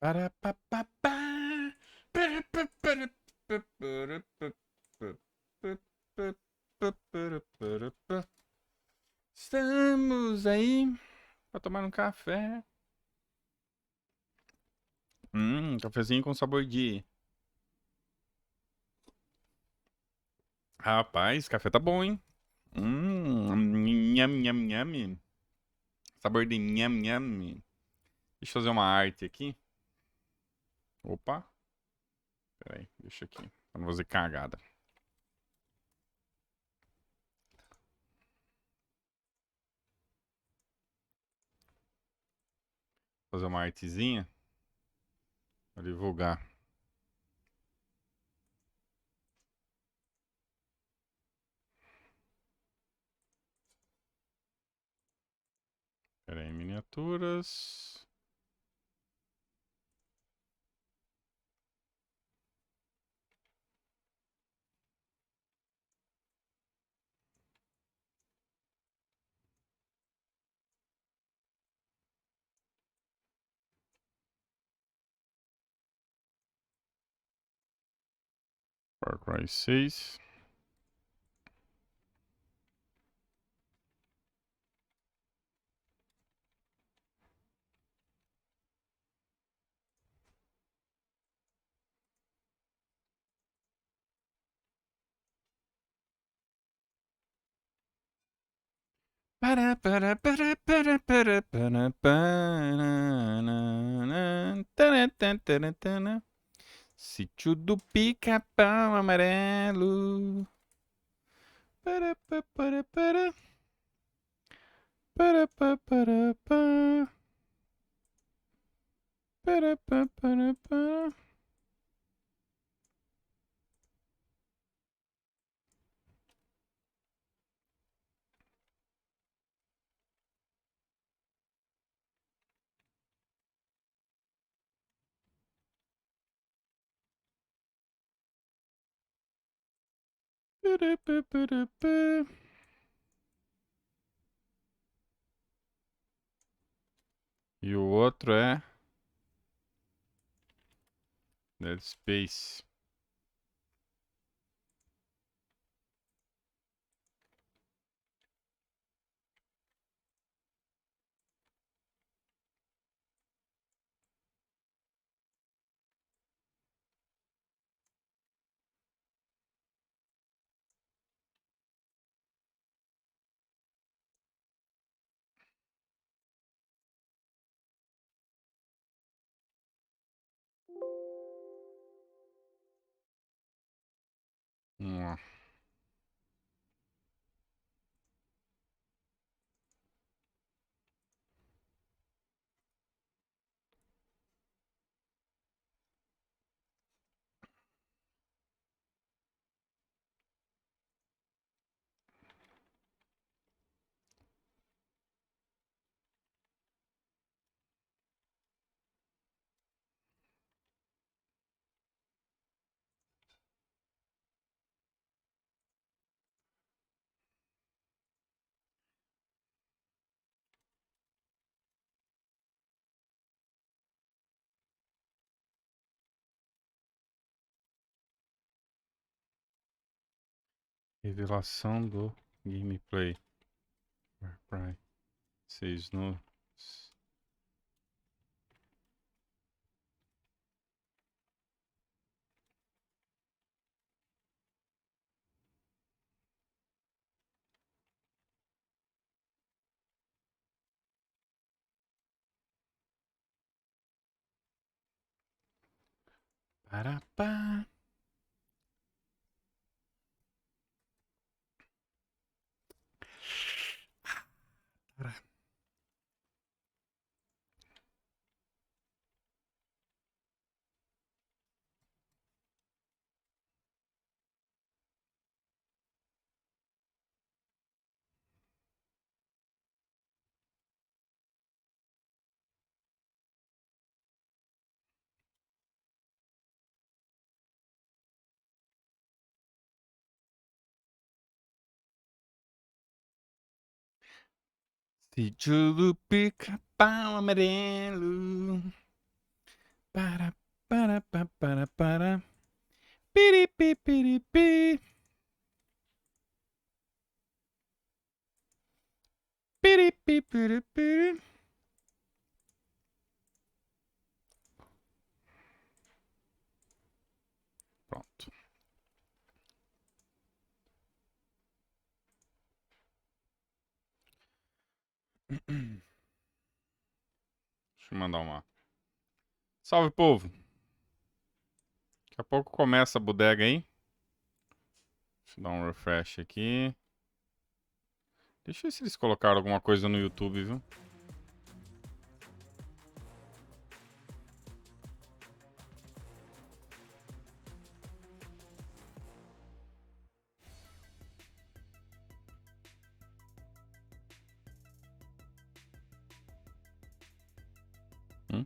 Para, pa, pa, pa. Para, pa, para, pa, para, pa, pa, pa, pa, pa, para, pa. Estamos aí para tomar um café. Cafezinho com sabor de. Rapaz, café tá bom, hein? Nham, nham, nham. Sabor de nham, nham. Deixa eu fazer uma arte aqui. Opa, peraí, deixa aqui. Pra não fazer cagada. Fazer uma artezinha pra divulgar. Peraí, miniaturas. Far Cry 6. Sítio do Pica-Pau Amarelo. Para, para, para, para. Para, para, para, para. Para, para, para, para. Para, para, para, para. E o outro é Dead Space. Hum. Revelação do gameplay. Far Cry 6 no. Para, pá. Para. Sítio do Pica-Pau Amarelo. Para. Piripi, piripi. Piripi, piripi. Pronto. Deixa eu mandar uma. Salve, povo. Daqui a pouco começa a bodega aí. Deixa eu dar um refresh aqui. Deixa eu ver se eles colocaram alguma coisa no YouTube, viu? Hum?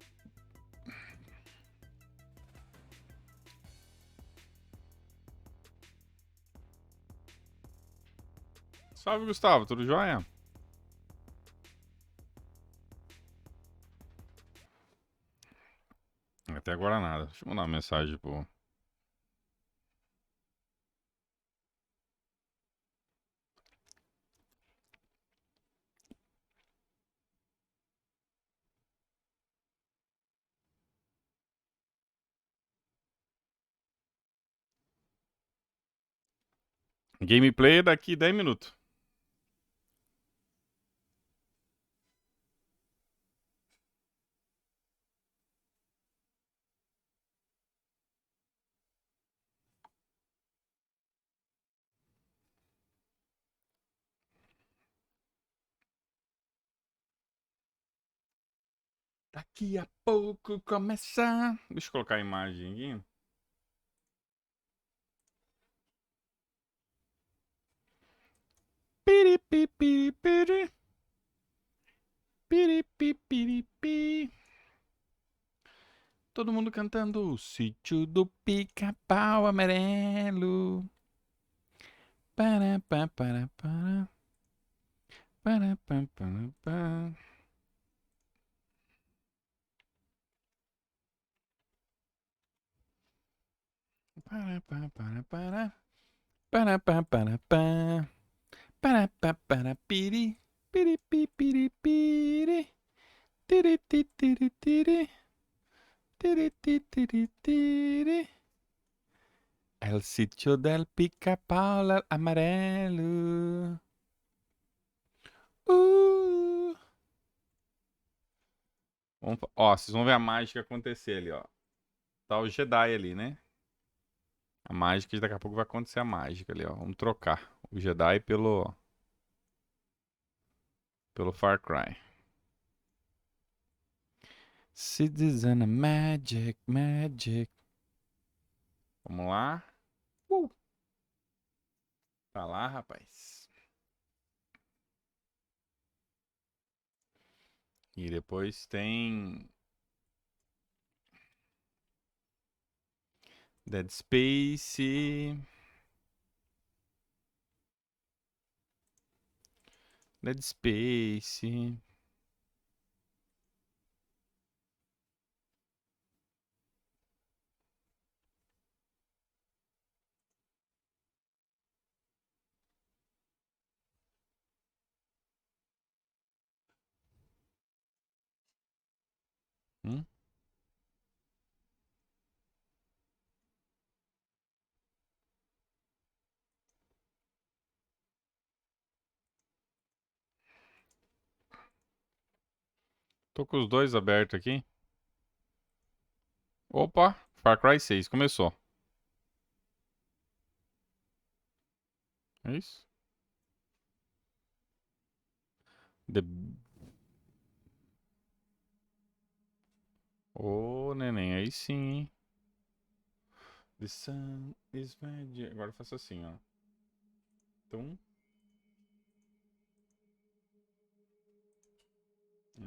Salve, Gustavo. Tudo jóia? Até agora nada. Deixa eu mandar uma mensagem pro. Gameplay daqui 10 minutos. Daqui a pouco começa. Deixa eu colocar a imagem aqui. Piripipiripiri. Piripipiripi. Todo mundo cantando o sítio do pica-pau amarelo. Para, para, para, para. Para, para, para, para. Para, para, para, para. Para, para, para, para. Para, para, para, piri. Piri, piri, piri, piri. Tiri, tiri, tiri, tiri. Tiri, tiri, tiri, tiri. El sitio del pica-pau amarelo. Uh. Ó, vocês vão ver a mágica acontecer ali, ó. Tá o Jedi ali, né? A mágica, daqui a pouco vai acontecer a mágica ali, ó. Vamos trocar o Jedi pelo Far Cry. Citizen Magic, Magic. Vamos lá. Tá lá, rapaz. E depois tem Dead Space. Dead Space. Hum? Tô com os dois abertos aqui. Opa, Far Cry 6 começou. É isso? The... Ô, neném, aí sim, hein? The sun is magic. Agora eu faço assim, ó. Tum.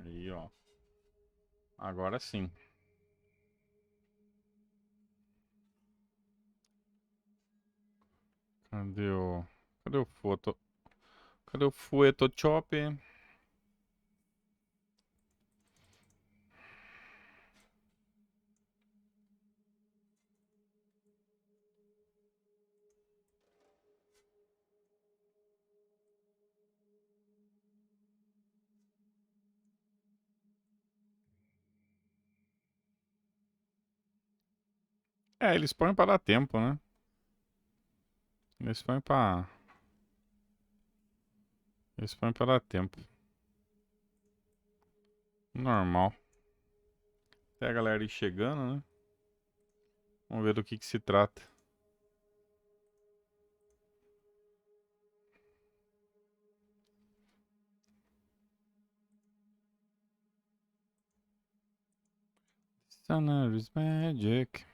Aí, ó. Agora sim. Cadê o... Cadê o foto? Cadê o Photoshop? É, eles põem pra dar tempo, né? Eles põem pra... Eles põem pra dar tempo. Normal. Até a galera ir chegando, né? Vamos ver do que se trata. Summer is magic.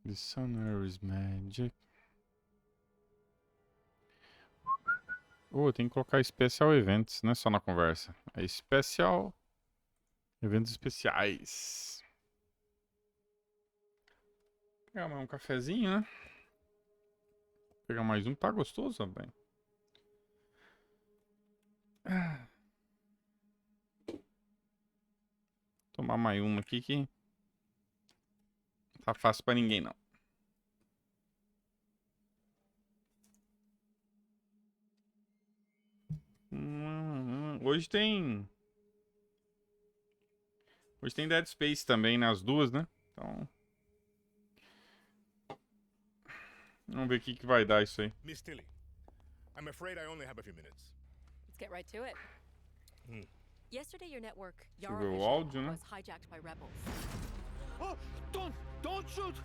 The summer is magic. Oh, tem que colocar especial eventos, não é só na conversa. É especial eventos especiais. Vou pegar mais um cafezinho, né? Vou pegar mais um, tá gostoso também. Tomar mais uma aqui que tá fácil pra ninguém não. Hoje tem. Hoje tem Dead Space também nas duas, né? Então. Vamos ver o que vai dar isso aí. Miss Tilly, I'm afraid I only have a few minutes. Let's get right to it. Yesterday, your network, Deixa eu ver o áudio, né? was hijacked by rebels. Oh, don't shoot!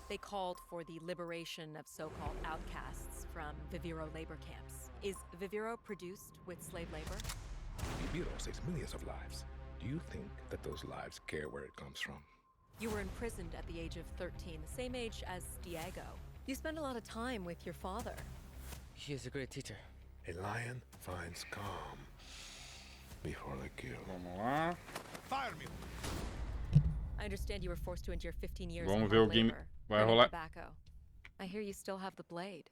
They called for the liberation of so-called outcasts from Viviro labor camps. Is Viviro produced with slave labor? Viviro saves millions of lives. Do you think that those lives care where it comes from? You were imprisoned at the age of 13, the same age as Diego. You spend a lot of time with your father. He is a great teacher. A lion finds calm before the kill. Vamos lá. Fire me! I understand you were forced to endure 15 years Vamos of ver o hard game. labor, Vai burning rolar. tobacco. I hear you still have the blade.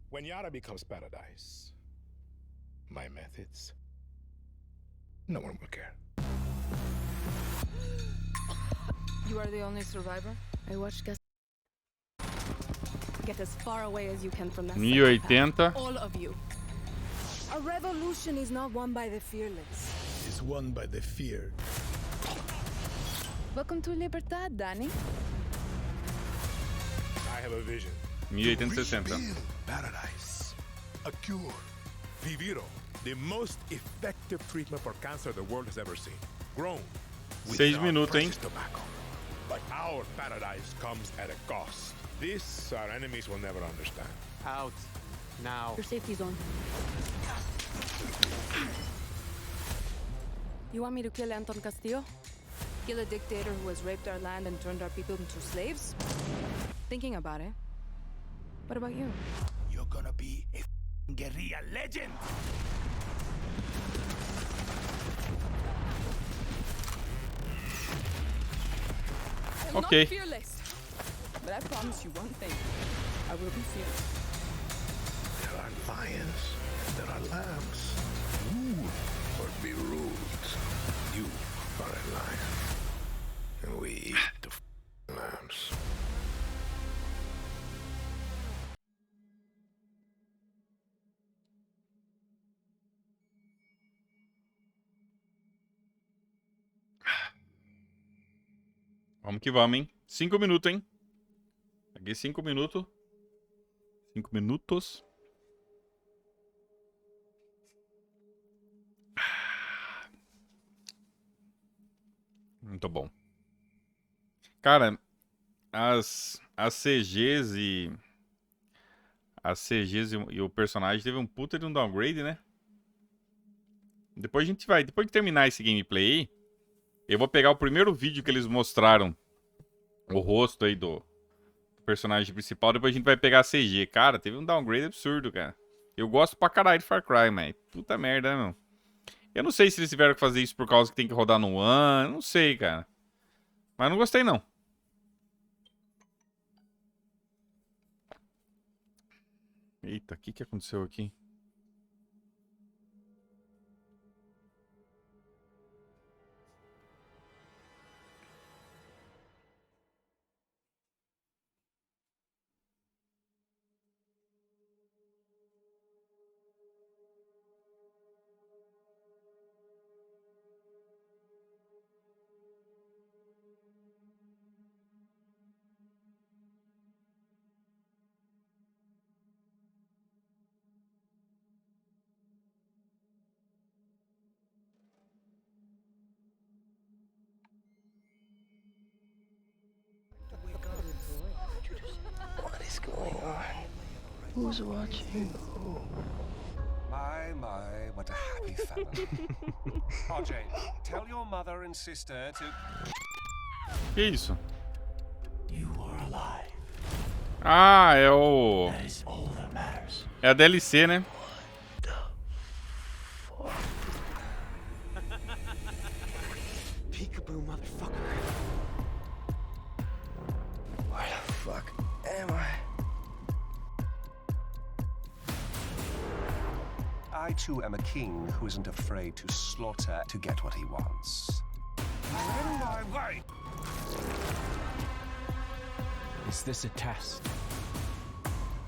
When Yara becomes paradise, my methods, no one will care. You are the only survivor? I watched Gus. Get as far away as you can from that. 1080. All of you. A revolution is not won by the fearless. It's won by the feared. Welcome to Libertad, Danny. I have a vision. 1080-60. Rebuild paradise. A cure. Viviro, the most effective treatment for cancer the world has ever seen. Grown. 6 minutos, hein? precious tobacco. But our paradise comes at a cost. This our enemies will never understand. Out. Now. Your safety zone. You want me to kill Anton Castillo? Kill a dictator who has raped our land and turned our people into slaves? Thinking about it. What about you? You're gonna be a guerrilla legend. I'm Okay. not fearless. But I promise you one thing. I will be fearless. There are lions and there are lambs. Rule or be ruled. You are a lion. And we eat the lambs. Vamos que vamos, hein? 5 minutos, hein? Peguei 5 minutos. 5 minutos. Muito bom. Cara, as CGs e... As CGs e o personagem teve um puta de um downgrade, né? Depois a gente vai... Depois de terminar esse gameplay aí, eu vou pegar o primeiro vídeo que eles mostraram. O rosto aí do personagem principal. Depois a gente vai pegar a CG. Cara, teve um downgrade absurdo, cara. Eu gosto pra caralho de Far Cry, mas... Puta merda, né, meu? Eu não sei se eles tiveram que fazer isso por causa que tem que rodar no One. Não sei, cara. Mas não gostei, não. Eita, o que aconteceu aqui? What is going on? Who's watching? My, what a happy family. RJ, tell your mother and sister to... Que isso? You are alive. Ah, é o... That is all that matters. É a DLC, né? Peekaboo, motherfucker. Where the fuck am I? I too am a king who isn't afraid to slaughter to get what he wants. In my way! Is this a test?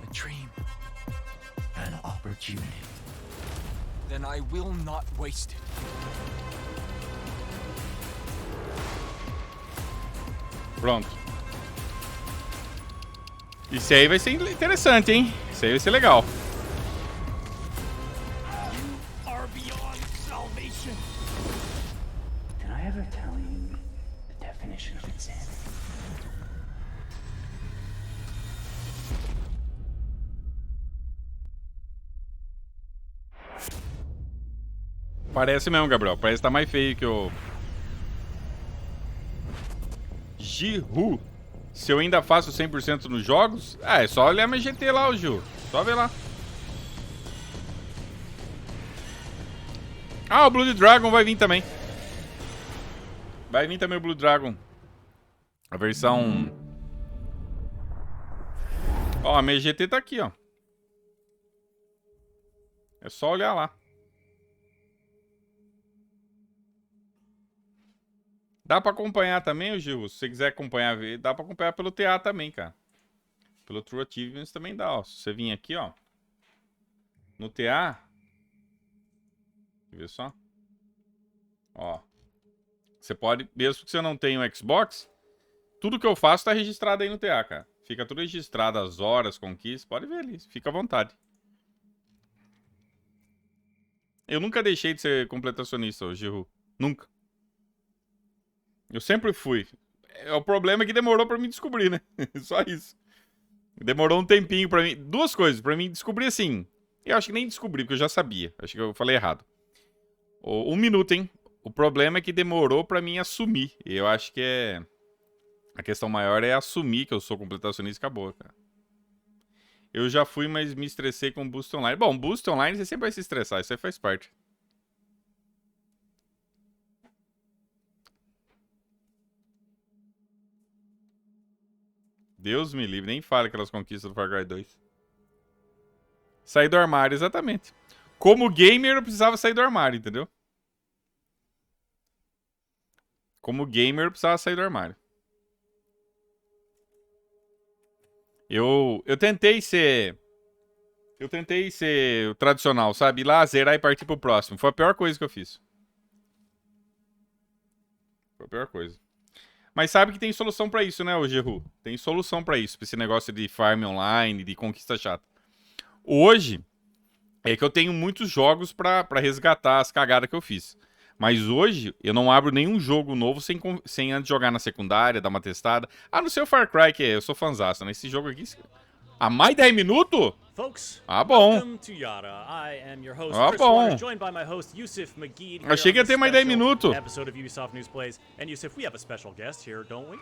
A dream? An opportunity? Then I will not waste it. Pronto. Isso aí vai ser interessante, hein? Isso aí vai ser legal. Are beyond salvation. Did I ever tell you the definition of insanity? Parece mesmo, Gabriel. Parece que tá mais feio que o... Giru. Se eu ainda faço 100% nos jogos... Ah, é só olhar meu GT lá, o Giru. Só ver lá. Ah, o Blood Dragon vai vir também. Vai vir também o Blood Dragon. A versão... Ó, a minha GT tá aqui, ó. É só olhar lá. Dá pra acompanhar também, Gil? Se você quiser acompanhar, dá pra acompanhar pelo TA também, cara. Pelo True Achievements também dá, ó. Se você vir aqui, ó. No TA. Deixa eu ver só. Ó. Você pode, mesmo que você não tenha um Xbox, tudo que eu faço tá registrado aí no TA, cara. Fica tudo registrado, as horas, conquistas. Pode ver ali, fica à vontade. Eu nunca deixei de ser completacionista, Gil. Nunca. Eu sempre fui. O problema é que demorou pra mim descobrir, né? Só isso. Demorou um tempinho pra mim. Duas coisas. Pra mim descobrir assim. Eu acho que nem descobri, porque eu já sabia. Acho que eu falei errado. Um minuto, hein? O problema é que demorou pra mim assumir. Eu acho que é... A questão maior é assumir que eu sou completacionista e acabou, cara. Eu já fui, mas me estressei com Boost Online. Bom, Boost Online você sempre vai se estressar. Isso aí faz parte. Deus me livre, nem fala aquelas conquistas do Far Cry 2. Sair do armário, exatamente. Como gamer, eu precisava sair do armário, entendeu? Como gamer, eu precisava sair do armário. Eu tentei ser... Eu tentei ser o tradicional, sabe? Ir lá, zerar e partir pro próximo. Foi a pior coisa que eu fiz. Foi a pior coisa. Mas sabe que tem solução pra isso, né, o Geru? Tem solução pra isso, pra esse negócio de farm online, de conquista chata. Hoje, é que eu tenho muitos jogos pra resgatar as cagadas que eu fiz. Mas hoje, eu não abro nenhum jogo novo sem antes jogar na secundária, dar uma testada. Ah, no seu Far Cry, que eu sou fanzaço, né? Esse jogo aqui... Há mais de 10 minutos? Folks, ah, bom. Welcome to Yada. I am your host, Ah, Chris bom. Waters, joined by my host, Yusuf Magid. Achei que ia ter mais 10 minutos. Episode of Ubisoft News Plays. And Yusuf, we have a special guest here, don't we?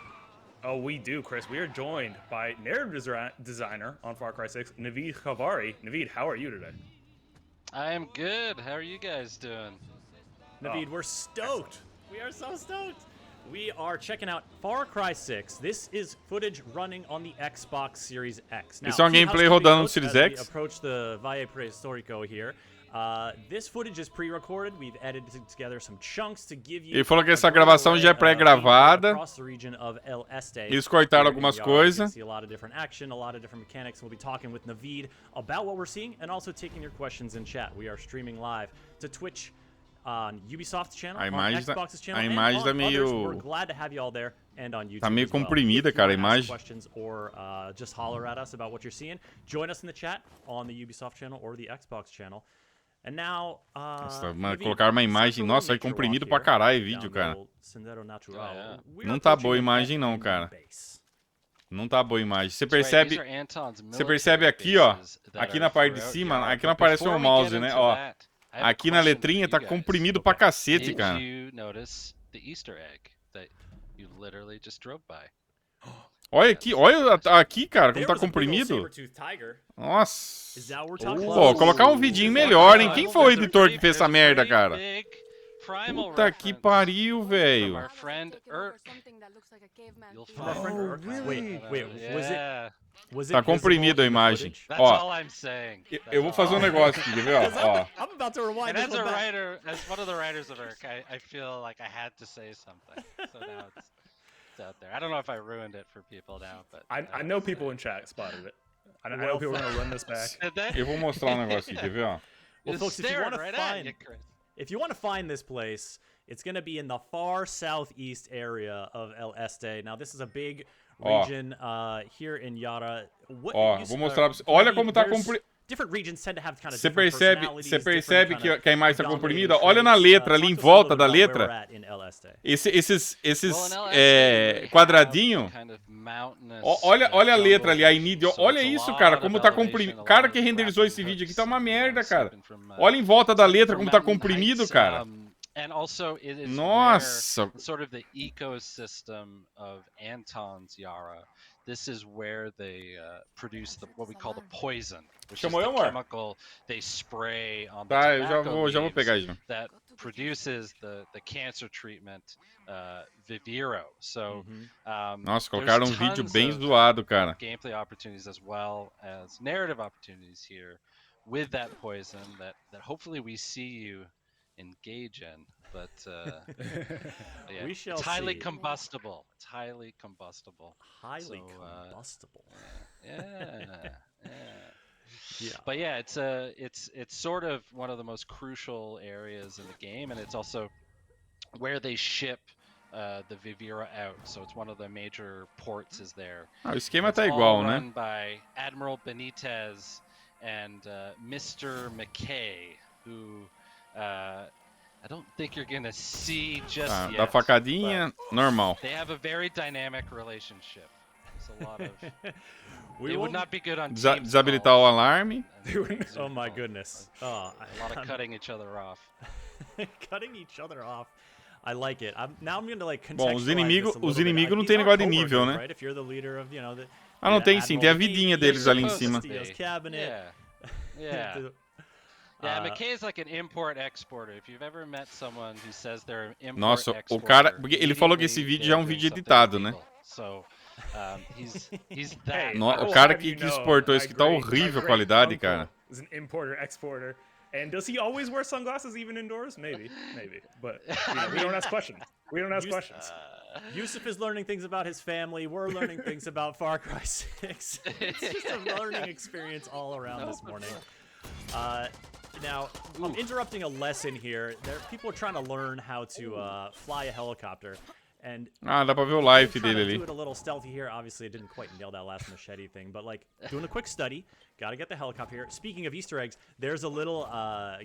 Oh, we do, Chris. We are joined by narrative designer on Far Cry 6, Naveed Khavari. Naveed, how are you today? I am good. How are you guys doing? Naveed, we're stoked. We are so stoked. We are checking out Far Cry 6. This is footage running on the Xbox Series X. Now, Isso é um gameplay rodando no Series X. We approach the Valle Prehistórico here. This footage is pre-recorded. We've edited together some chunks to give you. Ele falou que essa gravação já é pré-gravada. Eles cortaram algumas coisas. See a lot of different action, a lot of different mechanics. We'll be talking with Naveed about what we're seeing and also taking your questions in chat. We are streaming live to Twitch. on Ubisoft's channel, A on imagem tá- Xbox's channel, a and imagem on tá others. meio- We're glad to have you all there and on YouTube Tá meio as well. comprimida, If you cara, a wanna ask imagem. questions or just holler at us about what you're seeing, join us in the chat on the Ubisoft channel or the Xbox channel. And now, Nossa, mano, Naveed, colocaram uma imagem. Central Nossa, é Nature comprimido Walk pra here, caralho o down vídeo, the cara. old Sendero Natural. Yeah. We are Não tá approaching boa a an imagem não, enemy cara. base. Não tá boa a imagem. Você That's right, percebe... these are Anton's Você percebe military aqui, ó. bases that Aqui are na parte de throughout cima. Yara. Aqui não But aparece before o we mouse, get né? into Ó. that, I have a Aqui na question letrinha for tá you guys. comprimido pra cacete, Did cara. you notice the Easter egg that you literally just drove by? Olha aqui, olha aqui, cara, como There tá was a big old comprimido. saber-toothed tiger. Nossa. Is that what we're talking Pô, about? colocar um vidinho melhor, hein? Quem foi o editor que fez essa merda, cara? Puta que pariu, velho. From our friend You'll From our find friend Urk? Wait, was Yeah. Was Tá it visible comprimido a in the imagem. footage? That's Ó, all I'm saying. eu vou fazer um negócio aqui, quer ver? Ó. I'm about to rewind And this as a one back. writer, as one of the writers of Urk, I feel like I had to say something. So now it's out there. I don't know if I ruined it for people now, but I know people in chat spotted it. I know people are gonna run this back. Did they? Eu vou mostrar um negócio aqui, quer ver? Ó. Well, Just folks, if you staring want to right at you, find Chris. if you want to find this place, it's going to be in the far southeast area of El Este. Now, this is a big Ó. region here in Yara. What Ó, you vou s- mostrar pra você. Olha como tá there's- compri... Different regions tend to have kind of Você different percebe, personalities, você different percebe kind que a imagem tá predominating comprimida? Olha na traits. letra ali Talk em to us a little volta bit da about where letra. we're at in El Este. Esses Well, in LA, we quadradinho. have kind of mountainous, Olha a letra ali, a jungle Inidio. region, so Olha it's a isso, lot cara, of como tá elevation, comprimido. a O cara lot que of renderizou esse grappling vídeo aqui hooks, tá uma merda, cara. slipping from, Olha em volta da letra from como tá mountain comprimido, heights, cara. And also it is Nossa. where sort of the ecosystem of Anton's Yara. This is where they produce what we call the poison, which is Chamou eu, the amor? chemical they spray on the Tá, eu tobacco já vou leaves pegar já. that produces the cancer treatment Viviro. So Nossa, there's colocaram um vídeo tons bem of zoado, cara. gameplay opportunities as well as narrative opportunities here with that poison that hopefully we see you engage in. But yeah, We shall it's highly see. combustible. It's highly combustible. Highly So, combustible. Yeah, yeah. Yeah. But yeah, it's sort of one of the most crucial areas in the game, and it's also where they ship the Vivira out. So it's one of the major ports is there. Ah, o esquema It's tá all igual, né? run by Admiral Benitez and Mr. McKay, who I don't think you're gonna see just Tá, yet. dá facadinha, but normal. They have a very dynamic relationship. There's a lot of. We They would won't- not be good on Desa- Teams desabilitar o calls alarme. and Oh Zoom my calls. goodness. Oh, A lot of cutting each other off. cutting each other off. I like it. Now I'm going to like Bom, os contextualize inimigos- this a little os bit. inimigos não These tem are negócio de coworkers, nível, né? Right? If you're the leader of, the Ah, não, tem Admiral sim, tem a Lee, vidinha you're deles ali em supposed cima. to Castillo's cabinet. Yeah. Yeah. The- Yeah, McKay is like an import-exporter. If you've ever met someone who says they're an Nossa, import-exporter, o cara... Porque ele falou que esse immediately vídeo já é um they're vídeo doing editado, something né? illegal. So, he's that. Hey, No- I o will cara have que you know, exportou my isso aqui tá great- horrível my a qualidade, great cara. uncle is an importer-exporter. And does he always wear sunglasses even indoors? Maybe. But we don't ask questions. We don't ask questions. Yusuf is learning things about his family. We're learning things about Far Cry 6. It's just a learning experience all around this morning. Now, I'm interrupting a lesson here. People are trying to learn how to fly a helicopter. And Ah, dá pra ver o I'm live trying dele to ali. do it a little stealthy here. Obviously, I didn't quite nail that last machete thing, but like doing a quick study. Got to get the helicopter here. Speaking of Easter eggs, there's a little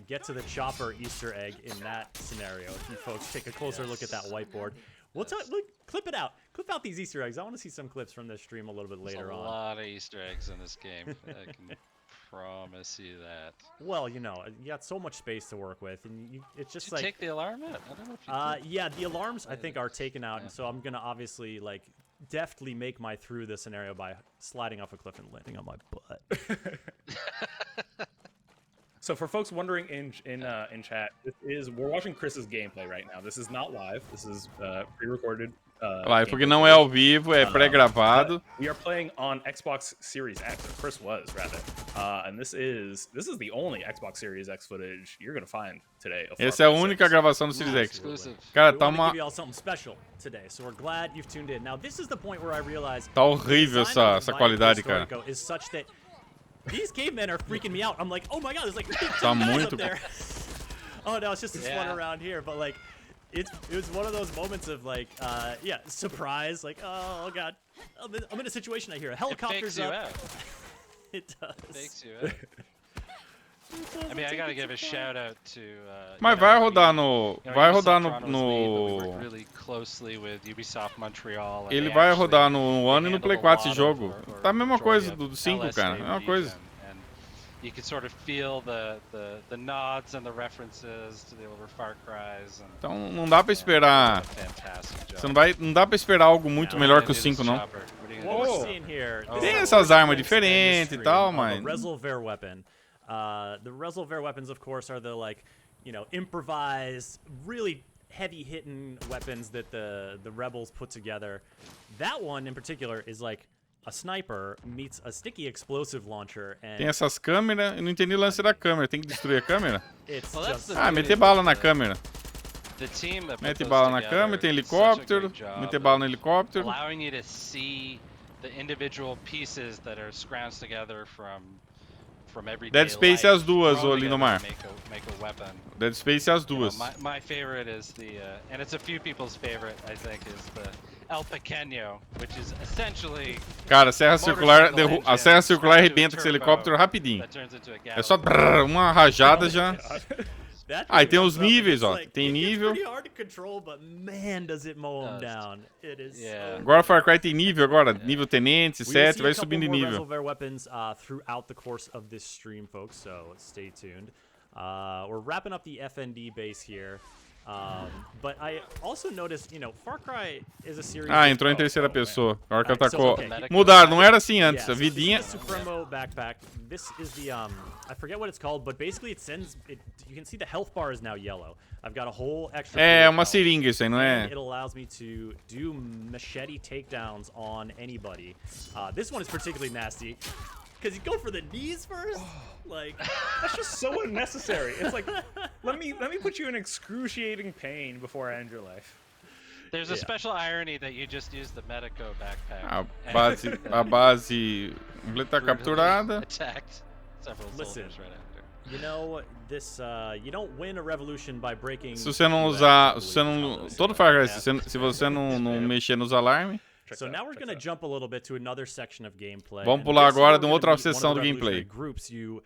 get to the chopper Easter egg in that scenario. If you folks take a closer look at that whiteboard, look, clip it out. Clip out these Easter eggs. I want to see some clips from this stream a little bit There's later a on. lot of Easter eggs in this game. I can promise you that. Well, you got so much space to work with, and it's just Did you like take the alarm out? I don't know if you did. yeah, the alarms I think are taken out, and so I'm gonna obviously like deftly make my through the scenario by sliding off a cliff and landing on my butt. So for folks wondering in chat, we're watching Chris's gameplay right now. This is not live. This is pre-recorded. Live, porque gameplay não é footage. ao vivo, é pré-gravado. We are playing on Xbox Series X, or Chris was rather, and this is the only Xbox Series X footage you're gonna find today. of Far Essa é a Cry 6. única gravação do Series X. Exclusive. Cara, We tá wanted to uma... give you all something special today, so we're glad you've tuned in. Now, this is the point where I realized Tá horrível the design of essa the qualidade, Viper cara. Historico is such that these cavemen are freaking me out. I'm like, oh my god, there's like big Tá guys muito up there. oh no, it's just this one Yeah. around here. But like, it was one of those moments of like, yeah, surprise. Like, oh god, I'm in a situation. I hear a It helicopter's fakes you up. out. It does. Fakes you out. I mean, I gotta give a shout out to. Mas vai rodar no. Vai rodar no. Really closely with Ubisoft Montreal. And Ele they vai actually- rodar no they One e no handled Play a 4 esse lot jogo. or Tá a mesma coisa majority do of 5, cara. LSA É a mesma coisa. region, and you can sort of feel the nods and the references to the older Far Cries. And, Então não dá pra esperar. fantastic Você job. não dá pra esperar algo muito melhor que o It is 5, não. chopper. What are you What gonna we're do? seeing here. Oh. Tem this essas is armas the diferentes e stream tal, of a mas. Resolver weapon. The Resolver weapons, of course, are the like, you know, improvised, really heavy-hitting weapons that the rebels put together. That one in particular is like a sniper meets a sticky explosive launcher, and Tem essas câmeras. Eu não entendi o lance da câmera. Tem que destruir a câmera? it's Well, that's just the Ah, beauty meter of bala na the- câmera. The team that put Mete those bala na together câmera, tem did such a helicóptero. great job Meter bala no of helicóptero. allowing you to see the individual pieces that are scrounged together from everyday Dead Space life, as duas, thrown ô together Lindomar. to make a weapon. Dead Space as You know, duas. my favorite is the and it's a few people's favorite, I think, is the El Pequeño, which is essentially Cara, a serra circular, motorcycle engine a serra circular strapped to a arrebenta com esse turbo helicóptero rapidinho. that turns into a É só galley. brrr, uma rajada já. that Ah, e thing tem comes os up and níveis, it's ó. like, Tem it gets nível. pretty hard to control, but man, does it mow them Does. down. It is Yeah. so Agora Far Cry tem nível agora. Nível tenente, We will 7, see vai a couple subindo de more nível. Resolver weapons throughout the course of this stream, folks. So stay tuned. We're wrapping up the FND base here, but I also noticed, you know, Far Cry is a series. Ah, that- entrou em terceira pessoa. Agora que Alright, so, atacou. okay. Mudaram, não era assim antes. Yeah, A so this vidinha. is the Supremo backpack. This is the I forget what it's called, but basically it sends it. You can see the health bar is now yellow. I've got a whole extra. É pool of uma health. seringa isso aí, não And é? it allows me to do machete takedowns on anybody. This one is particularly nasty because you go for the knees first. Like, That's just so unnecessary. It's like, let me put you in excruciating pain before I end your life. There's a special irony that you just used the Medico backpack. A and base. A base. Completa brutally capturada. Attacked several Listen. soldiers right after. you know, this you don't win a revolution by breaking. Se você não US, usar. I Se você believe is não. how they Todo say Far it. Cry, se você não mexer nos alarmes. So now we're gonna jump a little bit to another section of gameplay. Vamos and pular this agora we're de uma gonna outra meet one of seção the do gameplay. revolutionary Groups you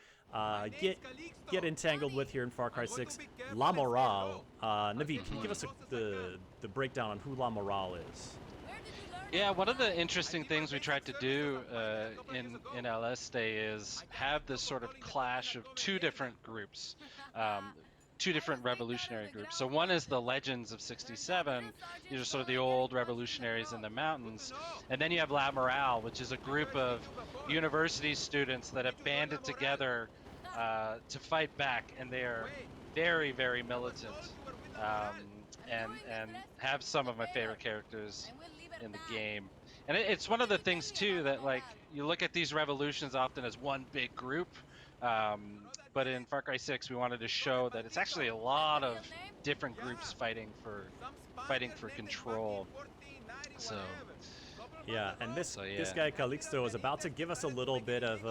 get entangled with here in Far Cry 6. La Morale. Naveed, can you give us the breakdown on who La Morale is? Yeah, one of the interesting things we tried to do in LS Day is have this sort of clash of two different groups, two different revolutionary groups. So one is the Legends of 67, these are sort of the old revolutionaries in the mountains. And then you have La Morale, which is a group of university students that have banded together to fight back, and they are very, very militant, and have some of my favorite characters in the game. And it's one of the things too that, like, you look at these revolutions often as one big group, but in Far Cry 6 we wanted to show that it's actually a lot of different groups fighting for control. So Yeah, and this yeah. this guy Calixto is about to give us a little bit of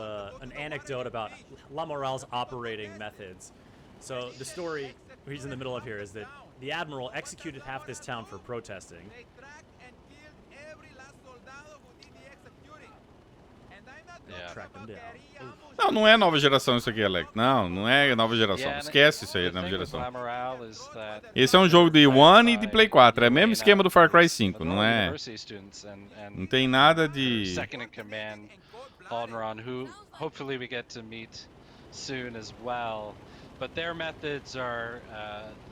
an anecdote about La Morale's operating methods. So the story he's in the middle of here is that the Admiral executed half this town for protesting. yeah. Track them down. Não, não é nova geração isso aqui, Alex. Não, não é nova geração. Yeah, and Esquece isso aí, the nova thing with geração. La Morale is that Esse é um jogo de One e de Play 4. É o mesmo esquema do Far Cry 5, they're não all é? university students and Não tem nada their de. second in command, Alderon, who hopefully we get to meet soon as well. But their methods are,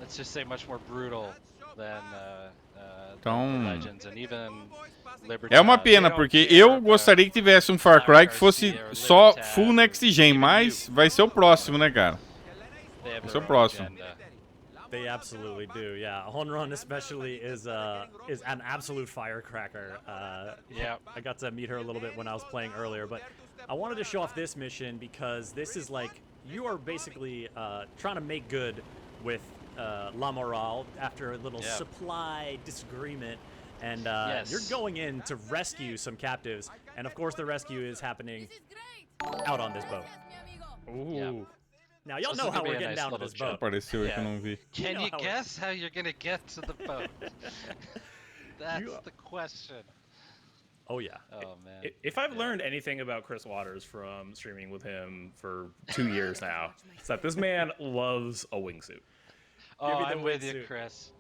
let's just say, much more brutal than Então- the Legends and even Liberty. É uma pena, porque eu gostaria que tivesse um Far Cry que fosse só full next gen, mas vai ser o próximo, né, cara? Esse é o próximo. They absolutely do. Yeah, Honron especially is an absolute firecracker. Yeah. I got to meet her a little bit when I was playing earlier, but I wanted to show off this mission because this is like you are basically trying to make good with La Morale after a little Yeah. supply disagreement, and Yes. you're going in to rescue some captives, and of course the rescue is happening out on this boat. Ooh. Yeah. Now y'all So know this is how gonna be we're a getting nice down to little this trip. boat. Apareceu aí que eu Yeah. não vi. Can know you how it- guess how you're gonna get to the boat? That's You- the question. Oh yeah. Oh man. If I've Yeah. learned anything about Chris Waters from streaming with him for 2 years now, it's that this man loves a wingsuit. Oh, me the I'm with you, wingsuit. Chris.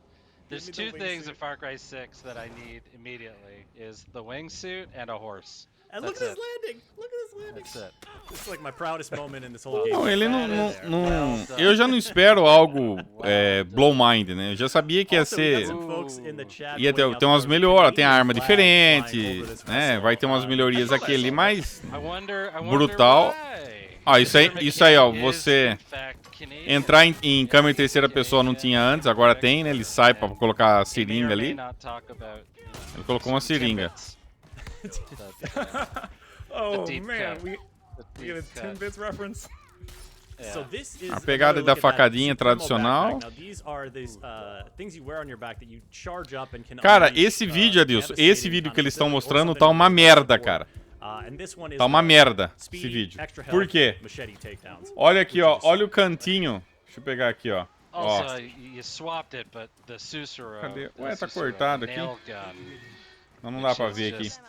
There's me the two things in wingsuit. Far Cry 6 that I need immediately: is the wingsuit and a horse. And look That's at this landing. Look at this landing. That's it. This is like my proudest moment in this whole game. Não, ele não. That não, is there. não- Well done. eu já não espero algo Well blow mind, né? Eu já sabia que ia Also, we got ser. some folks in the chat Ia ter, pointing out tem umas the melhoras, tem a arma Canadian flag flying diferente, over this né? vessel. Vai ter umas melhorias I saw aqui ali, that. mas. I wonder Brutal. why. Ah, isso aí, Mr. isso aí, ó. McKinney is, Você in fact, Canadian. entrar em câmera em terceira He's pessoa não tinha Canadian, antes, agora tem, né? Ele sai pra and colocar a he may seringa or may ali. not talk about, Ele colocou uma some seringa. tidbits that, Oh deep man, cut. we the get a deep cut. Timbits reference. Yeah. So this is A pegada another da look at that facadinha Supremo tradicional. backpack. Now these are these things you wear on your back that you charge up and can Cara, unleash, esse vídeo, Adilson, devastating esse vídeo que eles estão kind of mostrando facility tá or uma something merda, for- cara. and this one is, Tá uma merda esse speed, vídeo. extra Por health, quê? machete takedowns. Olha aqui, ó. Which is- Olha o cantinho. Deixa eu pegar aqui, ó. Ó. Also, you swapped it, but the Susuro, Cadê? the Ué, tá Susuro cortado aqui. nail gun, Não dá pra which is ver aqui. just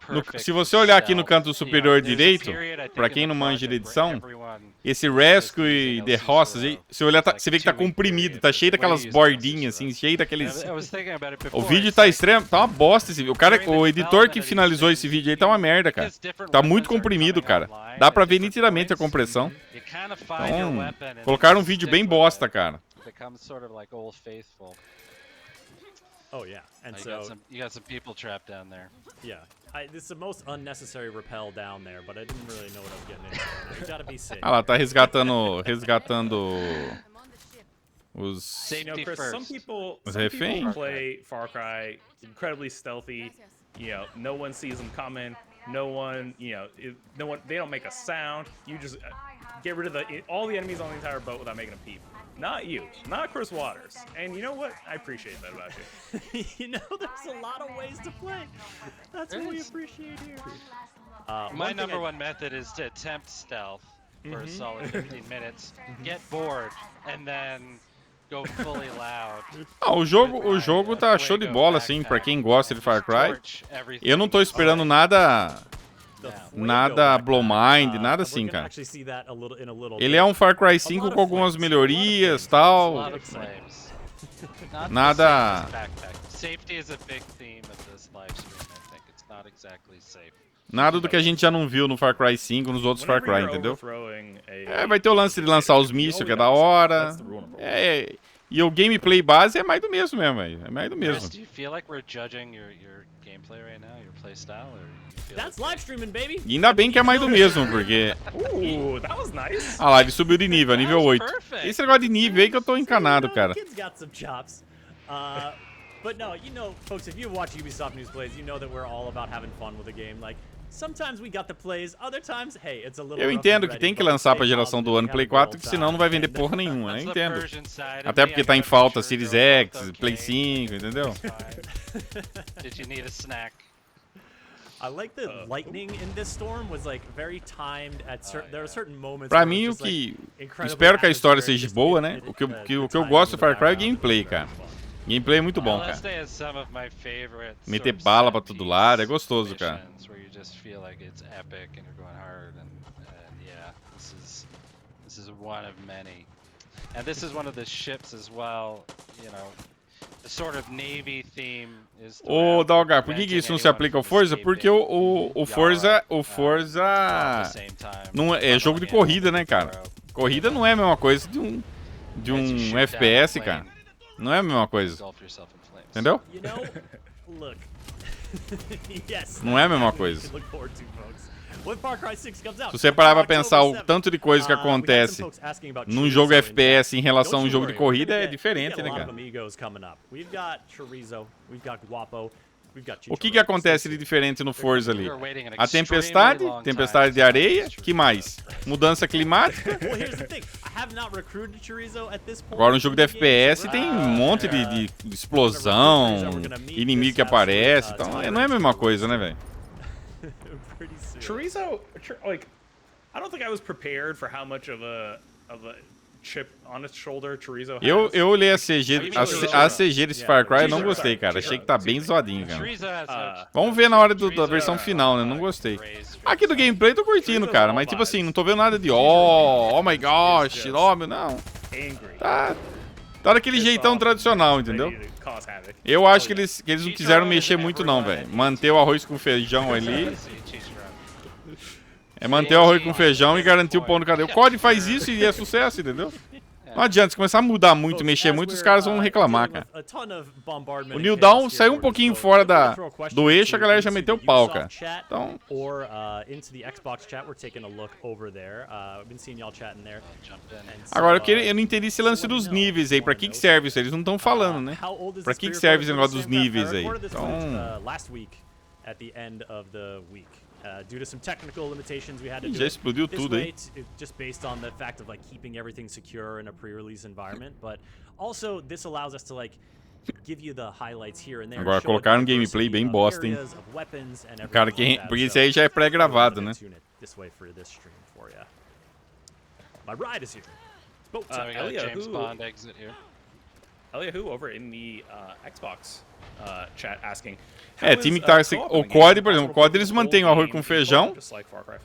No- perfect se você for olhar aqui no stealth. canto You know, superior there's a direito, period, I think, pra in quem the não manja de project edição, where everyone esse was Rescue using e El The Roças, Susuro. você olhar, It's like você vê que tá 2-week comprimido, period, tá but cheio what do daquelas you use El bordinhas, assim, Susuro? cheio daqueles. I was thinking about it O before, vídeo it's tá like, extremo, tá uma bosta esse vídeo. O cara, during the o editor development que of these finalizou esse things, vídeo aí tá uma merda, cara. because different Tá muito weapons are comprimido, coming cara. online Dá pra at ver different nitidamente a points. compressão. You kind of find your Então, weapon and colocaram um you vídeo stick bem with bosta, it. cara. Becomes sort of like Old Faithful. Oh yeah, and You so you got some people trapped down there. yeah, this is the most unnecessary rappel down there, but I didn't really know what I was getting into. You gotta be safe. Ah lá, tá resgatando os. You know, Safety Chris, first. some people refém. play Far Cry incredibly stealthy. You know, no one sees them coming. No one, they don't make a sound. You just get rid of all the enemies on the entire boat without making a peep. Not you, not Chris Waters. And you know what? I appreciate that about you. You know, there's a lot of ways to play. That's what we There's- appreciate here. My number one method is to attempt stealth for a solid 15 minutes, get bored, and then go fully loud. Ah, o jogo tá show de bola, assim, pra quem gosta de Far Cry. Torch everything. Eu não tô esperando nada. Now. Nada blow mind, nada assim, We're gonna cara. actually see that in a little Ele bit. é um Far Cry 5 com algumas melhorias e A tal. lot of flames. Not Nada- the same as backpack. Safety is a big theme of this live stream. I think it's not exactly safe. Nada do que a gente já não viu no Far Cry 5, nos outros Far Whenever Cry, you're entendeu? overthrowing É, vai ter o lance de lançar os mísseis, que é da hora. That's the rule number one. É, e o gameplay base é mais do mesmo mesmo, velho. É mais do Chris, mesmo. do you feel like we're judging your gameplay right now, your playstyle, or you feel That's okay? live streaming, baby. E ainda bem que é mais do mesmo, porque. Ooh, that was nice. Ah lá, ele subiu de nível, nível That was 8. perfect. Esse negócio de nível aí que eu tô encanado, cara. The kid's got some chops. But no, you know, folks, if you watch Ubisoft News Plays, you know that we're all about having fun with the game. Like, sometimes we got the plays, other times, hey, it's a little Eu rough entendo and que ready, tem que but lançar stay pra geração do positive, ano have Play a 4, good que senão não vai vender time. porra nenhuma, eu That's the entendo. Persian side of Até me. porque I tá em got falta the Series churro, X, okay, Play 5, entendeu? it's fine. Did you need a snack? I like the lightning in this storm was like very timed at certain. There are certain moments. Pra where mim, o it's just, like, que. incredibly Espero que a história atmospheric, seja just boa, the- né? the- O que eu, the que eu timing gosto in do the Far Cry é o background is gameplay, very cara. fun. Gameplay é muito bom, cara. Last Day has some of my favorite Meter sort of bala set pra todo piece lado, é gostoso, cara. missions where you just feel like it's epic and you're going hard, and yeah, this is one of many. And this is one of the ships as well, you know. The sort of navy theme is Ô, throughout, Dalgar, por que preventing isso não se anyone aplica ao from Forza? Porque escaping o Forza. Yara, O at Forza. the same time, Não é jogo de funneling in corrida, né, cara? throughout. Corrida não é a mesma coisa de um As you shoot down FPS, a cara. plane, Não é a mesma coisa. engulf yourself in flames. Entendeu? You know, look. Yes. Não é a mesma that's what coisa. you can look forward to, folks. When Far Cry 6 comes out, Se você parar pra October pensar o 7th, tanto de coisa que we got some acontece folks asking about num chorizo jogo in FPS chat. em relação a um Don't you jogo de worry, we're corrida gonna é get- diferente, we got né, a lot cara? of amigos coming up. We've got chorizo, we've got guapo, we've got O que chicharrón. acontece de diferente no Forza ali? We're waiting an A extremely tempestade, long tempestade de time to areia, get que mais? Mudança climática. Well, here's the thing. I have not recruited chorizo at this point. Agora no jogo de in the game, FPS so tem we're um gonna, monte de explosão, inimigo que aparece, então não é a mesma coisa, né, velho? pretty soon. Chorizo, like, I don't think I was prepared for how much of a of a chip on its shoulder, Chorizo Eu olhei a CG desse Far Cry e não Chorizo, gostei, sorry, cara. Achei que tá bem zoadinho, cara. Chorizo has Vamos ver na hora da versão final, né? Não gostei. Aqui do gameplay tô curtindo, cara. Mas tipo assim, não tô vendo nada de oh my gosh, oh meu, não. Tá daquele jeitão tradicional, entendeu? Eu acho que eles não quiseram mexer muito não, velho. Manter o arroz com feijão ali. É manter o arroz com feijão e garantir o pão no cadeia. O COD faz isso e é sucesso, entendeu? Não adianta, se começar a mudar muito, mexer muito, os caras vão reclamar, cara. O New Dawn saiu um pouquinho fora do eixo, a galera já meteu o pau, cara. Então... Agora, eu não entendi esse lance dos níveis aí. Pra que serve isso? Eles não estão falando, né? Pra que serve esse negócio dos níveis aí? Então... Due to some technical limitations, we had to do já explodiu tudo aí. Just based on the fact of like keeping everything secure in a pre-release environment, but also this allows us to like give you the highlights here and there. Agora colocaram um gameplay bem bosta, hein? Cara, porque isso aí já é pré-gravado, né? This way for this stream for you. My ride is here. So we got a James Bond exit here. Eliahu over in the Xbox chat asking. Time que tá assim, o COD, por exemplo, o COD eles mantêm o arroz com feijão,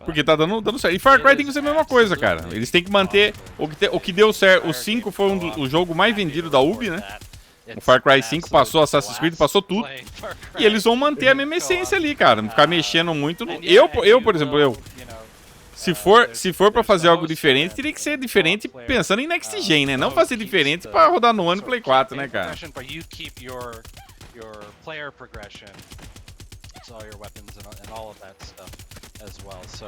porque tá dando certo. E Far Cry tem que ser a mesma coisa, cara. Eles têm que manter o que deu certo. O 5 foi o jogo mais vendido da Ubi, né? O Far Cry 5 passou Assassin's Creed, passou tudo. E eles vão manter a mesma essência ali, cara. Não ficar mexendo muito no... Eu, por exemplo, se for pra fazer algo diferente, teria que ser diferente pensando em Next Gen, né? Não fazer diferente pra rodar no ano Play 4, né, cara? Your player progression, it's all your weapons and all of that stuff as well. So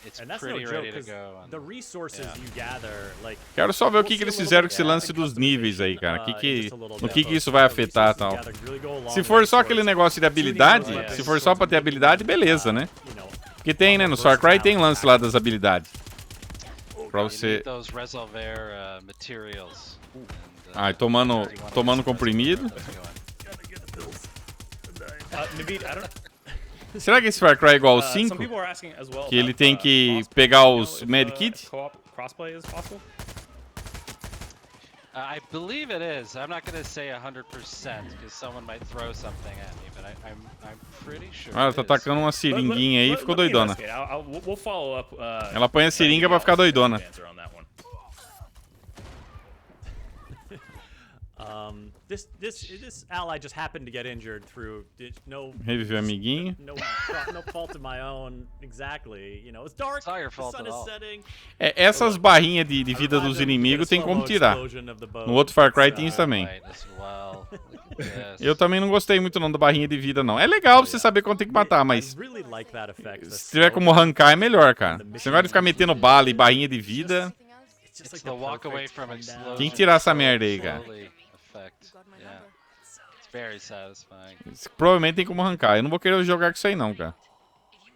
it's pretty ready to go. The resources you gather, like. Quero só ver o que eles fizeram com esse lance dos níveis aí, cara. No que isso vai afetar e tal. Se for só aquele negócio de habilidade, se for só pra ter habilidade, beleza, né? Porque tem, né? No Far Cry tem lance lá das habilidades. Pra você... Ai, tomando comprimido. Será que esse Far Cry é igual ao 5? Que ele tem que pegar os medkits? I believe it is. I'm not going to say 100% because someone might throw something at me, but I'm pretty sure. Ela tá atacando uma seringuinha aí e ficou doidona. Ela põe a seringa pra ficar doidona. This ally just happened to get injured through Reviveu amiguinho. No fault of my own, exactly. You know, it's dark. The sun is setting. Essas barrinhas de vida dos inimigos tem como tirar. No outro Far Cry tem isso também. Eu também não gostei muito não da barrinha de vida não. É legal você saber quando tem que matar, mas se tiver como arrancar é melhor, cara. Você não vai ficar metendo bala e barrinha de vida. Tem que tirar essa merda aí, cara. Provavelmente tem como arrancar. Eu não vou querer jogar com isso aí não, cara.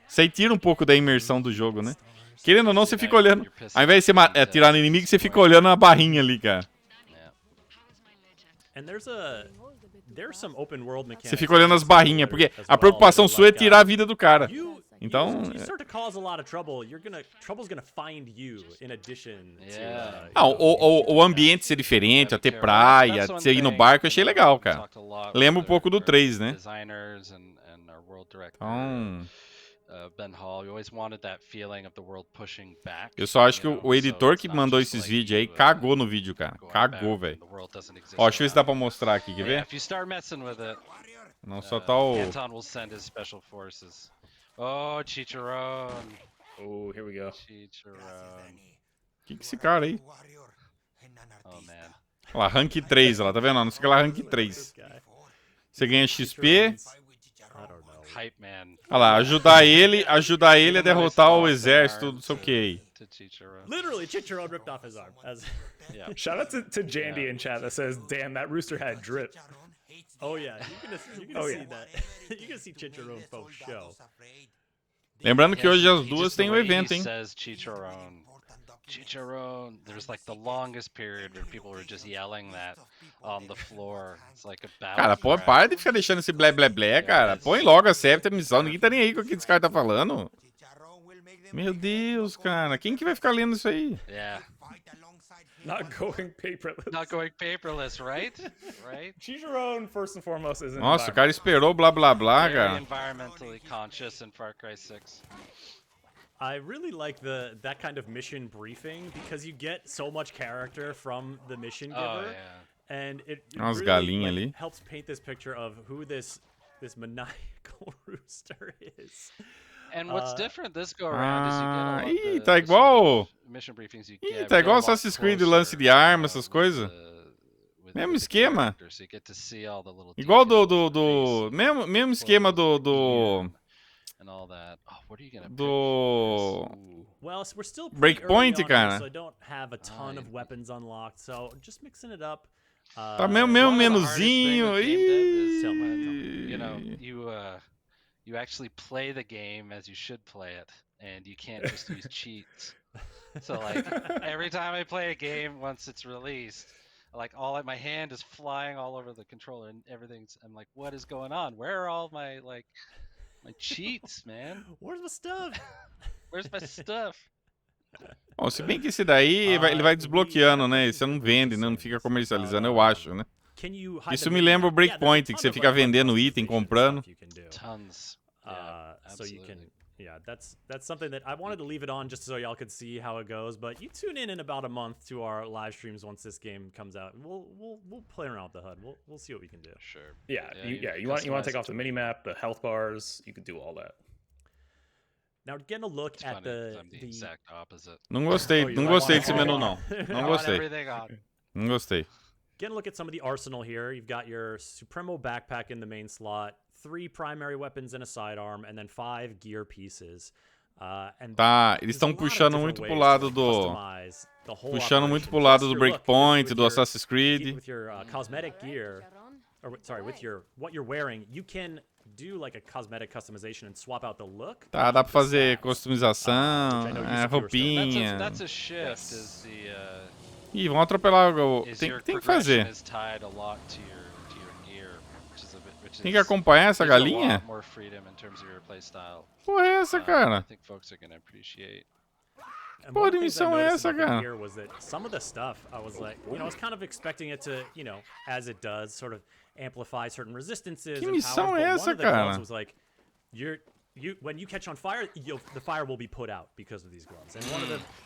Isso aí tira um pouco da imersão do jogo, né? Querendo ou não, você fica olhando. Ao invés de você tirar no inimigo, você fica olhando a barrinha ali, cara. Você fica olhando as barrinhas, porque a preocupação sua é tirar a vida do cara. Então, o ambiente ser diferente, ter praia, você ir no barco, eu achei legal, cara. Lembra um pouco do 3, né? Então, eu só acho que o editor que mandou esses vídeos aí cagou no vídeo, cara. Cagou, velho. Ó, deixa eu ver se dá pra mostrar aqui, quer ver? Não, só tá o... Oh, Chicharron. Oh, here we go. Chicharron. Que esse cara aí? Oh, man. Olha lá, rank 3, olha lá, tá vendo? Não sei o que lá, rank 3. Você ganha XP. Hype man. Olha lá, ajudar ele a derrotar o exército, não sei o que. Literally, Chicharron ripped off his arm. Shout out to Jandy in chat that says, "Damn, that rooster had drip." Oh yeah, you can see that. You can see Chicharron for show. Lembrando que hoje as duas tem o evento, hein? Chicharron. There's like the longest period where people were just yelling that on the floor. It's like a battle. Cara, pô, para de ficar deixando esse blé blé blé, cara. Põe logo a certa missão, ninguém tá nem aí com o que esse cara tá falando. Meu Deus, cara. Quem que vai ficar lendo isso aí? Yeah. Not going paperless. Not going paperless, right? Right? Chicharon, first and foremost, is an Nossa, o cara esperou blá blá blá, Very cara. environmentally conscious in Far Cry 6. I really like that kind of mission briefing because you get so much character from the mission giver, Oh, yeah. and it Umas really galinhas ali. helps paint this picture of who this maniacal rooster is. And what's different this go around is you get a lot Ih, the tá sort igual. of mission briefings you Ih, get. tá get igual a lot Assassin's Creed, lance de closer, arma, essas coisas. with Mesmo the esquema. characters, so you get to see all the little Igual details, do the face, mesmo esquema do and all that. Oh, what are you gonna pick do for this? Well, we're still pretty Breakpoint, early on cara. here, so I don't have a ton of weapons unlocked, so just mixing it up. Tá mesmo One of the hardest thing menuzinho. with game dev is, Ih. you know, you actually play the game as you should play it, and you can't just use cheats. So like every time I play a game once it's released, like my hand is flying all over the controller and everything's. I'm like, what is going on? Where are all my cheats, man? Where's my stuff? Where's my stuff? Bom, se bem que esse daí ele vai desbloqueando, né? Você não vende, né? Não fica comercializando, eu acho, né? Isso me lembra o Breakpoint, que você fica vendendo item, comprando. Tons. So you can, that's something that I wanted to leave it on just so y'all could see how it goes. But you tune in about a month to our live streams once this game comes out. We'll play around with the HUD. We'll see what we can do. Sure. Yeah. You want to take off the mini map, the health bars. You can do all that. Now getting a look It's at funny, I'm the exact opposite. Não gostei desse menu não. Não gostei. Everything on. Não gostei. Getting a look at some of the arsenal here. You've got your Supremo backpack in the main slot, 3 primary weapons and a sidearm, and then 5 gear pieces. Tá, eles estão puxando muito pro lado do... Puxando muito pro lado do Breakpoint, do Assassin's Creed. With your cosmetic gear, or sorry, with what you're wearing, you can do like a cosmetic customization and swap out the look. Tá, dá pra fazer customização, roupinha. That's a shift. Is the Ih, vão atropelar o... is Tem your que fazer. progression is tied a lot to your gear, which Tem que acompanhar essa gives a galinha? lot more freedom in terms of your playstyle. Porra é essa, I cara? think folks are gonna appreciate. Porra de missão é essa, cara? Here was that some of the stuff I was like, I was kind of expecting it to, as it does, sort of amplify certain resistances. Que and missão powers, é but essa, one of the cara? gloves was like, when you catch on fire, the fire will be put out because of these gloves. And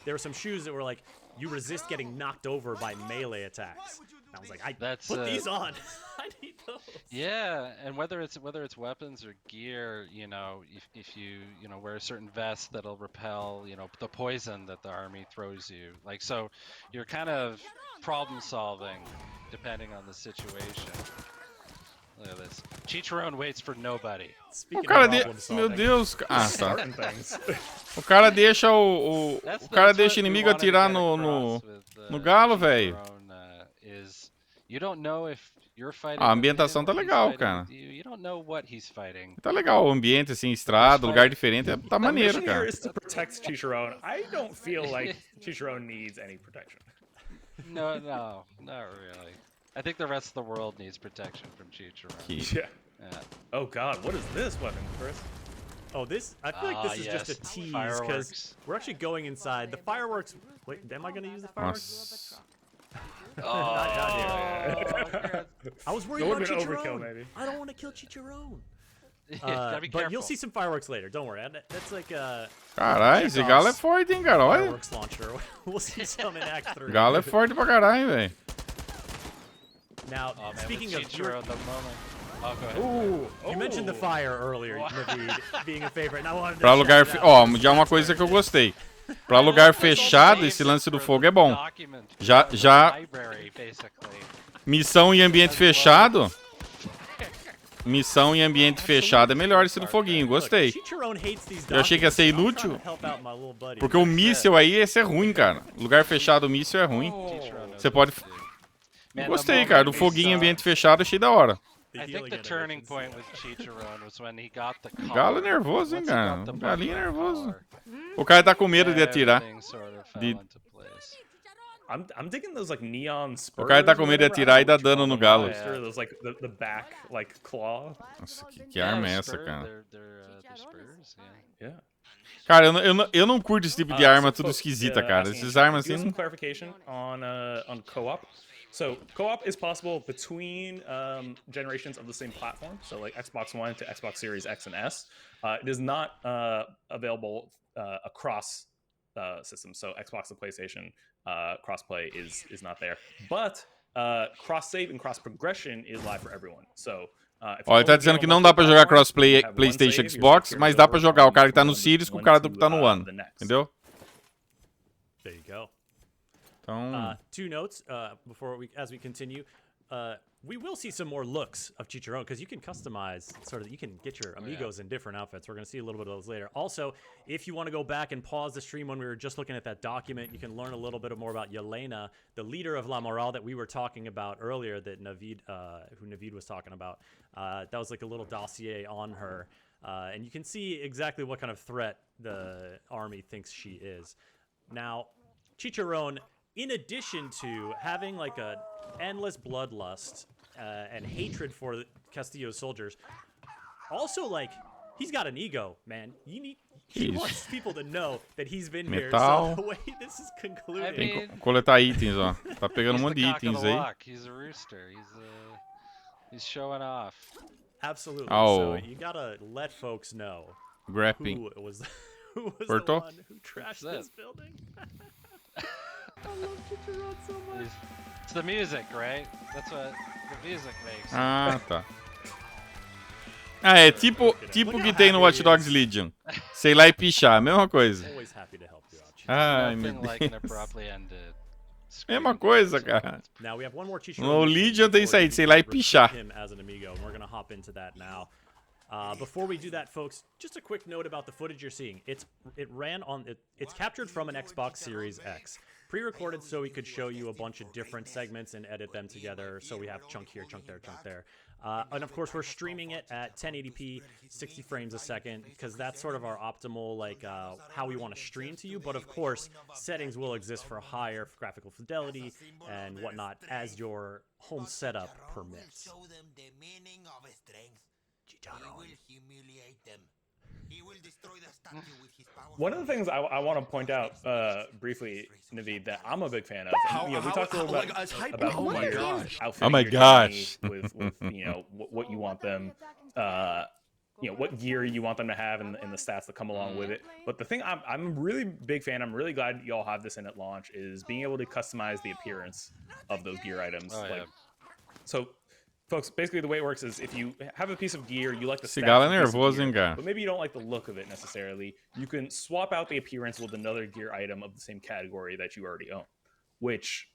there were some shoes that were like, you resist getting knocked over by melee attacks. And I was like, put these on. I need those. Yeah, and whether it's weapons or gear, if you wear a certain vest that'll repel, the poison that the army throws you. Like, so you're kind of problem solving depending on the situation. Look at this. Chicharron waits for nobody. O cara Meu Deus. Ah, tá. O cara deixa o cara deixa o inimigo atirar no galo, velho. A ambientação tá legal, cara. Tá legal o ambiente, assim, estrada, lugar diferente. Tá maneiro, cara. Here is to protect Chicharron. I don't feel like Chicharron needs any protection. No, not really. I think the rest of the world needs protection from Chicharron. Yeah. Oh God, what is this weapon, Chris? Oh, I feel like this is just a tease because we're actually going inside. The fireworks. Wait, am I gonna use the fireworks? I was worried about Chicharron. I don't want to kill Chicharron. But you'll see some fireworks later. Don't worry. That's like Caralho, esse galo é forte, hein, cara. Olha. Fireworks launcher. We'll see some in Act 3. Galo é forte pra caralho, velho. Now, speaking of Chicharron, the moment. Oh, go ahead. You mentioned the fire earlier, Naveed, being a favorite. And I wanted to Pra lugar... já é uma coisa que eu gostei. Pra lugar fechado, esse lance do fogo é bom. Já... Missão em ambiente fechado... Missão em ambiente fechado é melhor esse do foguinho, gostei. Eu achei que ia ser inútil. Porque o míssil aí ia ser ruim, cara. Lugar fechado, o míssil é ruim. Você pode... Gostei, cara. Do foguinho em ambiente fechado, achei da hora. Galo é nervoso, hein, cara. Galinho é nervoso. O cara tá com medo de atirar. I'm digging those like neon spurs. cara tá com or medo de whatever. I atirar e don't know dar what you dano call no them, galo. Rooster, those like the back like claw. Nossa, que arma é the essa, spur, cara? they're spurs. Yeah. Yeah. Cara, eu não curto esse tipo de arma So tudo folks, esquisita, cara. asking in Esses chat, armas do you have some assim... clarification on co-op? So co-op is possible between generations of the same platform, so like Xbox One to Xbox Series X and S. It is not available across systems, so Xbox and PlayStation crossplay is not there. But cross save and cross progression is live for everyone. So Ó, ele tá dizendo que não dá pra jogar crossplay PlayStation e Xbox, mas dá pra jogar o cara que tá no Series com o cara que tá no One. Entendeu? There you go. Então... Two notes as we continue. We will see some more looks of Chicharron because you can customize you can get your amigos in different outfits. We're going to see a little bit of those later. Also, if you want to go back and pause the stream when we were just looking at that document, you can learn a little bit more about Yelena, the leader of La Moral that we were talking about earlier, that who Navid was talking about. That was like a little dossier on her. And you can see exactly what kind of threat the army thinks she is. Now, Chicharron, in addition to having like a endless bloodlust and hatred for Castillo's soldiers, also like he's got an ego, man. He wants people to know that he's been here. So the way this is concluding, Tem que coletar itens, ó. Tá pegando monte de itens aí. He's a rooster. He's showing off. Absolutely. Oh. So you gotta let folks know Grapping. who was the one who trashed this building. I love Chicharron so much. It's the music, right? That's what the music makes. Ah, tá. Ah, é tipo que tem no Watch Dogs Legion. Sei lá e pichar, mesma coisa. Always happy to help you out. Ai, meu Nothing like an Deus. abruptly ended. Mesma coisa, cara. Now we have one more Chicharron. No Legion tem isso aí, sei lá e pichar. Him as an amigo, and we're gonna hop into that now. Before we do that, folks, just a quick note about the footage you're seeing. It's captured from an Xbox Series X, pre-recorded so we could show you a bunch of different segments and edit them together. So we have chunk here, chunk there, chunk there. And of course, we're streaming it at 1080p, 60 frames a second, because that's sort of our optimal, like, how we want to stream to you. But of course, settings will exist for higher graphical fidelity and whatnot as your home setup permits. One of the things I want to point out briefly, Naveed, that I'm a big fan of. And, we talked a little bit about oh my gosh. outfitting Oh my your gosh. journey with what you want them, what gear you want them to have and the stats that come along with it. But the thing I'm really big fan, I'm really glad y'all have this in at launch, is being able to customize the appearance of those gear items. So, folks, basically the way it works is if you have a piece of gear, you like the Esse stats galo of é the piece of nervoso, gear, hein, cara? but maybe you don't like the look of it necessarily, you can swap out the appearance with another gear item of the same category that you already own, which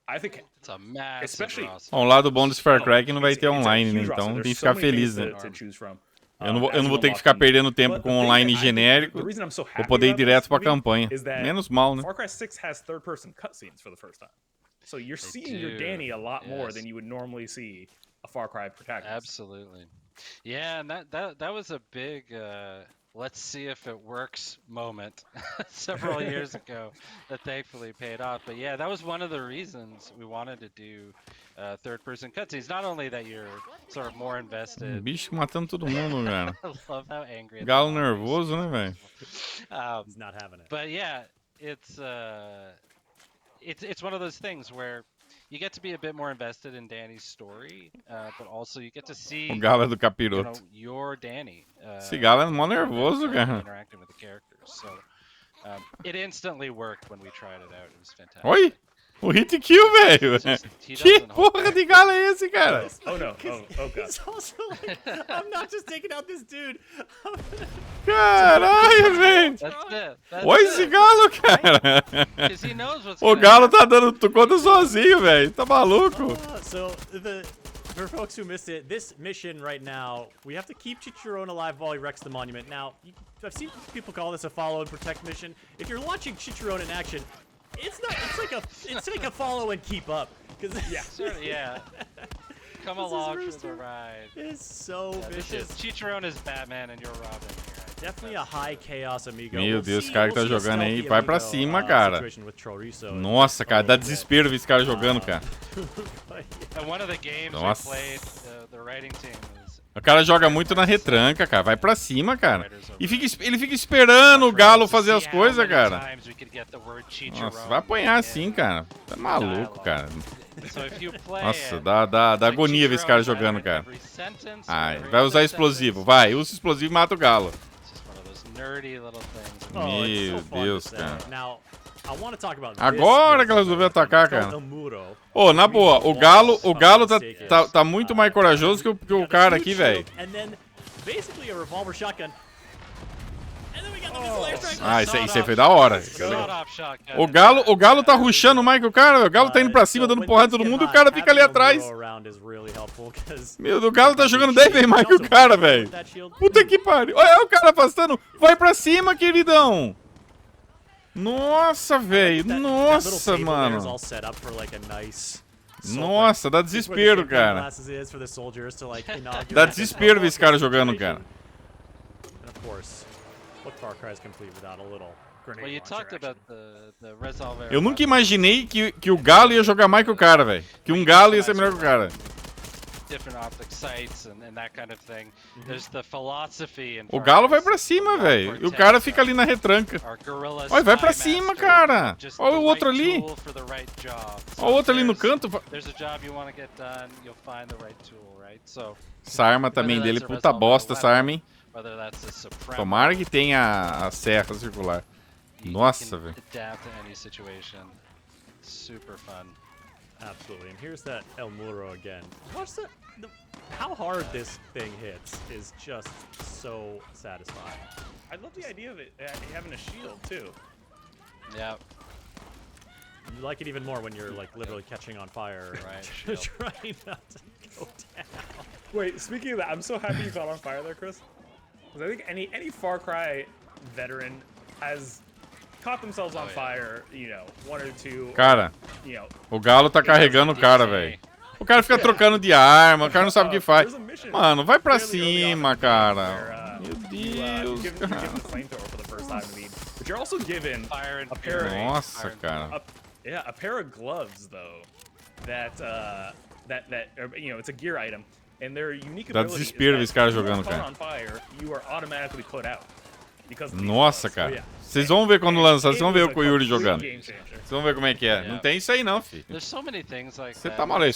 I think It's a massive especially roster. Ó, um lado bom desse Far Cry é que não vai ter it's a online, né? huge roster. Então There's tem que so ficar many feliz, things né? to choose from. Eu não as you vou ter que unlock ficar them. perdendo tempo But com the thing online that I think- genérico. the reason I'm so Vou happy poder ir about this direto pra movie campanha. is that Menos mal, né? Far Cry 6 has third-person cutscenes for the first time. So you're seeing your do, Danny a lot more yes. than you would normally see a Far Cry protagonist. Absolutely. Yeah, and that was a big let's see if it works moment several years ago that thankfully paid off. But yeah, that was one of the reasons we wanted to do third-person cutscenes. Not only that you're sort of more invested. Bicho matando todo mundo, cara. I love how angry. Galo nervoso, né, velho? He's not having it. But yeah, it's one of those things where you get to be a bit more invested in Danny's story, but also you get to see O galo é do you know, capiroto. your Danny. Esse galo é mó nervoso, cara. Interacting with the characters, so it instantly worked when we tried it out. It was fantastic. Oi! O hit kill, velho! It's just- he Que doesn't hold porra de galo é esse, cara? Oh no! Oh god! He's also like, I'm not just taking out this dude. Caralho, velho! That's it. That's Olha esse it. galo, cara! 'Cause he knows what's O gonna galo tá dando conta sozinho, velho. Tá maluco? So for folks who missed it, this mission right now, we have to keep Chicharron alive while he wrecks the monument. Now, I've seen people call this a follow and protect mission. If you're watching Chicharron in action, it's not. It's like a follow and keep up. Cause Sort of, yeah. Come This is along for Rooster. the ride. It's so Yeah, this vicious. is Chicharron is Batman and you're Robin here. Definitely a high chaos amigo. Meu We'll Deus, see- o cara que tá we'll see a jogando aí. stealthy Vai pra amigo, cima, cara. situation with Chorizo in Nossa, just cara, a dá little bit. desespero ver esse cara jogando, cara. And one of the games we Nossa. played, the writing team was O cara joga muito na retranca, cara. Vai pra cima, cara. E ele fica esperando o Galo fazer as coisas, cara. Nossa, vai apanhar assim, cara. Tá maluco, cara. Nossa, dá agonia ver esse cara jogando, cara. Ai, vai usar explosivo. Vai, usa explosivo e mata o Galo. Meu Deus, cara. Agora que ela resolveu atacar, cara. Ô, na boa, o Galo tá muito mais corajoso que o cara aqui, velho. Ah, isso aí foi da hora. O Galo tá rushando mais que o cara. O Galo tá indo pra cima, dando porrada em todo mundo e o cara fica ali atrás. Meu, o Galo tá jogando 10 vezes mais que o cara, velho. Puta que pariu. Olha o cara afastando. Vai pra cima, queridão. Nossa, velho. Nossa, mano. Nossa, dá desespero, cara. Dá desespero ver esse cara jogando, cara. Eu nunca imaginei que o Galo ia jogar mais que o cara, velho. Que um Galo ia ser melhor que o cara. O Galo vai pra cima, velho. E o cara fica ali na retranca. Olha, vai pra cima, cara. Olha o outro ali. Olha o outro ali no canto. Essa arma também dele, puta bosta essa arma, hein. Tomara que tenha a serra circular. Nossa, velho. Absolutely, and here's that El Muro again. Watch that. How hard this thing hits is just so satisfying. I love the idea of it having a shield too. Yeah. You like it even more when you're like literally catching on fire, right? Trying not to go down. Wait, speaking of that, I'm so happy you caught on fire there, Chris. Because I think any Far Cry veteran has caught themselves on fire, you know, one or two. Cara, you know, o Galo tá carregando o cara, velho. O cara fica trocando de arma, o cara não sabe o que faz. Mano, vai pra cima, cara. Meu Deus, cara. Nossa, cara. Yeah, a pair of gloves though. That you know, it's a gear item, and their unique Dá ability desespero ver esse cara is that jogando, if you are cara. caught on fire, you are automatically put out. Nossa, cara. Vocês vão ver quando lançar, vocês vão ver o Yuri jogando. Vocês vão ver como é que é. Não tem isso aí não, filho. Você tá maluco.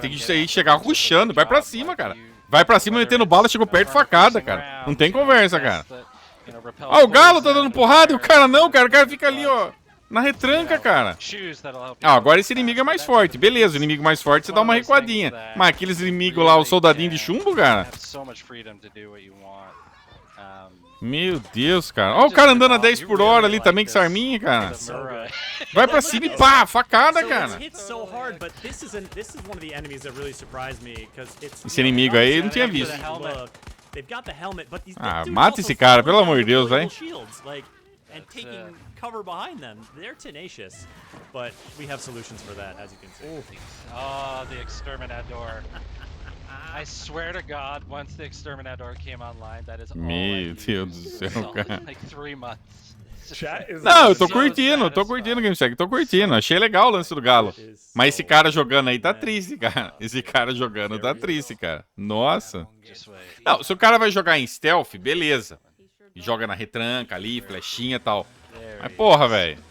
Tem que chegar rushando. Vai pra cima, cara. Vai pra cima metendo bala, chegou perto de facada, cara. Não tem conversa, cara. Ah, o Galo tá dando porrada e o cara não, cara. O cara fica ali, ó. Na retranca, cara. Ah, agora esse inimigo é mais forte. Beleza, o inimigo mais forte você dá uma recuadinha. Mas aqueles inimigos lá, o soldadinho de chumbo, cara. Meu Deus, cara. Olha o cara andando a 10 por hora ali também com essa arminha, cara. Vai pra cima e pá, facada, cara. Esse inimigo aí eu não tinha visto. Ah, mata esse cara, pelo amor de Deus, velho. And taking cover behind them. They're tenacious, but we have solutions for that, as you can see. Oh, the Exterminador. I swear to God, once the Exterminador came online, that is all Meu Deus do céu, cara. like 3 months. Não, eu tô curtindo GameSec, tô curtindo. Achei legal o lance do Galo. Mas esse cara jogando aí tá triste, cara. Esse cara jogando tá triste, cara. Nossa. Não, se o cara vai jogar em stealth, beleza. E joga na retranca ali, flechinha e tal. Mas porra, velho.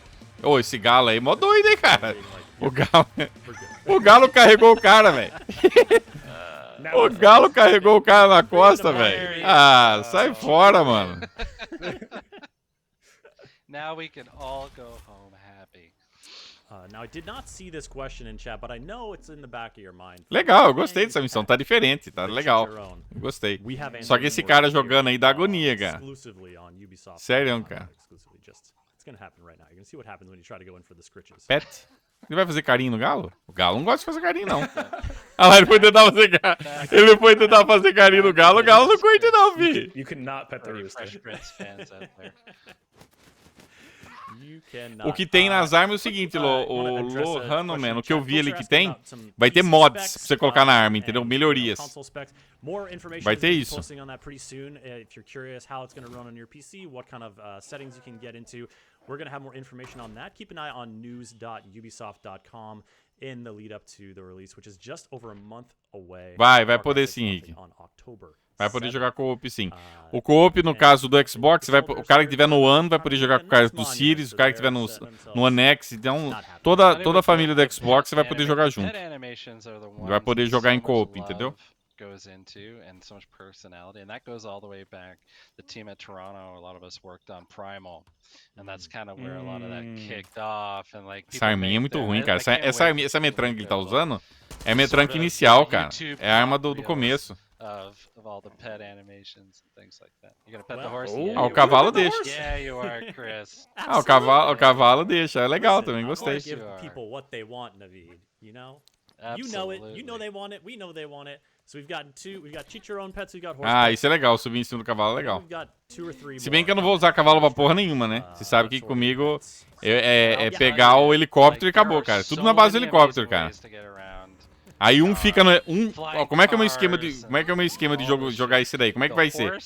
Ô, esse Galo aí, mó doido, hein, cara. O Galo carregou o cara, velho. O Galo carregou o cara na costa, velho. Ah, sai fora, mano. Now we can all go home happy. Now I did not see this question in chat, but I know it's in the back of your mind. Legal, eu gostei dessa missão, tá diferente, tá legal. Gostei. Só que esse cara jogando aí dá agonia, cara. Sério, cara. Pet? Ele vai fazer carinho no Galo? O Galo não gosta de fazer carinho, não. Ah lá, ele foi tentar fazer carinho. Ele foi tentar fazer carinho no Galo, o Galo não curte não, fi. You cannot pet the rooster. O que tem nas armas é o seguinte, o Lohano, mano, o que eu vi ali que tem, vai ter mods pra você colocar na arma, entendeu? Melhorias. Vai ter isso. We're going to have more information on that. Keep an eye on news.ubisoft.com in the lead up to the release, which is just over a month away. Vai poder sim, Rick. Vai poder jogar co-op sim. O co-op, no caso do Xbox, o cara que tiver no One vai poder jogar com o cara do Series, o cara que tiver no One X, então toda a família do Xbox vai poder jogar junto. Vai poder jogar em co-op, entendeu? Goes into and so much personality, and that goes all the way back. The team at Toronto, a lot of us worked on Primal, and that's kind of where a lot of that kicked off. And like, essa arminha é muito ruim, cara. Essa metranca que ele tá usando é a metranca inicial, cara. É a arma do começo. Of all the pet animations and things like that. You gonna pet the horse? O cavalo deixa. Yeah, you are, Chris. O cavalo deixa. É legal também, gostei. Give people what they want, Naveed. You know? Absolutely. You know it. You know they want it. We know they want it. So we've got cheat your own pets, we've got horse isso é legal, subir em cima do cavalo é legal. We've got 2 or 3 Se bem que eu não vou usar cavalo pra porra nenhuma, né? Você sabe que comigo é pegar o helicóptero e acabou, cara. Tudo na base do helicóptero, cara. Aí fica no... como é que é o meu esquema de jogar esse daí? Como é que vai ser?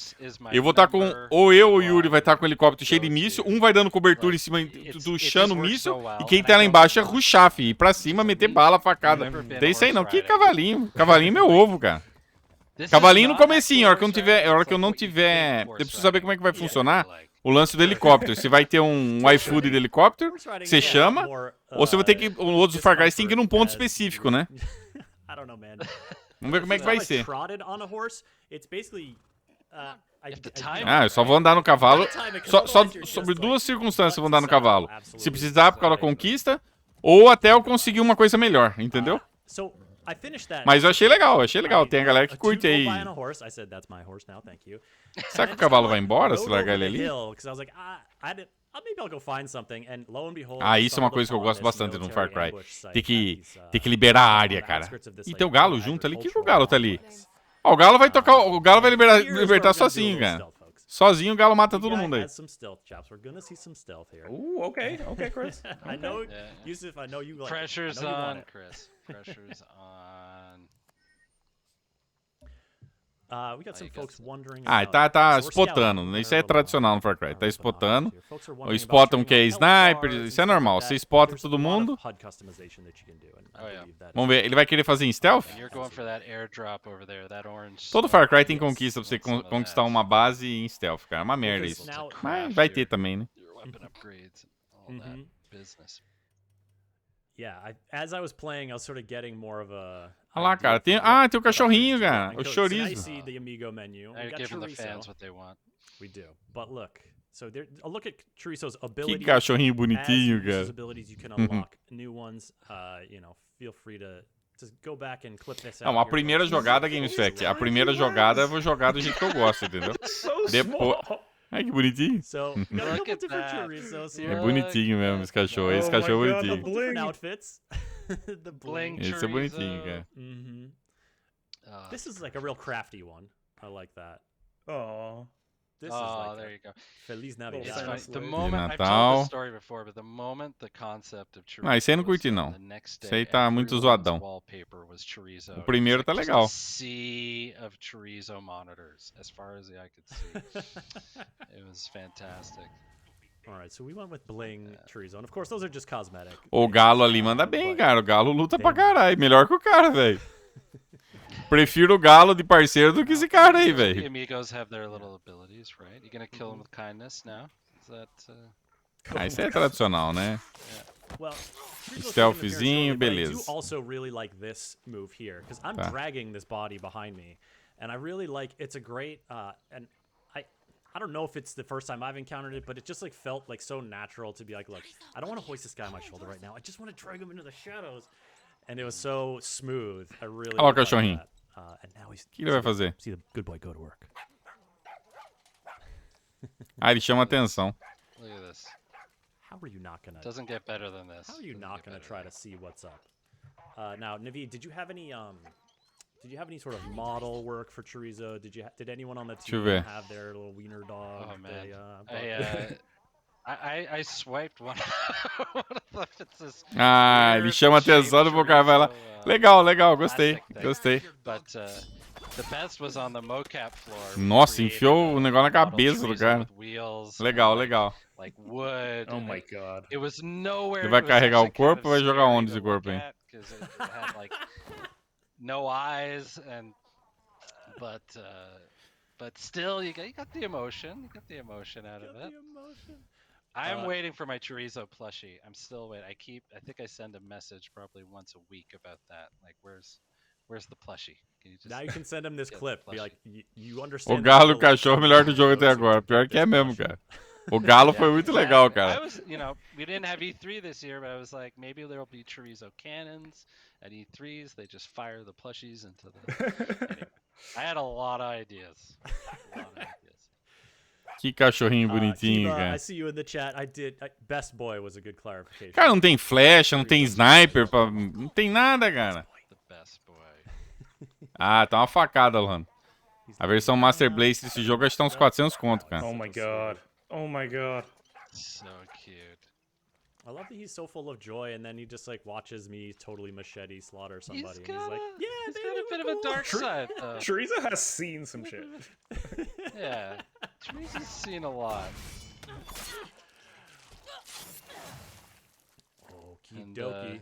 Eu vou estar com... Ou eu ou o Yuri vai estar com o helicóptero cheio de míssil, um vai dando cobertura em cima, duchando o míssil, e quem tá lá embaixo é rushar, filho. Ir pra cima, meter bala, facada. Não tem isso aí não. Que cavalinho? Cavalinho é meu ovo, cara. Cavalinho no comecinho, a hora que eu não tiver... Eu preciso saber como é que vai funcionar o lance do helicóptero. Se vai ter um iFood de helicóptero, que você chama, ou se eu vou ter que... O outro do Far Cry tem que ir num ponto específico, né? I don't know, man. Vamos ver como é que vai ser. Eu só vou andar no cavalo. Só sobre 2 circunstâncias eu vou andar no cavalo. Se precisar por causa da conquista, ou até eu conseguir uma coisa melhor, entendeu? Mas eu achei legal. Tem a galera que curte aí. Será que o cavalo vai embora se largar ele ali? Isso é uma coisa que eu gosto bastante no Far Cry. Tem que liberar a área, cara. E tem o galo junto ali. Que o galo tá ali? O galo vai tocar. O galo vai libertar sozinho, cara. Sozinho o galo mata todo mundo aí. Okay, Chris. I know, Yusuf, I know you like Pressure's on, Chris. Pressure's on. We got some folks wondering tá spotando. Isso é tradicional no Far Cry. Tá spotando. Spotam que é sniper. Isso é normal. Você spota todo mundo. Vamos ver. Ele vai querer fazer em stealth? Todo Far Cry tem conquista pra você conquistar uma base em stealth, cara. É uma merda isso. Mas vai ter também, né? Yeah, as I was playing, I was sort of getting more of a... Olha lá, cara. Tem o cachorrinho, cara. O chorizo. I see the Amigo menu. They're giving the fans what they want. We do. But look, so look at Chorizo's abilities. Que cachorrinho bonitinho, cara. Abilities, you can unlock new ones. Feel free to go back and clip this out. Não, a primeira jogada, GameSpec. A primeira jogada eu vou jogar do jeito que eu gosto, entendeu? Depois... Ai, que bonitinho. É bonitinho mesmo esse cachorro. Esse cachorro é bonitinho. Esse é bonitinho, cara. This is like a real crafty one. I like that. Oh. This is like there you go. Feliz Navidad. The moment, I've told this story before, but the moment the concept of chorizo, isso aí eu não curti, não. Isso aí tá muito zoadão. O primeiro tá legal. Sea of chorizo monitors, as far as the eye could see. It was fantastic. Alright, so we went with bling chorizo, and of course those are just cosmetic. O galo ali manda bem, cara. O galo luta pra caralho. Melhor que o cara, velho. Prefiro o galo de parceiro do que esse cara aí, velho. The amigos have their little abilities, right? You gonna kill them with kindness now? Is that isso é tradicional, né? Well, stealthzinho, beleza. I do also really like this move here because I'm dragging this body behind me, and I really like. It's a great and I don't know if it's the first time I've encountered it, but it just like felt like so natural to be like, look, I don't want to hoist this guy on my shoulder right now. I just want to drag him into the shadows, and it was so smooth. I really. Olha o cachorrinho. O que ele vai fazer? See the good boy go to work. Ele chama atenção. Look at this. How are you not gonna? Doesn't get better than this. How are you not gonna try to see what's up? Now, Naveed, did you have any sort of model work for Chorizo? Did anyone on the team have their little wiener dog? Oh man, I swiped one, one of them. It's this Ah, ele weird chama atenção e o cara vai lá. chorizo, Legal, legal, gostei, plastic thing. gostei. But the best was on the mocap floor. We Nossa, created enfiou o a negócio na model cabeça do chorizo cara. with wheels and, Legal, legal. like wood. Oh and my god. It was nowhere. Ele vai It was carregar o actually kind corpo of ou vai jogar scary onde to esse corpo look aí? at 'cause it had like no eyes but still you got the emotion. You got the emotion out of it. I'm waiting for my chorizo plushie. I'm still waiting. I think I send a message probably once a week about that. Like, where's the plushie? Can you just Now you can send him this get the clip. Be plushie? like, you O understand. Galo e o cachorro, melhor do jogo até agora. Pior que é mesmo, cara. O Galo foi muito legal, I cara. was, we didn't have E3 this year, but I was like, maybe there'll be chorizo cannons at E3s. They just fire the plushies into the. Anyway, I had a lot of ideas. Que cachorrinho bonitinho, Kiba, I cara. see you in the chat. Best boy was a good clarification. Cara, não tem flecha, não tem sniper, não tem nada, cara. The best boy. Ah, tá uma facada, mano. A versão Master Blaze desse jogo acho que tá uns 400 conto, cara. Oh my god. Oh my god. So cute. I love that he's so full of joy, and then he just like watches me totally machete slaughter somebody. He's and got, he's like, a, yeah, he's baby, got a bit of a dark side, though. Chorizo has seen some shit. Yeah, Chorizo's seen a lot. Okie And, dokie.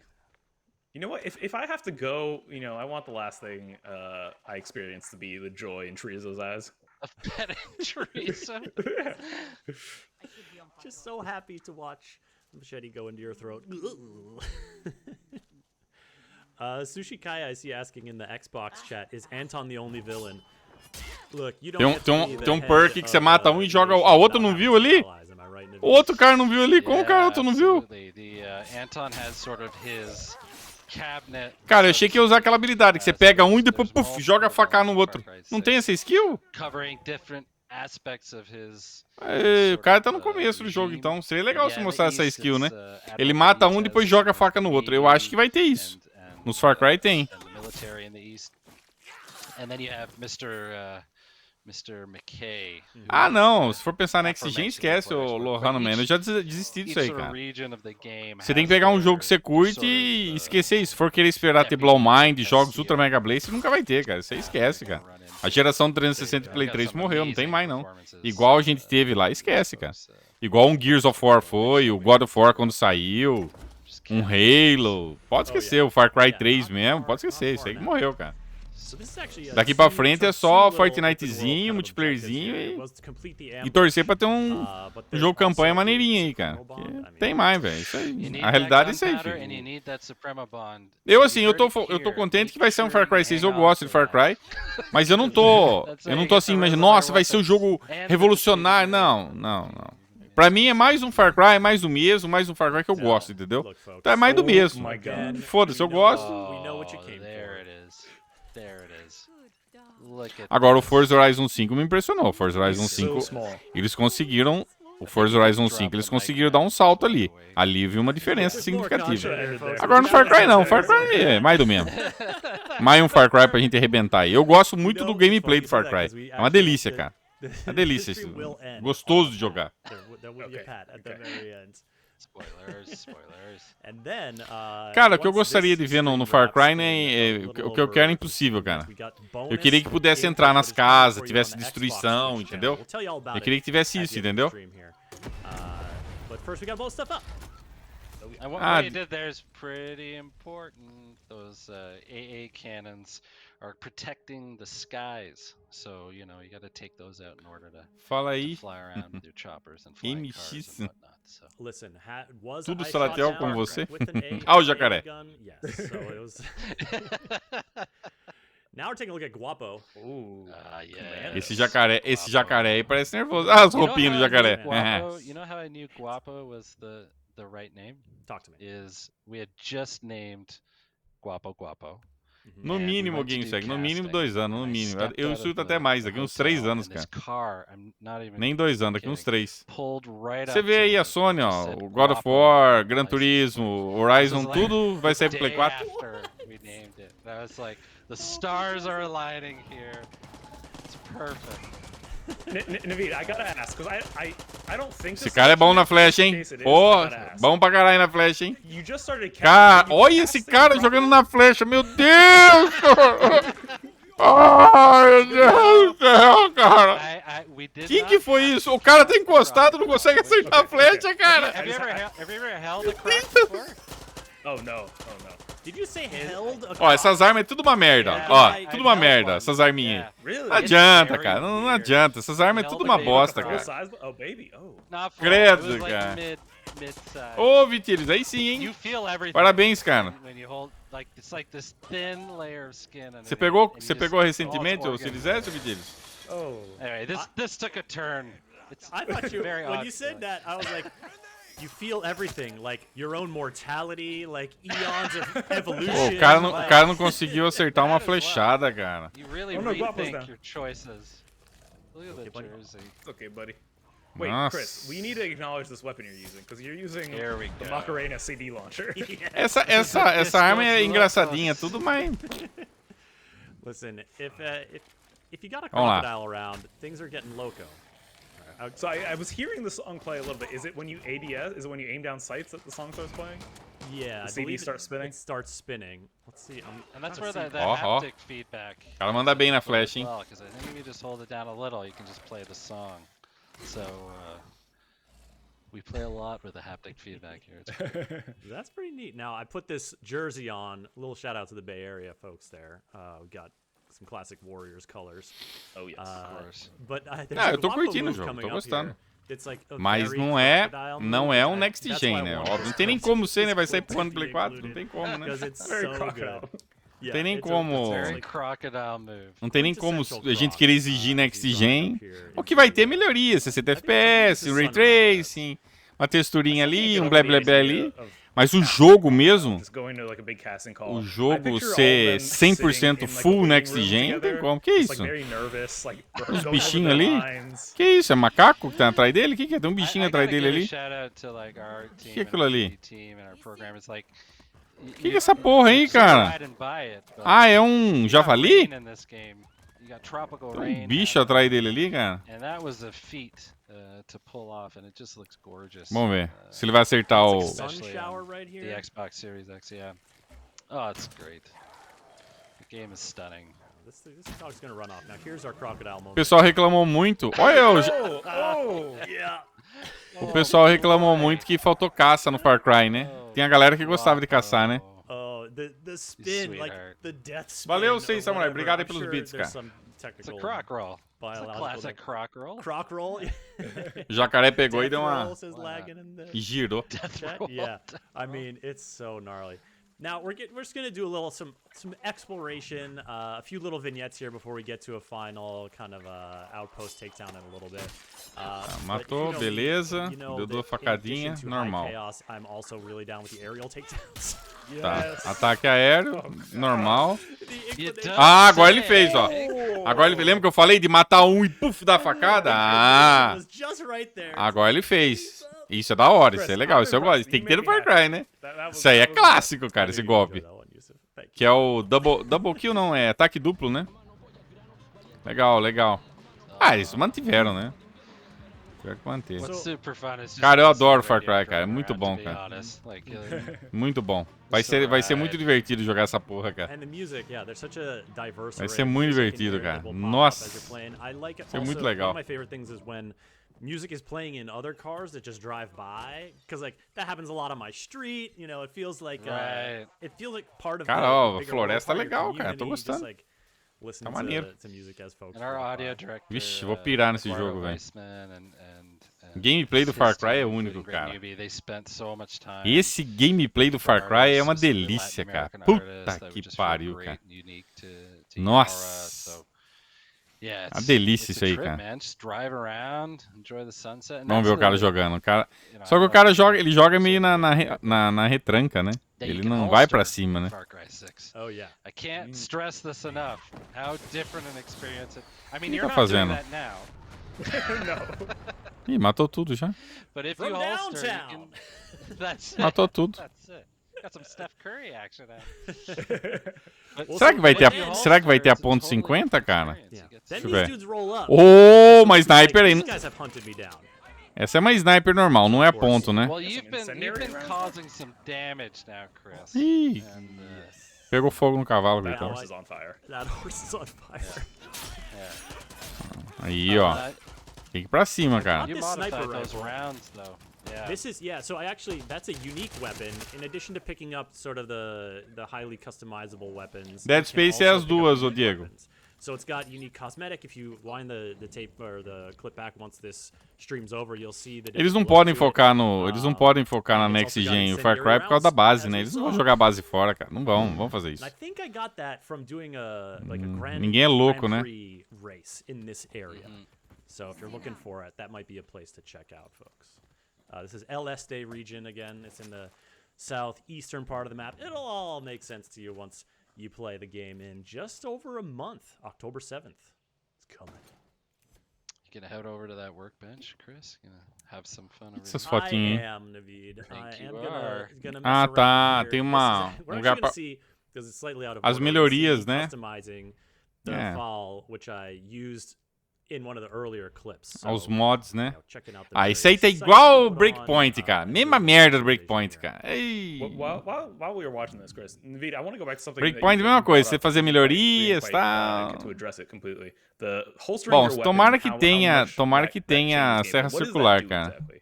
You know what? If I have to go, I want the last thing I experience to be the joy in Chorizo's eyes. Of petting chorizo. Just so happy to watch the machete go into your throat. Sushi Kaya, I see asking in the Xbox chat, is Anton the only villain? Look, you don't get to be the Tem um head perk que você of mata um e joga. Ah, o outro não viu ali? allies, am I right, Naveed? O outro cara não viu ali? Como o cara outro não viu? Absolutely. The Anton has sort of his cabinet. Cara, eu achei que ia usar aquela habilidade que você pega um e depois, puf, joga a faca no outro. Não tem essa skill? Covering different aspects of his. O cara tá no começo do jogo, então seria legal se mostrar essa skill, né? Ele mata um e depois joga a faca no outro. Eu acho que vai ter isso. Nos Far Cry tem. And then you have Mr. McKay. Ah, não. Se for pensar na Next Gen, esquece o Lohano Man. Eu já desisti disso aí, cara. Você tem que pegar um jogo que você curte e esquecer isso. Se for querer esperar ter Blow Mind, jogos Ultra Mega Blaze, você nunca vai ter, cara. Você esquece, cara. A geração 360 e Play 3 morreu, não tem mais, não. Igual a gente teve lá, esquece, cara. Igual um Gears of War foi, o God of War quando saiu, um Halo. Pode esquecer, o Far Cry 3 mesmo, pode esquecer. Isso aí que morreu, cara. Daqui pra frente é só Fortnitezinho, multiplayerzinho e torcer pra ter um jogo campanha maneirinho aí, cara. Tem mais, velho. Isso aí. A realidade é isso aí, filho. Eu, assim, eu tô contente que vai ser um Far Cry 6. Eu gosto de Far Cry. Mas eu não tô assim, imaginando, nossa, vai ser um jogo revolucionário. Não. Pra mim é mais um Far Cry, mais do mesmo, mais um Far Cry que eu gosto, entendeu? Então é mais do mesmo. Foda-se, eu gosto. Agora o Forza Horizon 5 me impressionou. O Forza Horizon 5, eles conseguiram... O Forza Horizon 5, eles conseguiram dar um salto ali. Ali viu uma diferença significativa. Agora no Far Cry não. Far Cry é mais do mesmo. Mais um Far Cry pra gente arrebentar aí. Eu gosto muito do gameplay do Far Cry. É uma delícia, cara. É uma delícia. Gostoso de jogar. Cara, o que eu gostaria de ver no Far Cry, né? O que eu quero é impossível, cara. Eu queria que pudesse entrar nas casas, tivesse destruição, entendeu? Eu queria que tivesse isso, entendeu? And what you did there is pretty important. Those AA cannons are protecting the skies. So, you gotta take those out in order to Fala aí. fly around with your choppers and flying cars and whatnot. So. Listen, was Tudo I Salatel shot com down você? with an Ah, o jacaré. gun? Yes, so it was... Now we're taking a look at Guapo. Yeah. Esse jacaré aí parece nervoso. Ah, as roupinhas do jacaré. You know how I knew Guapo was the right name? Talk to me. Is we had just named Guapo. No mínimo, GameSeg, no mínimo 2 anos, no mínimo. Eu chuto até mais, daqui uns 3 anos, cara. Nem 2 anos, daqui uns 3. Você vê aí a Sony, ó, o God of War, Gran Turismo, Horizon, tudo vai sair pro Play 4. The stars are aligning here. It's perfect. Naveed, I gotta ask, because I don't think Esse cara é bom na flecha, hein? Pô, bom pra caralho na flecha, hein? You just started Cara, casting, olha esse cara jogando na flecha, meu Deus! Ai, meu Deus do céu, cara! Que foi isso? O cara tá encostado, não consegue acertar a flecha, cara! Have you ever held a croc before? Oh no, oh no. Did you say held a Ó, essas armas é tudo uma merda. Yeah, Ó, I tudo uma held merda, one. essas arminhas. Yeah. Really? Não adianta, very cara. Não weird. adianta. Essas armas é Held tudo a uma baby bosta, Full cara. size? Oh baby, oh. Not full. Credo, It was like cara. mid-size. Ô, Vitilis, aí sim, hein? You feel everything. Parabéns, cara. When you hold, like, it's like this thin layer of skin. Você pegou recentemente o Series S, Vitilis? Oh. Anyway, this took a turn. It's I thought you, very when odd you said feeling. that, I was like, you feel everything, like your own mortality, like eons of evolution. Pô, o cara não conseguiu acertar uma flechada, cara. You really Oh, no, Guapo's rethink down. your choices. Look at the buddy. jersey. It's okay, buddy. Wait, Nossa. Chris, we need to acknowledge this weapon you're using, because you're using There we the go. Macarena CD launcher. Essa arma é engraçadinha, tudo, mas... Listen, if you got a Vamos lá. crocodile around, things are getting loco. So I was hearing the song play a little bit. Is it when you ADS? Is it when you aim down sights that the song starts playing? Yeah, The I CD believe starts spinning? It starts spinning. Let's see. And that's where trying to the see- Ó. haptic feedback. O cara manda bem na flecha, hein? Well, because I think if you just hold it down a little, you can just play the song. So we play a lot with the haptic feedback here. It's great. That's pretty neat. Now, I put this jersey on. A little shout out to the Bay Area folks there. We got some classic Warriors colors. Oh yes. Of course. But there's Ah, a eu tô Guapo curtindo o move jogo, coming tô up gostando. here. It's like a Mas very não é crocodile um move. Next That's Gen, why I né? wanted Óbvio, não this tem nem quote- como ser, né? Vai sair this pro ano quote Play to be 4, não included, tem como, né? Because it's Very so crocodile. good. Yeah, Tem nem it's como- it's Very like crocodile move. Não tem nem como quintessential a gente croc, querer exigir Next designed Gen. up here O in que vai the, ter melhoria, 60 I think this FPS, is Ray sunrise. Tracing, uma texturinha ali, Get um over blé the blé blé idea ali. of Mas o jogo mesmo, just going to like a big casting call. o I jogo picture all ser them sitting 100% in, like, a full waiting Next room Gen, não tem together, como. Que just, isso? like, very nervous, like, Os going over bichinhos their ali? lines. Que isso? É macaco que tá atrás dele? O que é? Tem um bichinho I atrás gotta dele give a ali? shout out to like our art team Que é and aquilo our ali? PD team and our program. It's like Que é essa porra aí, cara? Ah, é um javali? Tem Um bicho atrás dele ali, cara. And that was a feat to pull off, and it just looks gorgeous. Vamos ver se ele vai acertar o... Sun Especially shower on right here. the Xbox Series X, yeah. Oh, it's great. The game is stunning. This dog's gonna run off. Now here's our crocodile O moment. pessoal reclamou muito. Olha, Yeah. o pessoal reclamou muito que faltou caça no Far Cry, né? Tem a galera que gostava de caçar, né? Oh, the spin, like sweetheart. the death spin. Valeu, or sei, Samurai. whatever. Obrigado aí I'm pelos sure bits, there's cara. some It's a technical croc roll. It's a biological classic croc roll. croc roll. O jacaré pegou e Death deu uma... roll says lagging in the E girou. Death chat. roll. Yeah, I mean it's so gnarly. Now we're just gonna do a little some exploration, a few little vignettes here before we get to a final kind of outpost takedown in a little bit. But, matou, beleza. Deu that duas facadinhas, in addition to high normal. chaos, I'm also really down with the aerial takedowns. Tá. Yes. Ataque aéreo, normal. You don't Ah, agora ele say. fez, ó. Agora ele... Lembra que eu falei de matar um e puf, dar facada? Ah, It was just right there. agora ele fez. Isso é da hora, isso é legal, isso eu gosto. Tem que ter no Far Cry, né? Isso aí é clássico, cara, esse golpe. Que é o double kill, não, é ataque duplo, né? Legal, legal. Ah, eles mantiveram, né? Pior que manteve. What's super fun is just Cara, eu listening adoro to Far radio Cry, cara, é from muito around, bom, to be cara. honest. Like, Muito bom. Vai ser muito divertido jogar essa porra, cara. And the music, yeah, there's such a diverse Vai array ser of muito music in divertido, here cara. that will pop up Nossa. as you're playing. I like it Vai ser muito also, legal. One of my favorite things is when music is playing in other cars that just drive by, because like that happens a lot on my street. You know, it feels like Right. it feels like part of Cara, the ó, bigger floresta world, part of your legal, cara, tô community, just, gostando. like, listen Tá maneiro. to music as folks and our drive audio by. director. Vixe, vou pirar nesse Eduardo jogo, velho. Weissman and Gameplay do his Far Cry é team, único, including cara. Great Newbie, they spent so much time Esse gameplay do Far Cry é uma artists, delícia, Latin cara. American Puta artists that que just feel pariu, great cara. and unique to Nossa. Yara, so, yeah, Uma it's- delícia it's isso a aí, trip, cara. man. Just drive around, enjoy the sunset. and Vamos ver o that's cara the- jogando. O cara... you know, Só que I o cara love joga, the- ele joga meio na retranca, né? that you Ele can não vai pra holster cima, in né? Far Cry 6. Oh yeah. I can't stress this enough. How different an experience it. I mean, que you're tá not doing fazendo? that now. Ih, matou tudo já. But if From you holster, you downtown. can... That's it. Matou tudo. That's it. Got some Steph Curry action out. Será que vai ter a ponto 50, cara? Yeah. Deixa Then eu these ver. dudes roll up. Oh, uma sniper These aí. guys have hunted me down. Essa é uma sniper normal, não é ponto, né? Well, you've been causing some damage now, Chris. Ih, And, pegou fogo no cavalo, That coitado. horse is on fire. That horse is on fire. Aí, ó. Tem que ir pra cima, cara. you This sniper modified those rifle. rounds, though. Yeah. This is so that's a unique weapon. In addition to picking up sort of the highly customizable weapons. Dead you can Space é also as pick up duas, ô unique Diego. weapons. So it's got unique cosmetic. If you wind the tape or the clip back once this streams over, you'll see that. Eles não podem focar no, eles não podem focar na Next Gen e o Far Cry por causa da base, né? Eles não vão jogar a base fora, cara. Não vão fazer isso. I think I got that from doing a Grand Ninguém é louco, Grand né? Prix race in this area. So if you're looking for it, that might be a place to check out, folks. This is El Este region again. It's in the southeastern part of the map. It'll all make sense to you once you play the game in just over a month. October 7th. It's coming. You gonna head over to that workbench, Chris? Gonna have some fun over Essas there? fotinhas I aí. am, Naveed. I Think am you gonna are. mess Ah, around tá. here. Tem This uma is, we're lugar actually gonna pra see, because it's slightly out of as order, we're gonna see melhorias, me né? customizing the É. file, which I used in one of the earlier clips. Os So, mods, you né? know, checking out the Ah, isso aí tá various sites igual you o can put Breakpoint, on, cara. and Mesma do merda do the Breakpoint, customization cara. Ei. While we were watching this, Chris, Naveed, I want to go back to something. Breakpoint, that mesma you coisa. brought Você up fazer that we didn't melhorias, quite, tal. get to address it completely. The holstering Bom, your weapon, tomara que how tenha, much tomara that que changes tenha gameplay. serra What does that circular, do cara. exactly?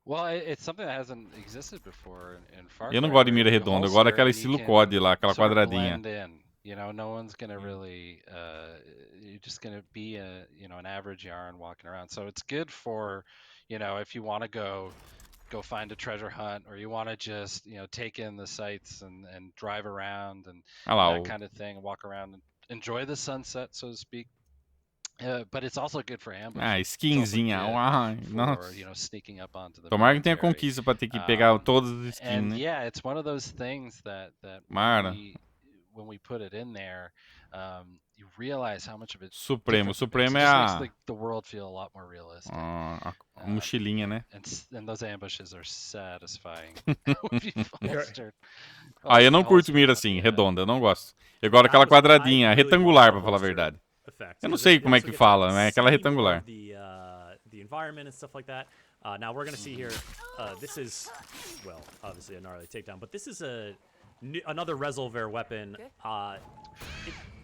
Well, it's something that hasn't existed before in Far Cry. Eu não gosto de where mira you redonda, eu holster gosto daquela and you estilo can COD lá, aquela sort of quadradinha. blend in. You know, no one's gonna really. You're just gonna be an average yarn walking around. So it's good for, if you want to go find a treasure hunt, or you want to just take in the sights and drive around and Olha lá, that kind of thing, walk around and enjoy the sunset, so to speak. But it's also good for ambush. Ah, It's also skinzinha. good Ai, for, nossa. sneaking up onto the Tomara que tenha military. conquista pra ter que pegar todas as skins, And né? yeah, it's one of those things that Mara. when we put it in there, you realize how much of it's Supremo. different Supremo things. é It a, just makes the world feel a lot more realistic. a mochilinha, né? And those ambushes are satisfying. When you've holstered- Ah, eu não curto holstered mira up, assim, yeah. redonda, eu não gosto. Eu gosto daquela quadradinha, retangular, pra falar a verdade. Eu não sei como é que fala, mas é aquela retangular. The environment and stuff like that. Now we're gonna see here. This is, well, obviously a gnarly takedown, but this is another Resolver weapon.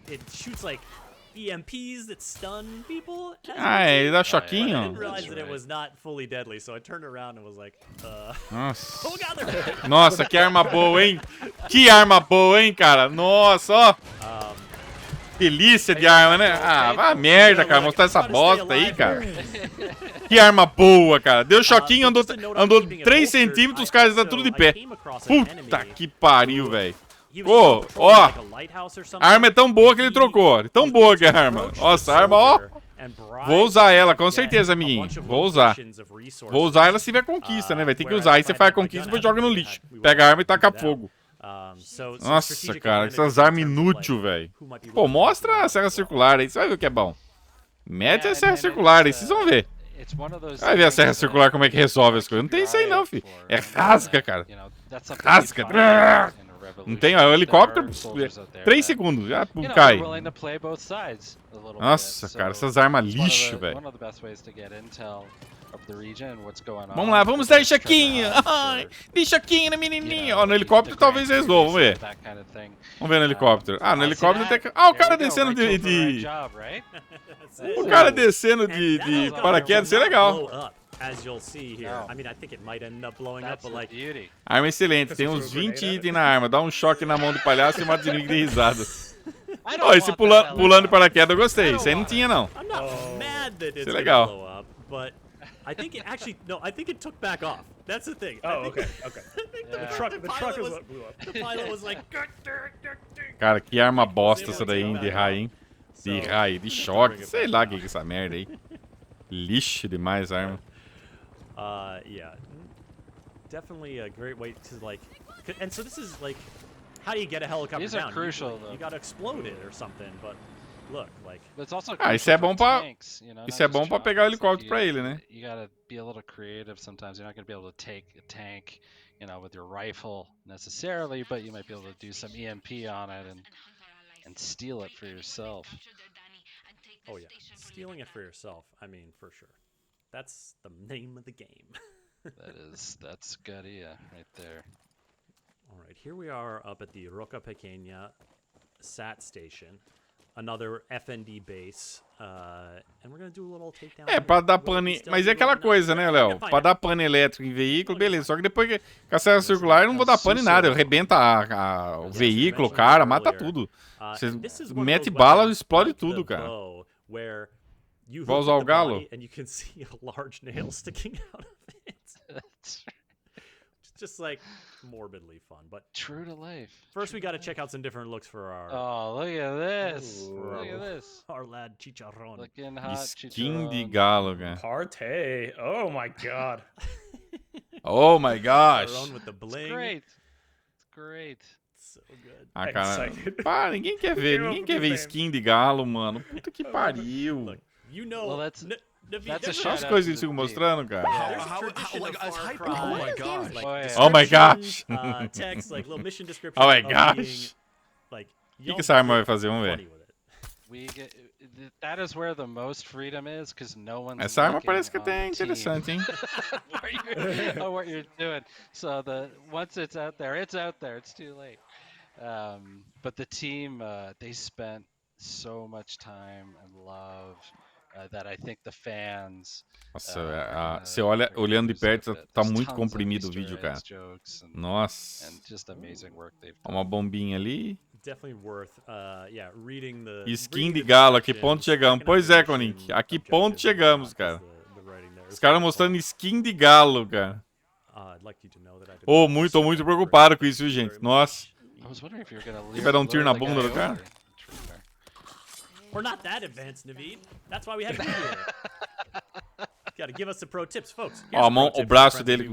It shoots like EMPs that stun people. Ah, ele dá I choquinho? didn't realize that it was not fully deadly, so I turned around and was like, Nossa. oh god, they're Nossa, que arma boa, hein? Que arma boa, hein, cara? Nossa, ó. Delícia de arma, né? Ah, vai a merda, cara. Mostrar essa bosta aí, cara. Que arma boa, cara. Deu choquinho, andou 3 centímetros, os caras estão tudo de pé. Puta que pariu, velho. Ô, ó. A arma é tão boa que ele trocou. Tão boa que é a arma. Nossa, a arma, ó. Vou usar ela, com certeza, amiguinho. Vou usar. Vou usar ela se tiver conquista, né? Vai ter que usar. Aí você faz a conquista e depois joga no lixo. Pega a arma e taca fogo. Nossa, cara, essas armas inúteis, velho. Pô, mostra a serra circular aí, você vai ver o que é bom. Mete a serra circular aí, vocês vão ver. Vai ver a serra circular como é que resolve as coisas. Não tem isso aí não, filho. É rasga, cara. Rasga. Não tem, ó, o helicóptero, 3 segundos, já cai. Nossa, cara, essas armas lixo, velho. Vamos lá, vamos dar choquinho. Ai, de choquinho na menininha. Ó, no helicóptero talvez resolva, vamos ver. Vamos ver no helicóptero. Ah, no helicóptero até que... Ah, o cara descendo de... O cara descendo de paraquedas, isso é legal. As you'll see here. I mean, I think it might end up blowing up, but like... Arma excelente, tem uns 20 itens na arma. Dá um choque na mão do palhaço e mata os inimigos de risada. Ó, esse pulando de paraquedas eu gostei. Isso aí não tinha, não. I'm not mad that it's Isso é legal. gonna blow up, but I think it actually... No, I think it took back off. That's the thing. Oh, okay, okay. The truck is what blew up. The pilot was like... Cara, que arma bosta essa daí, hein, de raio, hein? De raio, de choque. Sei lá o que é essa merda aí. Lixo demais a arma. Yeah, definitely a great way to like, and so this is like, how do you get a helicopter These are down? crucial, though. You gotta explode it or something, but look, like But it's also Ah, isso crucial é bom for pra... tanks, you know, Isso not é just bom pra pegar o rockets. Like helicóptero pra ele, né? you gotta be a little creative sometimes. You're not gonna be able to take a tank, you know, with your rifle necessarily, but you might be able to do some EMP on it and steal it for yourself. oh yeah, stealing it for yourself. I mean, for sure. That's the name of the game. That's good, yeah, right there. All right, here we are up at the Roca Pequeña SAT station, another FND base, and we're gonna do a little takedown. É, pra dar pane... Mas é aquela coisa, né, Léo? Pra dar pane elétrico em veículo, beleza. Só que depois que com a serra circular, eu não vou dar pane em nada. Eu arrebenta o veículo, o cara, mata tudo. Você mete bala, explode tudo, cara. Vai usar o galo? And you can see a large nail sticking out of it. It's just like morbidly fun, but true to life. First, we got to check out some different looks for our. Oh, look at this! Look at this! Our lad Chicharrón. Looking hot, Skin de Chicharrón. galo, cara. Partey. Oh my god. Oh my gosh. Chicharrón with the bling. It's great. It's great. So good. Ah, cara. Excited. Pá, ninguém quer ver. Ninguém quer ver skin de galo, mano. Puta que pariu. Look, you know. Well, that's a Só shout as out coisas to eles the ficam team. mostrando, cara. Like, as hype. Oh my god. Oh my gosh. Text, like little mission description. Oh my of gosh. being, like, O que essa arma vai fazer? Vamos ver. funny with it. We get that is where the most freedom is, because no one's. Essa arma looking parece que on até é the team interessante, hein? what you're doing. So once it's out there, it's out there. It's too late. But the team, they spent so much time and love that I think the fans. Nossa, você olha, olhando de perto, tá muito comprimido o vídeo, cara. Nossa. And just amazing work they've Ó, uma bombinha ali. Definitely worth, yeah, reading the. Skin de galo, a que ponto chegamos? Pois é, Conink, a que ponto chegamos, cara? Os caras mostrando skin de galo, cara. Oh, tô muito preocupado com isso, viu, gente? Nossa. Vai dar um tiro na bunda do cara? We're not that advanced, Naveed. That's why we have you here. Gotta give us some pro tips, folks. Ó, a mão, o braço dele.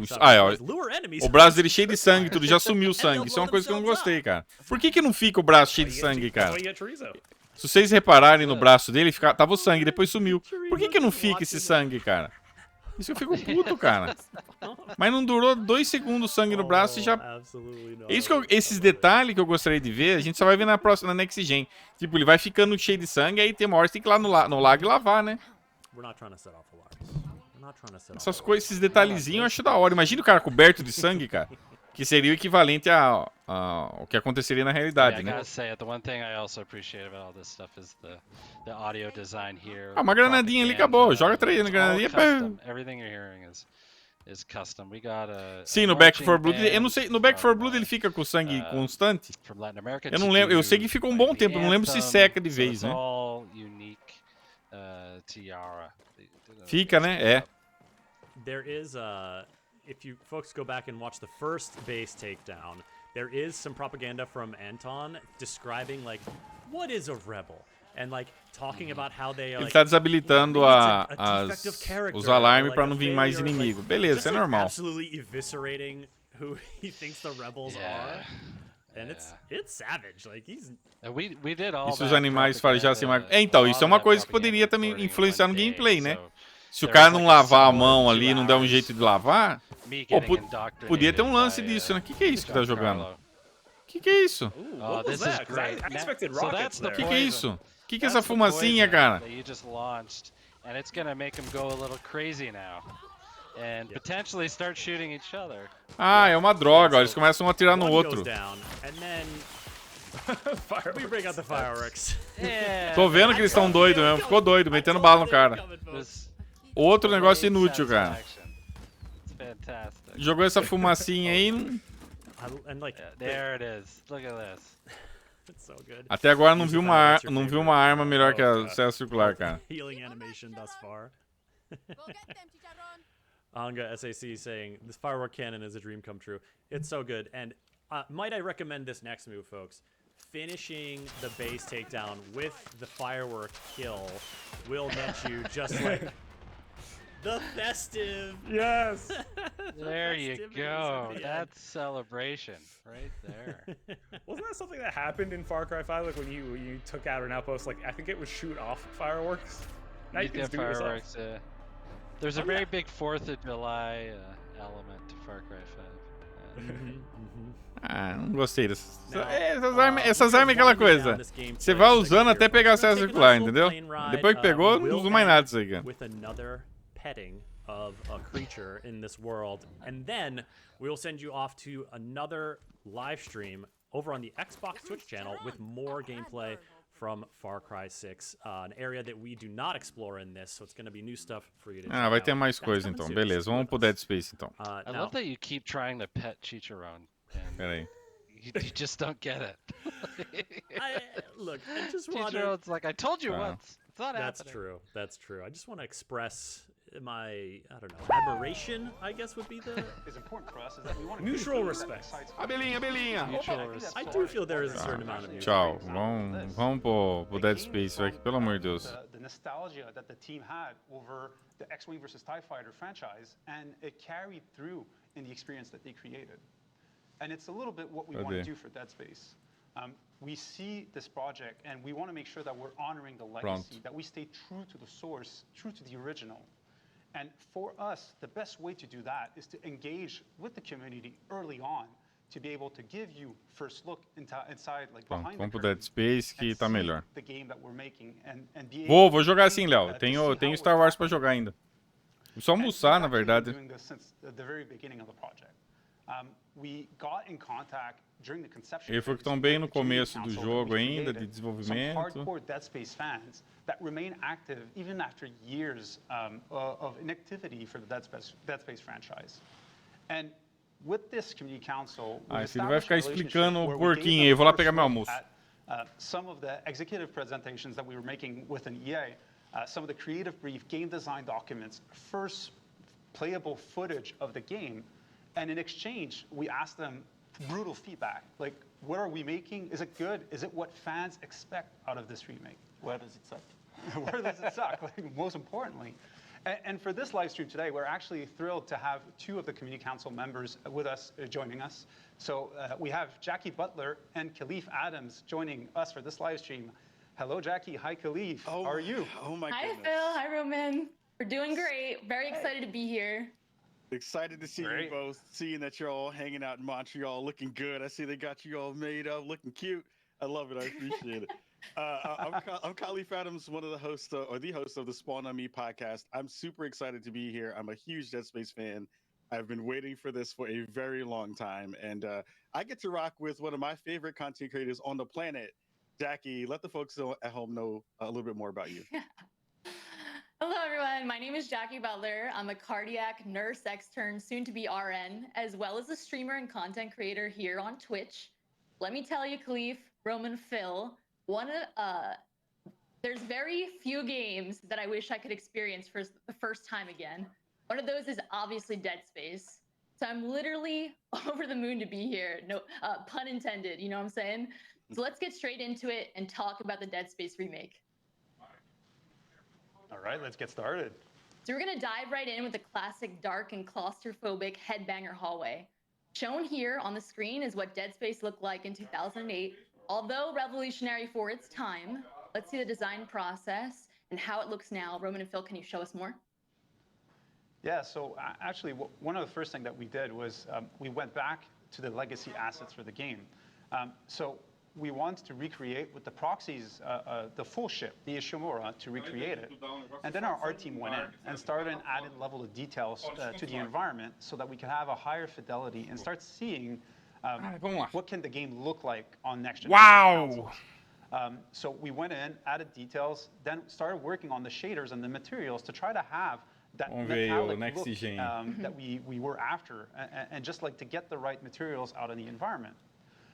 O braço dele cheio de sangue e tudo, já sumiu o sangue. Isso é uma coisa que eu não gostei, cara. Por que não fica o braço cheio de sangue, cara? Se vocês repararem no braço dele, tava o sangue, depois sumiu. Por que não fica esse sangue, cara? Isso eu fico puto, cara. Mas não durou 2 segundos o sangue no braço e já... É isso que esses detalhes que eu gostaria de ver, a gente só vai ver na próxima, na Next Gen. Tipo, ele vai ficando cheio de sangue, aí tem uma hora que tem que ir lá no lago e lavar, né? Essas coisas, esses detalhezinhos eu acho da hora. Imagina o cara coberto de sangue, cara. Que seria o equivalente ao que aconteceria na realidade, né? Ah, uma granadinha ali acabou. Joga 3 na granadinha. Sim, no Back 4 Blood, eu não sei, no Back 4 Blood ele fica com sangue constante? Eu não lembro, eu sei que ficou um bom tempo, eu não lembro se seca de vez, né? Fica, né? É. There is if you folks go back and watch the first base takedown, there is some propaganda from Anton describing like what is a rebel and like talking about how they are. Ele tá desabilitando os alarmes pra não vir mais inimigo. Beleza, isso é normal. Absolutely eviscerating who he thinks the rebels are. And it's savage, like he's. We did all. E se os animais farejassem mais... Então, isso é uma coisa que poderia também influenciar no gameplay, né? Se o cara não lavar a mão ali, não der um jeito de lavar, podia ter um lance disso, né? O que é isso que tá jogando? O que é isso? What was that? 'Cause I expected rockets there. O que é isso? O que é essa fumacinha, cara? And it's gonna make them go a little crazy now. And potentially start shooting each other. Ah, é uma droga, ó. Eles começam a atirar no outro. We bring out the fireworks. Tô vendo que eles estão doidos mesmo. Ficou doido, metendo bala no cara. Outro negócio inútil, cara. Jogou essa fumacinha aí. There it is. Look at this. Até agora não vi uma arma melhor que a serra circular, cara. Healing animation thus far. Anga SAC saying this firework cannon is a dream come true. It's so good. And might I recommend this next move, folks? Finishing the base takedown with the firework kill will net you just like The festive. Yes. The There you festivities go. at the end. That's celebration right there. Wasn't that something that happened in Far Cry 5? Like when you took out an outpost, like I think it was shoot off fireworks. Now you can just do it yourself. fireworks. There's a very big 4th of July element to Far Cry 5. Ah, não gostei dessas. Now, Essas armas é aquela coisa. Você vai usando até pegar o acesso circular, entendeu? Depois que pegou, não uso mais nada disso aí, cara. With another petting of a creature in this world, and then we'll send you off to another live stream over on the Xbox Twitch channel with more gameplay from Far Cry 6, an area that we do not explore in this, so it's going to be new stuff for you to check Ah, vai out. ter mais That's coisa coming então. soon, Beleza, so vamos stay pro with Dead us. Space então. I Now, love that you keep trying to pet Chicharron, and Pera aí. you just don't get it. Look, I just want to... Chicharron's like, I told you Wow. once. It's not That's happening. true. That's true. I just want to express my, I don't know, admiration, I guess would be the... is important for us is that we want to Neutral respect. Mutual respect. I do feel there is a certain amount of music. Tchau. Vamos pro Dead Space, velho. Pelo amor de Deus. the nostalgia that the team had over the X-Wing versus TIE Fighter franchise, and it carried through in the experience that they created. And it's a little bit what we want to do for Dead Space. We see this project, and we want to make sure that we're honoring the legacy, that we stay true to the source, true to the original. And for us, the best way to do that is to engage with the community early on, to be able to give you first look inside, like Pronto, behind vamos pro the Dead Space que and tá see melhor. the game that we're making and be able Vou jogar sim, Léo. to Tenho see how Star we're Wars pra tackling jogar ainda. Vou só and almoçar, we've na actually been verdade. doing this since the very beginning of the project. We got in contact during the conception Ele foi que phase estão bem with no the community começo do council that jogo we ainda, de created, some desenvolvimento. hardcore Dead Space fans that remain active even after years of inactivity for the Dead Space franchise. And with this community council, Ah, we've esse ele vai ficar established a explicando relationship o where we porquinho gave aí. them Vou lá first pegar meu look almoço. at, some of the executive presentations that we were making within EA, some of the creative brief, game design documents, first playable footage of the game, and in exchange, we asked them brutal feedback, like, what are we making? Is it good? Is it what fans expect out of this remake? Where does it suck? Where does it suck? Like, most importantly. And for this live stream today, we're actually thrilled to have two of the community council members with us, joining us. So we have Jackie Butler and Khalif Adams joining us for this live stream. Hello, Jackie. Hi, Khalif. How are you? Oh my Hi, goodness. Phil. Hi, Roman. We're doing great. Very excited to be here. Excited to see you both, seeing that you're all hanging out in Montreal, looking good. I see they got you all made up, looking cute. I love it. I appreciate it. I'm Khalif Adams, one of the hosts, or the host of the Spawn on Me podcast. I'm super excited to be here. I'm a huge Dead Space fan. I've been waiting for this for a very long time. And I get to rock with one of my favorite content creators on the planet. Jackie, let the folks at home know a little bit more about you. Hello, everyone. My name is Jackie Butler. I'm a cardiac nurse extern, soon to be RN, as well as a streamer and content creator here on Twitch. Let me tell you, Khalif, Roman, Phil, there's very few games that I wish I could experience for the first time again. One of those is obviously Dead Space. So I'm literally over the moon to be here. No pun intended, you know what I'm saying? So let's get straight into it and talk about the Dead Space remake. All right, let's get started. So we're gonna dive right in with the classic dark and claustrophobic headbanger hallway. Shown here on the screen is what Dead Space looked like in 2008. Although revolutionary for its time, let's see the design process and how it looks now. Roman and Phil, can you show us more? Yeah, so actually, one of the first things that we did was we went back to the legacy assets for the game. So we wanted to recreate with the proxies, the full ship, the Ishimura, to recreate it. And then our art team went in and started an added level of details to the environment so that we could have a higher fidelity and start seeing what can the game look like on next generation consoles. So we went in, added details, then started working on the shaders and the materials to try to have that metallic look that we were after, and just like to get the right materials out of the environment.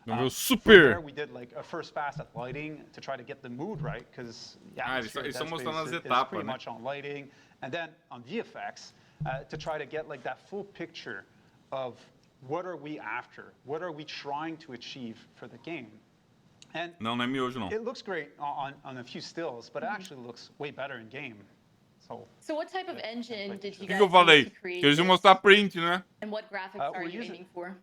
From there, we did like a first pass at lighting to try to get the mood right, because eles estão mostrando as is etapas, pretty né? much on lighting, and then on VFX to try to get like that full picture of what are we after, what are we trying to achieve for the game. And não é miojo, não. it looks great on a few stills, but it actually looks way better in game. So what type of engine did you O que guys eu use falei? to create Que eles iam this? mostrar print, né? And what graphics are we're you using- aiming for?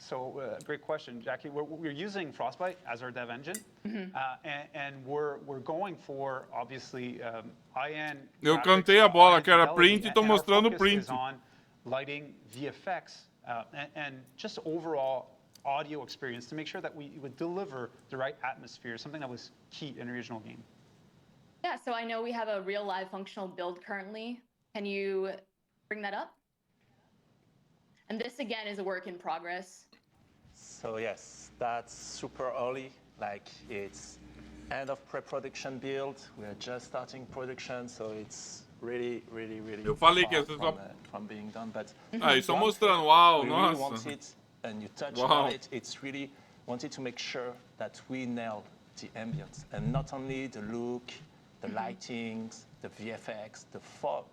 So great question, Jackie. We're using Frostbite as our dev engine, and we're going for obviously IN. Eu graphics, cantei a bola IN que era fidelity, print e tô and our mostrando o focus print. is on lighting, VFX, and just overall audio experience to make sure that we would deliver the right atmosphere, something that was key in the original game. Yeah, so I know we have a real live functional build currently. Can you bring that up? And this again is a work in progress. So yes, that's super early. Like it's end of pre-production build. We are just starting production, so it's really Eu falei que far essa só... from being done. But Ah, eles estão one mostrando. thing Uau, we really nossa. wanted, and you touched Wow. on it. It's really wanted to make sure that we nailed the ambience, and not only the look, the lightings, the VFX, the fog,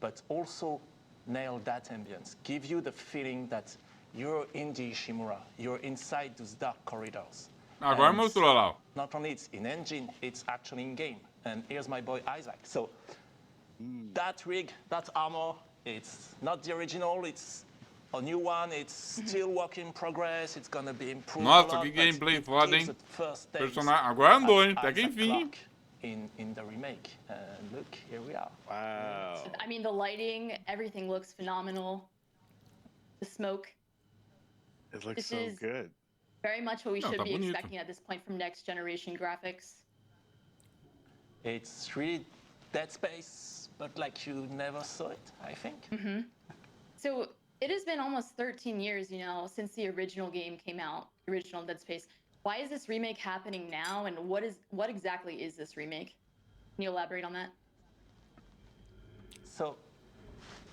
but also nail that ambience. Give you the feeling that you're in the Ishimura, you're inside those dark corridors. Agora And mostrou lá. Ó. not only it's in engine, it's actually in game. And here's my boy Isaac. So that rig, that armor, it's not the original, it's a new one. It's still work in progress. It's gonna be improved. Nossa, a lot, que but gameplay it foda, gives hein? the first taste Personagem. Agora andou, hein? as Até que Isaac enfim. Clarke in the remake. And look, here we are. Wow. I mean, the lighting, everything looks phenomenal. The smoke. It looks This so is- good. Very much what we No, should tá be bonito. expecting at this point from next generation graphics. It's really Dead Space, but like you never saw it, I think. So it has been almost 13 years, you know, since the original game came out, the original Dead Space. Why is this remake happening now, and what exactly is this remake? Can you elaborate on that? So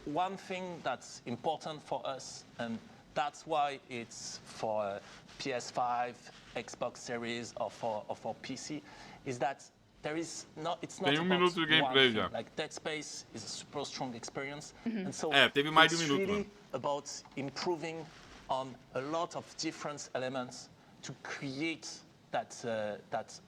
one thing that's important for us, and that's why it's for PS5, Xbox Series, or for PC, is that there is not. It's not Tem about minuto de one gameplay thing. já. Like Dead Space is a super strong experience, and so teve mais de it's minuto, really mano. about improving on a lot of different elements to create that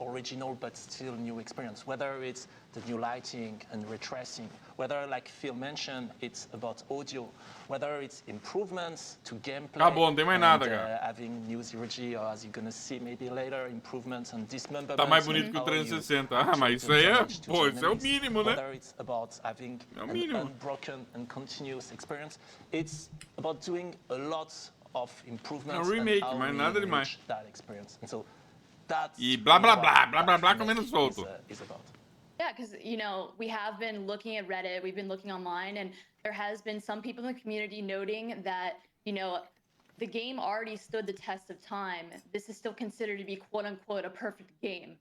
original but still new experience. Whether it's the new lighting and ray tracing, whether, like Phil mentioned, it's about audio, whether it's improvements to gameplay. Acabou, não tem mais nada, and, cara. having new zero G, or as you're gonna see maybe later, improvements on dismemberment. Tá mais bonito and que o how you 360. Ah, actually mas isso do aí é... damage to Pô, the isso é o enemies, mínimo, né? Whether it's about having É o an mínimo. unbroken and continuous experience, it's about doing a lot of improvements. É um remake, and how mas we nada demais. enrich that experience. And so that's E blá, blá, really blá, what blá, blá, that blá, remake comendo solto. is about. Yeah, because, you know, we have been looking at Reddit, we've been looking online, and there has been some people in the community noting that, you know, the game already stood the test of time. This is still considered to be quote unquote a perfect game.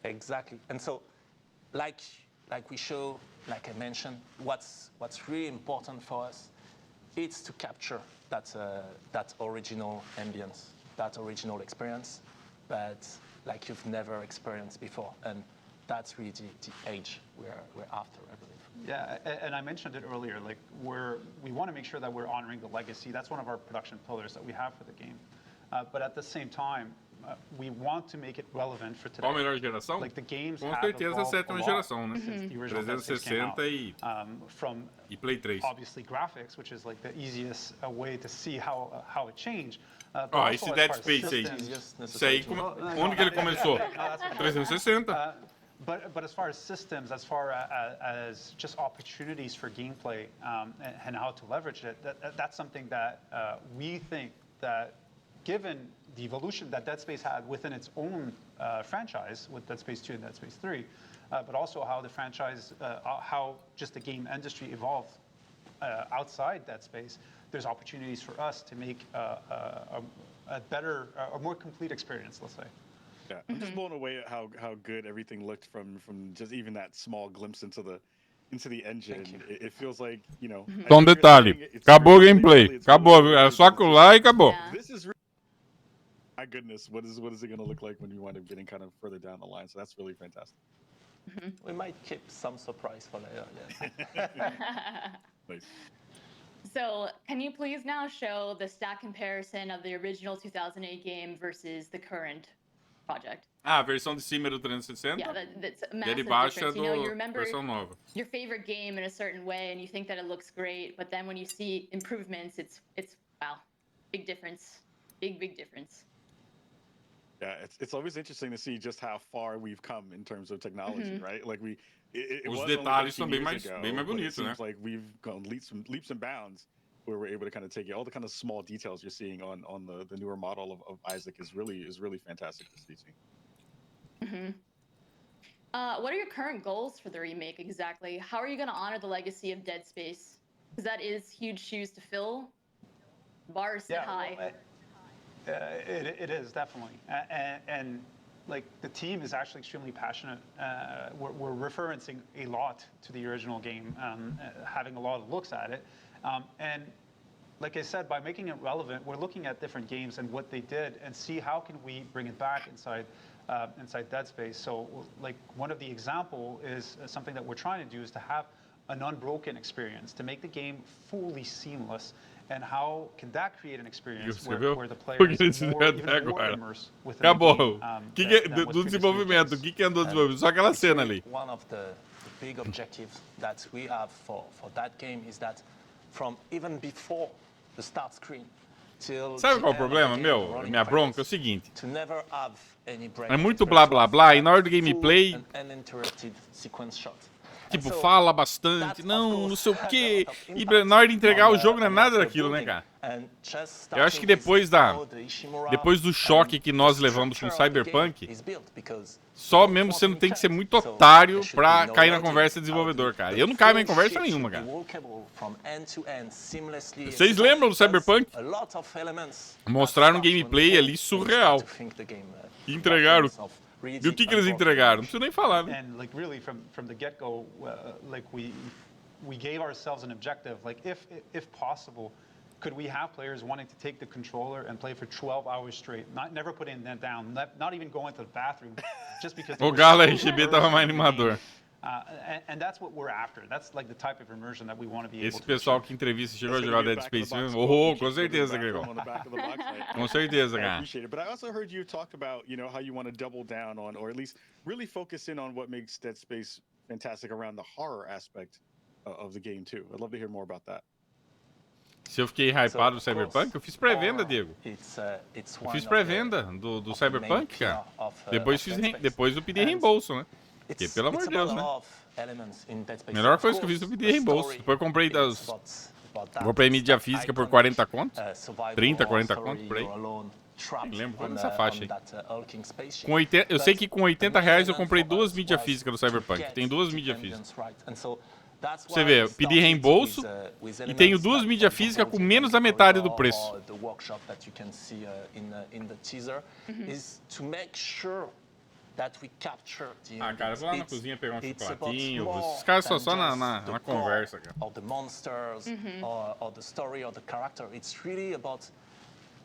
Exactly. And so, like we show, like I mentioned, what's really important for us is to capture that original ambience, that original experience, but like you've never experienced before. And that's really the age we're after, I believe. Yeah, and I mentioned it earlier. Like we want to make sure that we're honoring the legacy. That's one of our production pillars that we have for the game. But at the same time, we want to make it relevant for today. Qual a melhor geração? Like the games Com have certeza a evolved sétima a lot geração, né? since the original Dead Space came out. 360 From e Play 3. obviously graphics, which is like the easiest way to see how it changed. But Ó, also esse as Dead far as Space aí. systems- Isso aí, onde que ele começou? 360. But as far as systems, as far as just opportunities for gameplay and how to leverage it, that's something that we think that given the evolution that Dead Space had within its own franchise with Dead Space 2 and Dead Space 3, but also how the franchise, how just the game industry evolved outside Dead Space, there's opportunities for us to make a better, a more complete experience, let's say. Yeah, I'm just blown away at how good everything looked from just even that small glimpse into the engine. It feels like, you know. Só um detalhe. Acabou o gameplay. Acabou, viu? Era só aquilo lá e acabou. This is my goodness. What is it going to look like when you wind up getting kind of further down the line? So that's really fantastic. We might keep some surprise for later. Yes. Nice. So can you please now show the stat comparison of the original 2008 game versus the current project. Ah, a versão de cima é do 360. Yeah, that's a E a massive de baixo é difference. You know, you do remember versão nova. your favorite game in a certain way, and you think that it looks great, but then when you see improvements, it's wow, big difference, big difference. Yeah, it's always interesting to see just how far we've come in terms of technology, right? Like it Os was detalhes only são 18 years ago, bem mais but it bonitos, né? seems like we've gone leaps and bounds where we're able to kind of take it. All the kind of small details you're seeing on the newer model of Isaac is really fantastic to see. What are your current goals for the remake exactly? How are you going to honor the legacy of Dead Space? Because that is huge shoes to fill. Bar is set high. Well, it is definitely, and like the team is actually extremely passionate. We're referencing a lot to the original game, having a lot of looks at it, and like I said, by making it relevant, we're looking at different games and what they did, and see how can we bring it back inside Dead Space. So, like one of the example is something that we're trying to do is to have an unbroken experience, to make the game fully seamless. And how can that create an experience where the player is even more immersed within Acabou. the game? Do desenvolvimento, o que andou desenvolvendo? Só aquela cena ali. One of the big objectives that we have for that game is that from even before the start screen till Sabe qual é o problema, meu? Minha bronca é o seguinte. to never have any break É muito blá blá blá e na hora do gameplay, uninterrupted sequence shot. tipo, fala bastante, não sei o quê. E na hora de entregar o jogo não é nada daquilo, né, cara? Eu acho que depois do choque que nós levamos com Cyberpunk, só mesmo você não tem que ser muito otário pra cair na conversa de desenvolvedor, cara. Eu não caio em conversa nenhuma, cara. Vocês lembram do Cyberpunk? Mostraram um gameplay ali surreal. E entregaram. E o que eles entregaram? Não preciso nem falar, né? And like really from the get-go, like we gave ourselves an objective. Like if possible, could we have players wanting to take the controller and play for 12 hours straight, never putting them down, not even going to the bathroom, just because. O Galo RGB tava mais animador. And that's what we're after. That's like the type of immersion that we want to be able Esse to pessoal que entrevista chegou a jogar Dead Space, com certeza, Gregor. Com certeza, I cara. appreciate it. But I also heard you talk about, how you want to double down on, or at least really focus in on what makes Dead Space fantastic around the horror aspect of the game too. I'd love to hear more about that. Se eu fiquei hypado do Cyberpunk, eu fiz pré-venda, Diego. Eu fiz pré-venda do Cyberpunk, cara. Depois eu pedi reembolso, né? Porque, pelo amor de Deus, né? A melhor coisa que eu fiz foi pedir reembolso. Depois eu comprei comprei mídia física por 40 contos. 30, 40 contos, por aí. Nem lembro, foi nessa faixa aí. Eu sei que com 80 reais eu comprei 2 mídias físicas do Cyberpunk. Tem 2 mídias físicas. Você vê, eu pedi reembolso e tenho 2 mídias físicas com menos da metade do preço. Ah, cara, eu vou lá na cozinha pegar um chocolatinho. Esses caras só na conversa, cara. Or the monsters, or the story, or the character. It's really about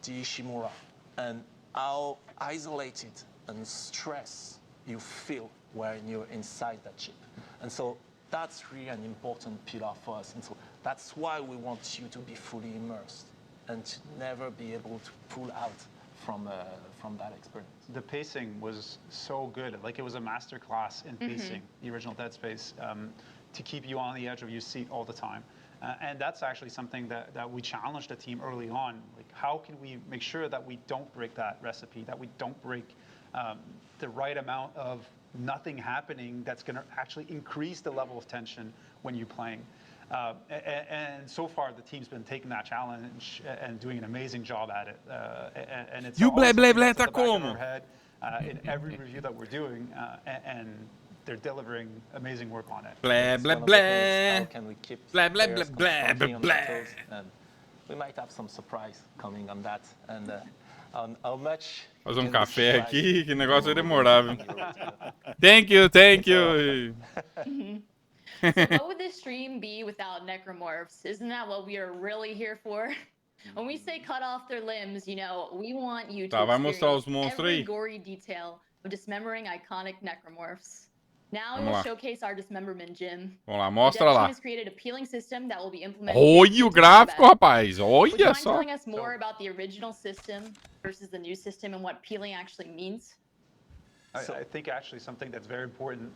the Ishimura and how isolated and stressed you feel when you're inside that ship. And so that's really an important pillar for us. And so that's why we want you to be fully immersed and to never be able to pull out from that experience. The pacing was so good. Like it was a master class in pacing, the original Dead Space, to keep you on the edge of your seat all the time. And that's actually something that we challenged the team early on. Like, how can we make sure that we don't break that recipe, that we don't break the right amount of nothing happening that's going to actually increase the level of tension when you're playing. And so far, the team's been taking that challenge and doing an amazing job at it. And it's E o blé blé blé at the tá back of como? our head, in every review that we're doing, and they're delivering amazing work on it. Blé blé blé. Blé blé blé blé blé blé. We might have some surprise coming on that, and on how much. Fazer um café aqui, que negócio vai demorar, viu? Thank you. So what would this stream be without necromorphs? Isn't that what we are really here for? When we say cut off their limbs, we want you to Vai mostrar os experience monstros every aí. gory detail of dismembering iconic necromorphs. Now Vamos we'll lá. showcase our dismemberment gym. Vamos lá, The mostra dev lá. team has created a peeling system that will be implemented. Olha o gráfico, rapaz. Would you Olha mind só. telling us more about the original system versus the new system and what peeling actually means? I think actually something that's very important,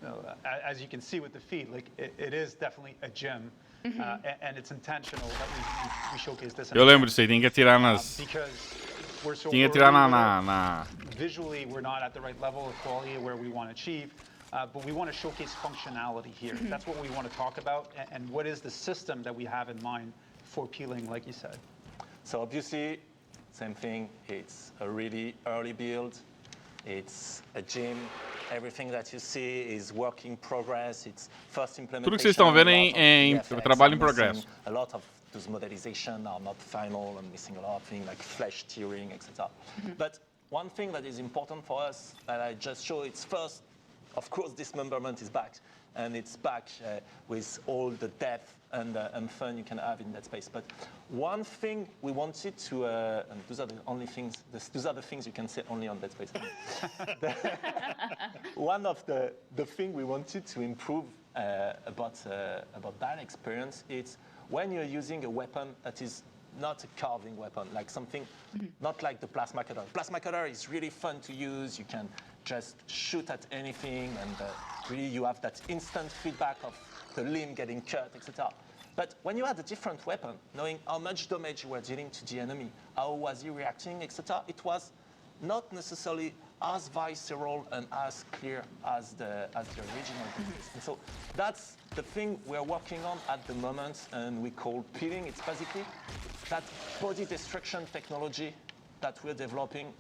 as you can see with the feed, like it is definitely a gym, and it's intentional that we showcase this. Eu lembro disso aí, tem que atirar nas... Because we're so Tinha que atirar early, visually we're not at the right level of quality where we want to achieve, but we want to showcase functionality here. That's what we want to talk about, and what is the system that we have in mind for peeling, like you said. So obviously, same thing, it's a really early build. It's a gym. Everything that you see is work in progress. It's first implementation. Tudo que vocês estão vendo é trabalho em progresso. A lot of those modelizations are not final and missing a lot of things like flash tearing, etc. But one thing that is important for us that I just show, it's first, of course, dismemberment is back. And it's back with all the depth and fun you can have in that space. But one thing we wanted to, and those are the only things, those are the things you can say only on Dead Space. One of the thing we wanted to improve about that experience is when you're using a weapon that is not a carving weapon, like something, not like the plasma cutter. Plasma cutter is really fun to use. You can just shoot at anything, and really you have that instant feedback of the limb getting cut, etc. But when you had a different weapon, knowing how much damage you were dealing to the enemy, how was he reacting, etc., it was not necessarily as visceral and as clear as the original. And so that's the thing we're working on at the moment, and we call peeling. It's basically that body destruction technology that we're developing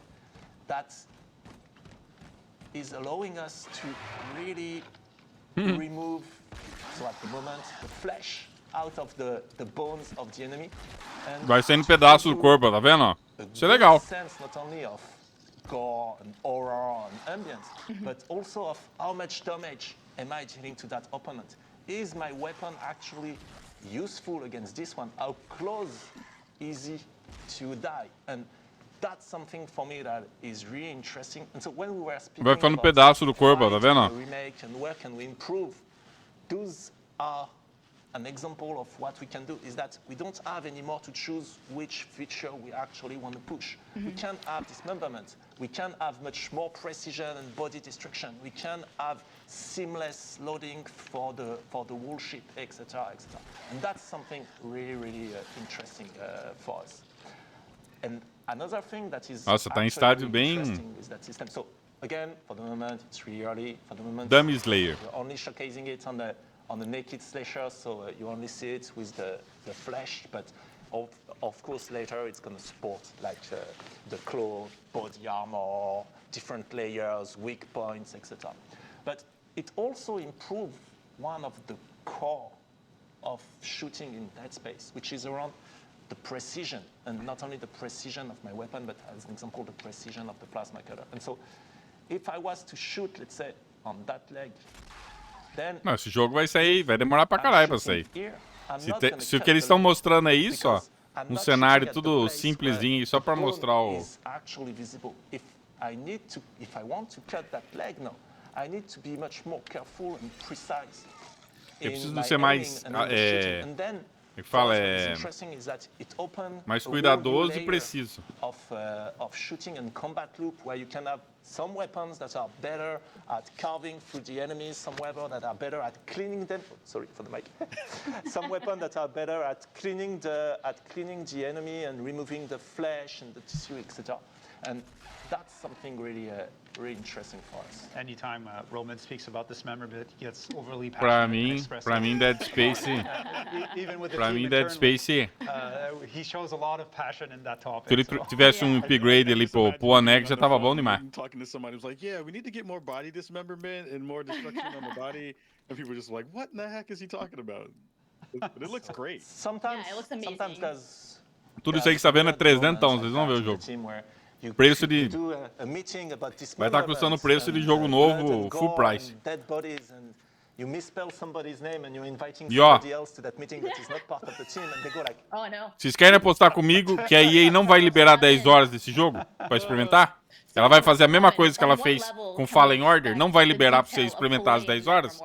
that is allowing us to really remove, so at the moment, the flesh out of the bones of the enemy. And vai saindo pedaço do corpo, tá vendo? Isso é legal. Sense not only of gore and horror and ambience, but also of how much damage am I dealing to that opponent? Is my weapon actually useful against this one? How close is he to die? And that's something for me that is really interesting. And so when we were speaking Vai ficando about pedaço do corpo, tá vendo? remake and where can we improve, those are an example of what we can do. Is that we don't have anymore to choose which feature we actually want to push. We can have dismemberment. We can have much more precision and body destruction. We can have seamless loading for the whole ship, etc., etc. And that's something really, really interesting for us. And another thing that is Nossa, tá em estádio bem... interesting is that system. So again, for the moment, it's really early. For the moment, Dummy Slayer. we're only showcasing it on the naked slasher, so you only see it with the flesh. But of course, later it's going to support like the claw, body armor, different layers, weak points, etc. But it also improves one of the core of shooting in Dead Space, which is around the precision, and not only the precision of my weapon, but as an example, the precision of the plasma cutter. And so, if I was to shoot, let's say, on that leg, then Não, esse jogo vai sair, vai demorar pra caralho pra sair. Se o que eles estão mostrando é isso, ó, um cenário tudo simplesinho, só pra mostrar o... actually visible. If I want to cut that leg now, I need to be much more careful and precise. Eu preciso ser mais... que fala, mais cuidadoso e preciso. Of shooting and combat loop, where you can have some weapons that are better at carving through the enemies, some weapons that are better at cleaning them. Sorry for the mic. Some weapons that are better at cleaning the enemy and removing the flesh and the tissue, etc. And that's something really really interesting for us. Anytime Roman speaks about dismemberment, he gets overly passionate. Pra mim, Dead Space. Pra mim, Dead Space. He shows a lot of passion in that topic. Se ele tivesse um upgrade ali pro anexo, já tava bom demais. Talking to somebody who's like, yeah, we need to get more body dismemberment and more destruction on the body, and people are just like, what in the heck is he talking about? But it looks great. Sometimes, it looks amazing. Sometimes there's Tudo isso aí que você tá vendo é 300, vocês vão ver o jogo. Preço de... Vai estar custando o preço de jogo novo, full price. E ó, vocês querem apostar comigo que a EA não vai liberar 10 horas desse jogo pra experimentar? Ela vai fazer a mesma coisa que ela fez com Fallen Order, não vai liberar pra você experimentar as 10 horas?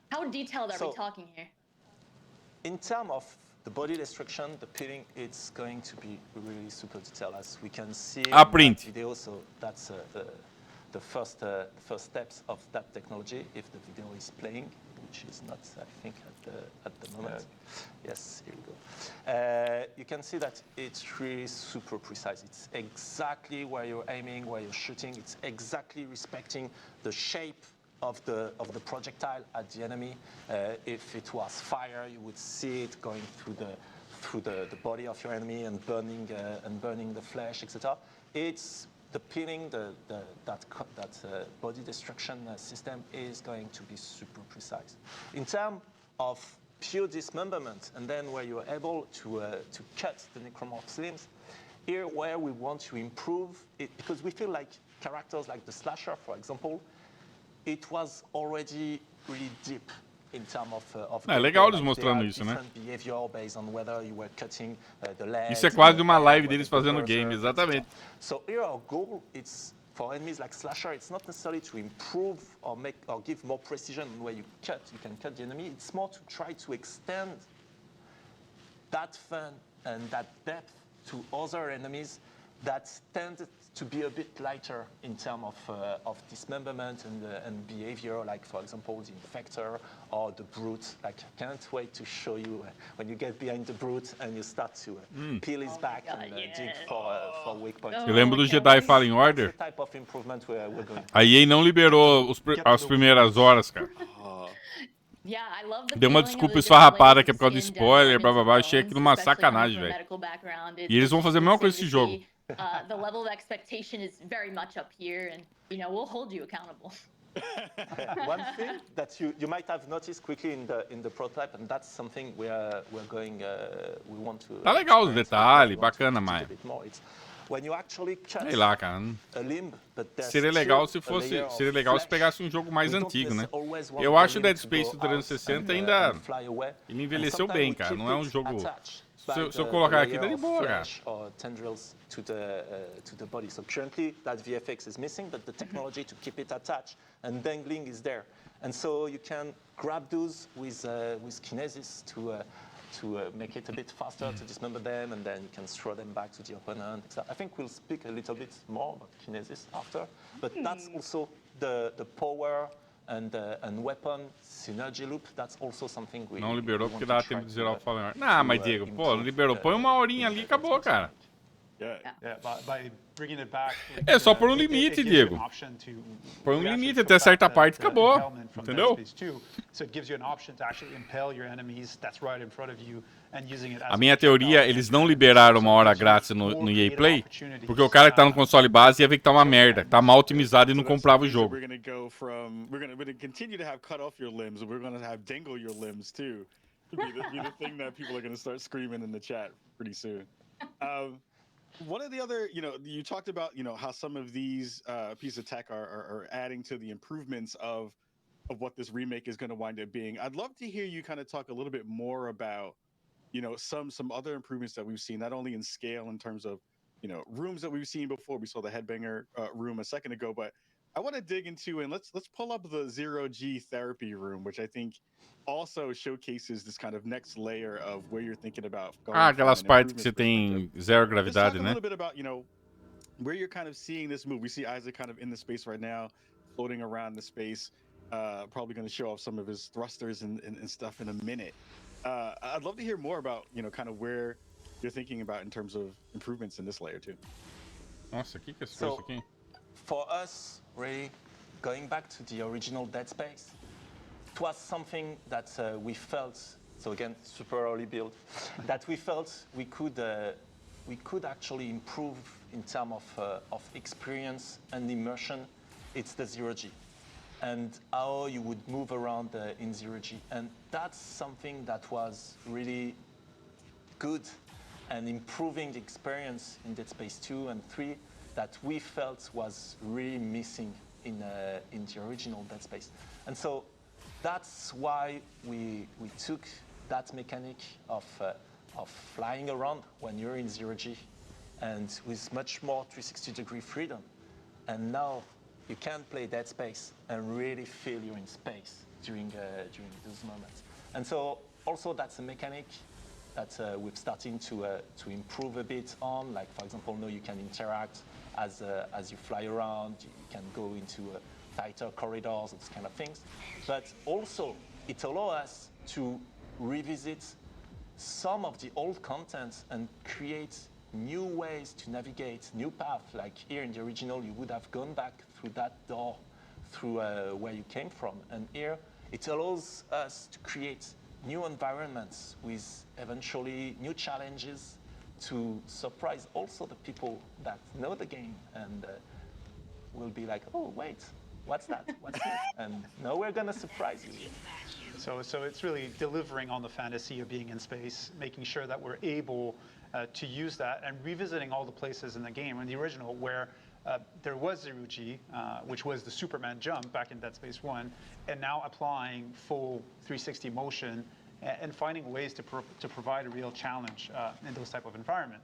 How detailed are we talking here? In terms of the body destruction, the peeling, it's going to be really super detailed, as we can see A print. in the video. So that's the first steps of that technology if the video is playing, which is not, I think, at the moment. Yes, here we go. You can see that it's really super precise. It's exactly where you're aiming, where you're shooting. It's exactly respecting the shape of the projectile at the enemy. If it was fire, you would see it going through the body of your enemy and burning the flesh, etc. It's the peeling, that body destruction system is going to be super precise. In terms of pure dismemberment, and then where you're able to cut the necromorph's limbs, here where we want to improve it, because we feel like characters like the slasher, for example, it was already really deep in terms of É legal eles mostrando isso, né? behavior based on whether you were cutting the legs, Isso é quase uma live deles fazendo game, exatamente. So here our goal, it's for enemies like slasher, it's not necessarily to improve or give more precision where you cut. You can cut the enemy. It's more to try to extend that fun and that depth to other enemies that tend to be a bit lighter in terms of dismemberment and behavior, like, for example, the Infector or the Brute. Like, I can't wait to show you when you get behind the Brute and you start to peel his back and dig for weak points. Eu lembro do Jedi Fallen Order. That's the type of improvement we're going A EA não liberou as primeiras horas, cara. Yeah, I love the Deu uma feeling of desculpa the esfarrapada different que é por causa de ways to see spoiler, and blá blá blá. demo Achei aquilo uma especially coming sacanagem, from a velho. medical background. E eles vão fazer a mesma coisa com esse jogo. The level of expectation is very much up here, and we'll hold you accountable. One thing that you might have noticed quickly in the prototype, and that's something we want to. Tá legal os detalhes, bacana, Maia. When you actually cut Sei lá, cara. a limb, but there's Seria legal still se a layer of flesh, pegasse um jogo mais we don't antigo, né? always want Eu the acho o limb Dead to Space go do out 360 and ainda. fly away. Ele And envelheceu sometimes bem, we cara. keep Não é um it jogo. attached Se eu by colocar the aqui, tá layer de of boa, cara. flesh or tendrils to the body. So currently that VFX is missing, but the technology to keep it attached and dangling is there. And so you can grab those with kinesis to make it a bit faster to dismember them, and then you can throw them back to the opponent. I think we'll speak a little bit more about kinesis after, but that's also the power and weapon synergy loop. That's also something we Não liberou we porque want dá to try tempo de zerar o to, Fallen Order. Não, mas Diego, pô, não liberou. Põe uma horinha ali e acabou, cara. By bringing it back, É só por um limite, Diego. Põe um limite até certa parte e acabou. Entendeu? So it gives you an option to actually impale your enemies that's right in front of you and using it as A minha teoria, eles não liberaram uma hora grátis no EA Play, porque o cara que tá no console base ia ver que tá uma merda, tá mal otimizado e não comprava o jogo. We're gonna continue to have cut off your limbs, and we're gonna have dangle your limbs too. Be the thing that people are gonna start screaming in the chat pretty soon. One of the other, you talked about, how some of these pieces of tech are adding to the improvements of what this remake is going to wind up being. I'd love to hear you kind of talk a little bit more about, some other improvements that we've seen, not only in scale in terms of, rooms that we've seen before. We saw the headbanger room a second ago, but I want to dig into, and let's pull up the 0G therapy room, which I think also showcases this kind of next layer of where you're thinking about going. Aquelas partes que você tem zero gravidade, Just talk né? a little bit about, where you're kind of seeing this move. We see Isaac kind of in the space right now, floating around the space, probably going to show off some of his thrusters and stuff in a minute. I'd love to hear more about, kind of where you're thinking about in terms of improvements in this layer too. Nossa, que é esse troço aqui? For us, really, going back to the original Dead Space, it was something that we felt, so again, super early build, that we felt we could actually improve in terms of experience and immersion. It's the 0G and how you would move around in 0G. And that's something that was really good and improving the experience in Dead Space 2 and 3 that we felt was really missing in the original Dead Space. And so that's why we took that mechanic of flying around when you're in 0G and with much more 360-degree freedom. And now you can play Dead Space and really feel you're in space during those moments. And so also that's a mechanic that we've started to improve a bit on. Like, for example, now you can interact as you fly around. You can go into tighter corridors, those kind of things. But also, it allows us to revisit some of the old content and create new ways to navigate, new paths. Like here in the original, you would have gone back through that door, through where you came from. And here, it allows us to create new environments with eventually new challenges to surprise also the people that know the game and will be like, oh, wait, what's that? What's that? And now we're going to surprise you. So it's really delivering on the fantasy of being in space, making sure that we're able to use that and revisiting all the places in the game. In the original where there was zero-G, which was the Superman jump back in Dead Space 1, and now applying full 360 motion and finding ways to provide a real challenge in those type of environment.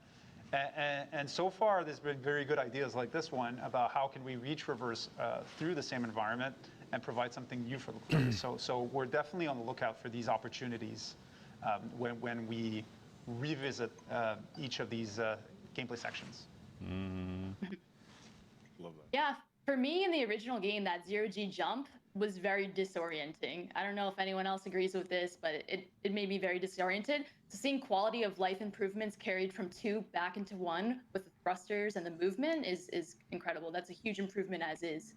And so far, there's been very good ideas like this one about how can we retraverse through the same environment and provide something new for the players. So we're definitely on the lookout for these opportunities when we revisit each of these gameplay sections. Love that. Yeah, for me in the original game, that zero-G jump was very disorienting. I don't know if anyone else agrees with this, but it made me very disoriented. So seeing quality of life improvements carried from 2 back into 1 with the thrusters and the movement is incredible. That's a huge improvement as is.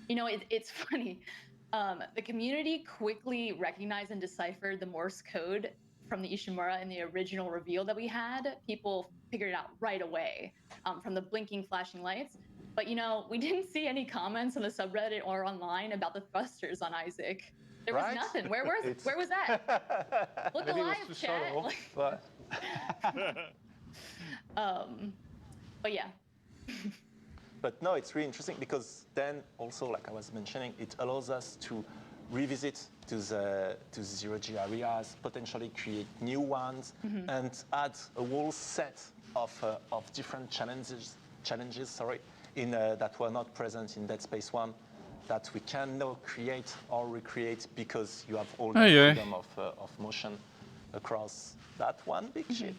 You know, it's funny. The community quickly recognized and deciphered the Morse code from the Ishimura in the original reveal that we had. People figured it out right away from the blinking, flashing lights. But, you know, we didn't see any comments on the subreddit or online about the thrusters on Isaac. There was nothing. Where was that? Look Maybe alive, it was too chat. subtle, but... But yeah. But no, it's really interesting because then also, like I was mentioning, it allows us to revisit to the zero-G areas, potentially create new ones, and add a whole set of different challenges, that were not present in Dead Space 1, that we can now create or recreate because you have all the freedom of motion across that one big ship.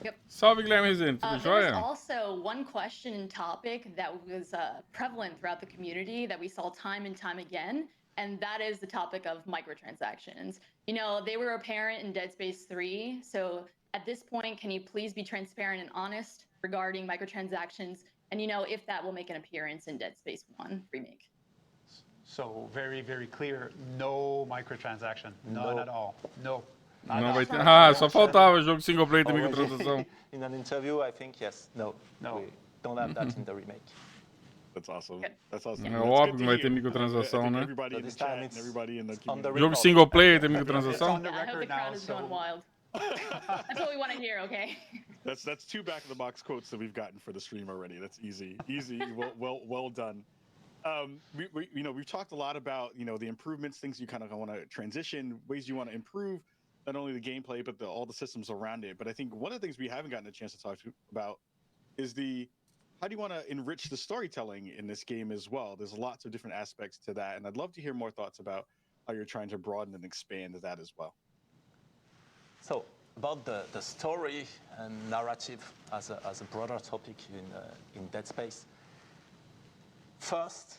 Yep. Salve, Guilherme Rezende, tudo There was jóia? also one question and topic that was prevalent throughout the community that we saw time and time again, and that is the topic of microtransactions. You know, they were apparent in Dead Space 3, so at this point, can you please be transparent and honest regarding microtransactions, and you know, if that will make an appearance in Dead Space 1 Remake? So very, very clear, no microtransaction, none at all, no. Não vai ter. Ah, só faltava jogo single player ter microtransação. In an interview, I think, yes, no. We don't have that in the remake. That's awesome. That's awesome. É That's óbvio good que to vai ter hear. microtransação, I think né? everybody in the chat and everybody in the community. Jogo single player tem microtransação? I hope the crowd is going wild. That's what we want to hear, okay? That's 2 back of the box quotes that we've gotten for the stream already. That's easy. Well done. We've talked a lot about the improvements, things you kind of want to transition, ways you want to improve not only the gameplay but all the systems around it. But I think one of the things we haven't gotten a chance to talk about is how do you want to enrich the storytelling in this game as well? There's lots of different aspects to that, and I'd love to hear more thoughts about how you're trying to broaden and expand that as well. So about the story and narrative as a broader topic in Dead Space. First,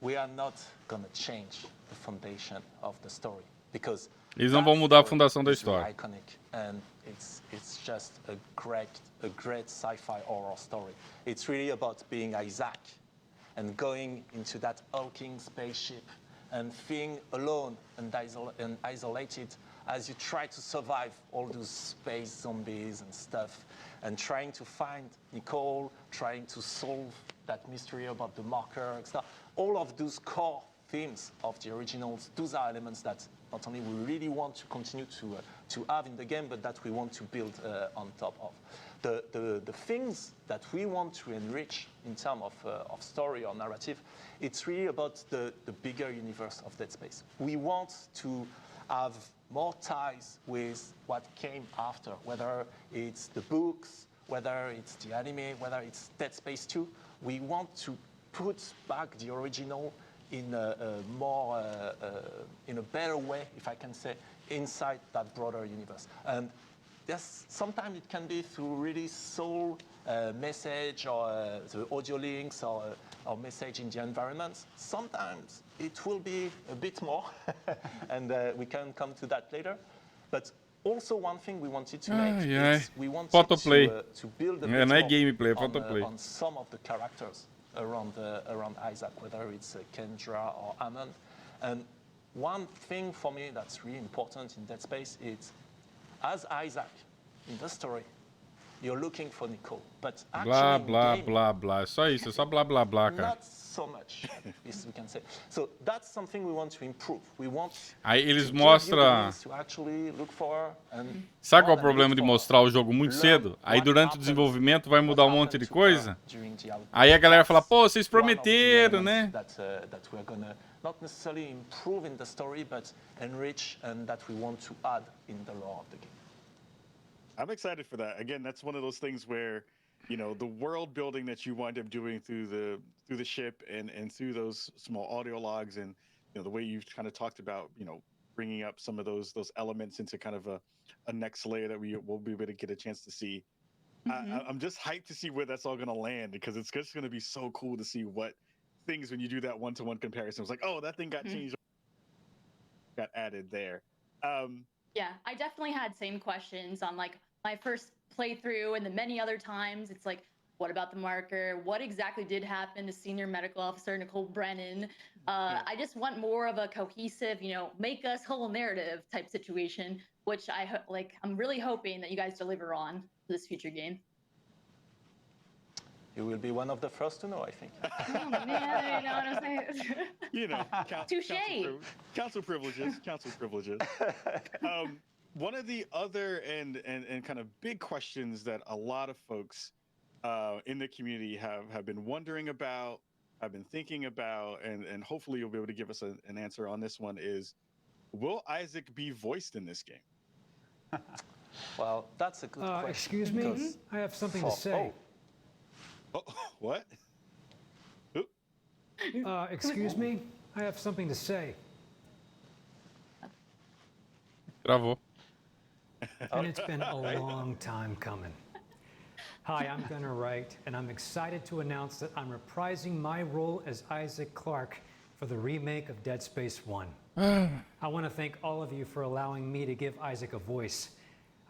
we are not going to change the foundation of the story because eles não vão mudar a fundação da história. Iconic, and it's just a great sci-fi horror story. It's really about being Isaac and going into that hulking spaceship and feeling alone and isolated as you try to survive all those space zombies and stuff, and trying to find Nicole, trying to solve that mystery about the marker and stuff. All of those core themes of the originals, those are elements that not only we really want to continue to have in the game, but that we want to build on top of. The things that we want to enrich in terms of story or narrative, it's really about the bigger universe of Dead Space. We want to have more ties with what came after, whether it's the books, whether it's the anime, whether it's Dead Space 2. We want to put back the original in a better way, if I can say, inside that broader universe. And sometimes it can be through really soul message or the audio links or message in the environment. Sometimes it will be a bit more, and we can come to that later. But also one thing we wanted to make is we wanted to build a bit não é more gameplay, é photoplay. on some of the characters around Isaac, whether it's Kendra or Ammon. And one thing for me that's really important in Dead Space is, as Isaac in the story, you're looking for Nicole, but Blá, actually blá, in game, blá, blá. É só isso, é só blá, blá, blá, cara. not so much, if we can say. So that's something we want to improve. We want Aí eles to give you the mostram... means to actually look for and Sabe qual é o problema de mostrar o jogo muito cedo? Aí durante o desenvolvimento vai mudar um monte de coisa. Aí a galera fala, pô, vocês prometeram, né? That we're gonna not necessarily improve in the story, but enrich and that we want to add in the lore of the game. I'm excited for that. Again, that's one of those things where, you know, the world building that you wind up doing through the ship and through those small audio logs, and you know the way you've kind of talked about, you know, bringing up some of those elements into kind of a next layer that we will be able to get a chance to see. I'm just hyped to see where that's all going to land, because it's just going to be so cool to see what things, when you do that one-to-one comparison, it's like, oh, that thing got changed, got added there. Yeah, I definitely had same questions on like my first playthrough and the many other times. It's like, what about the marker? What exactly did happen to Senior Medical Officer Nicole Brennan? I just want more of a cohesive, you know, make us whole narrative type situation, which I'm really hoping that you guys deliver on for this future game. You will be one of the first to know, I think. Oh, man, you know what I'm saying? You know, Touché. Council privileges. One of the other and kind of big questions that a lot of folks in the community have been wondering about, have been thinking about, and hopefully you'll be able to give us an answer on this one is, will Isaac be voiced in this game? Well, that's a good question. Excuse me? I have something to say. Oh, what? Excuse me? I have something to say. Travou. And it's been a long time coming. Hi, I'm Gunnar Wright, and I'm excited to announce that I'm reprising my role as Isaac Clarke for the remake of Dead Space 1. I want to thank all of you for allowing me to give Isaac a voice.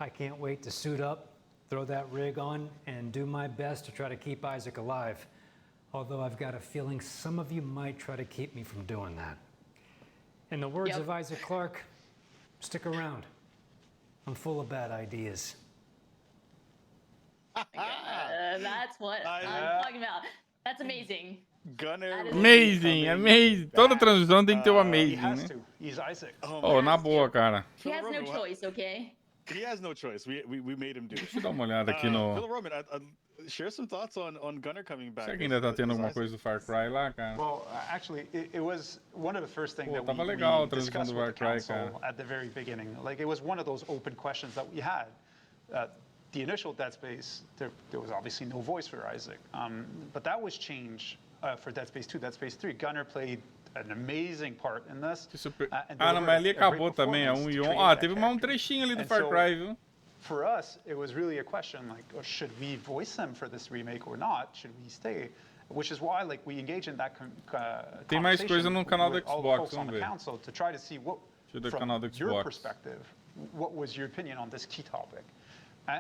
I can't wait to suit up, throw that rig on, and do my best to try to keep Isaac alive. Although I've got a feeling some of you might try to keep me from doing that. In the words of Isaac Clarke, stick around. I'm full of bad ideas. That's what I'm talking about. That's amazing. Gunnar. Amazing. Toda transmissão tem que ter o amazing, né? He's Isaac. Oh, na boa, cara. He has no choice, okay? He has no choice. We made him do it. Deixa eu dar uma olhada aqui no... Phil Roman, share some thoughts on Gunnar coming back. Será que ainda tá tendo alguma coisa do Far Cry lá, cara? Well, actually, it was one of the first things that tava we legal a transmissão discussed do with the Far Cry, council cara. at the very beginning. Like, it was one of those open questions that we had. The initial Dead Space, there was obviously no voice for Isaac. But that was changed for Dead Space 2, Dead Space 3. Gunnar played an amazing part in this. Não, mas ali acabou também, a 1 e 1. Teve um trechinho ali do Far Cry, viu? For us, it was really a question like, should we voice him for this remake or not? Should we stay? Which is why, like, we engage in that Tem mais coisa no canal do with all the Xbox, folks on vamos the ver. council to try to see what, from your perspective, what was your opinion on this key topic?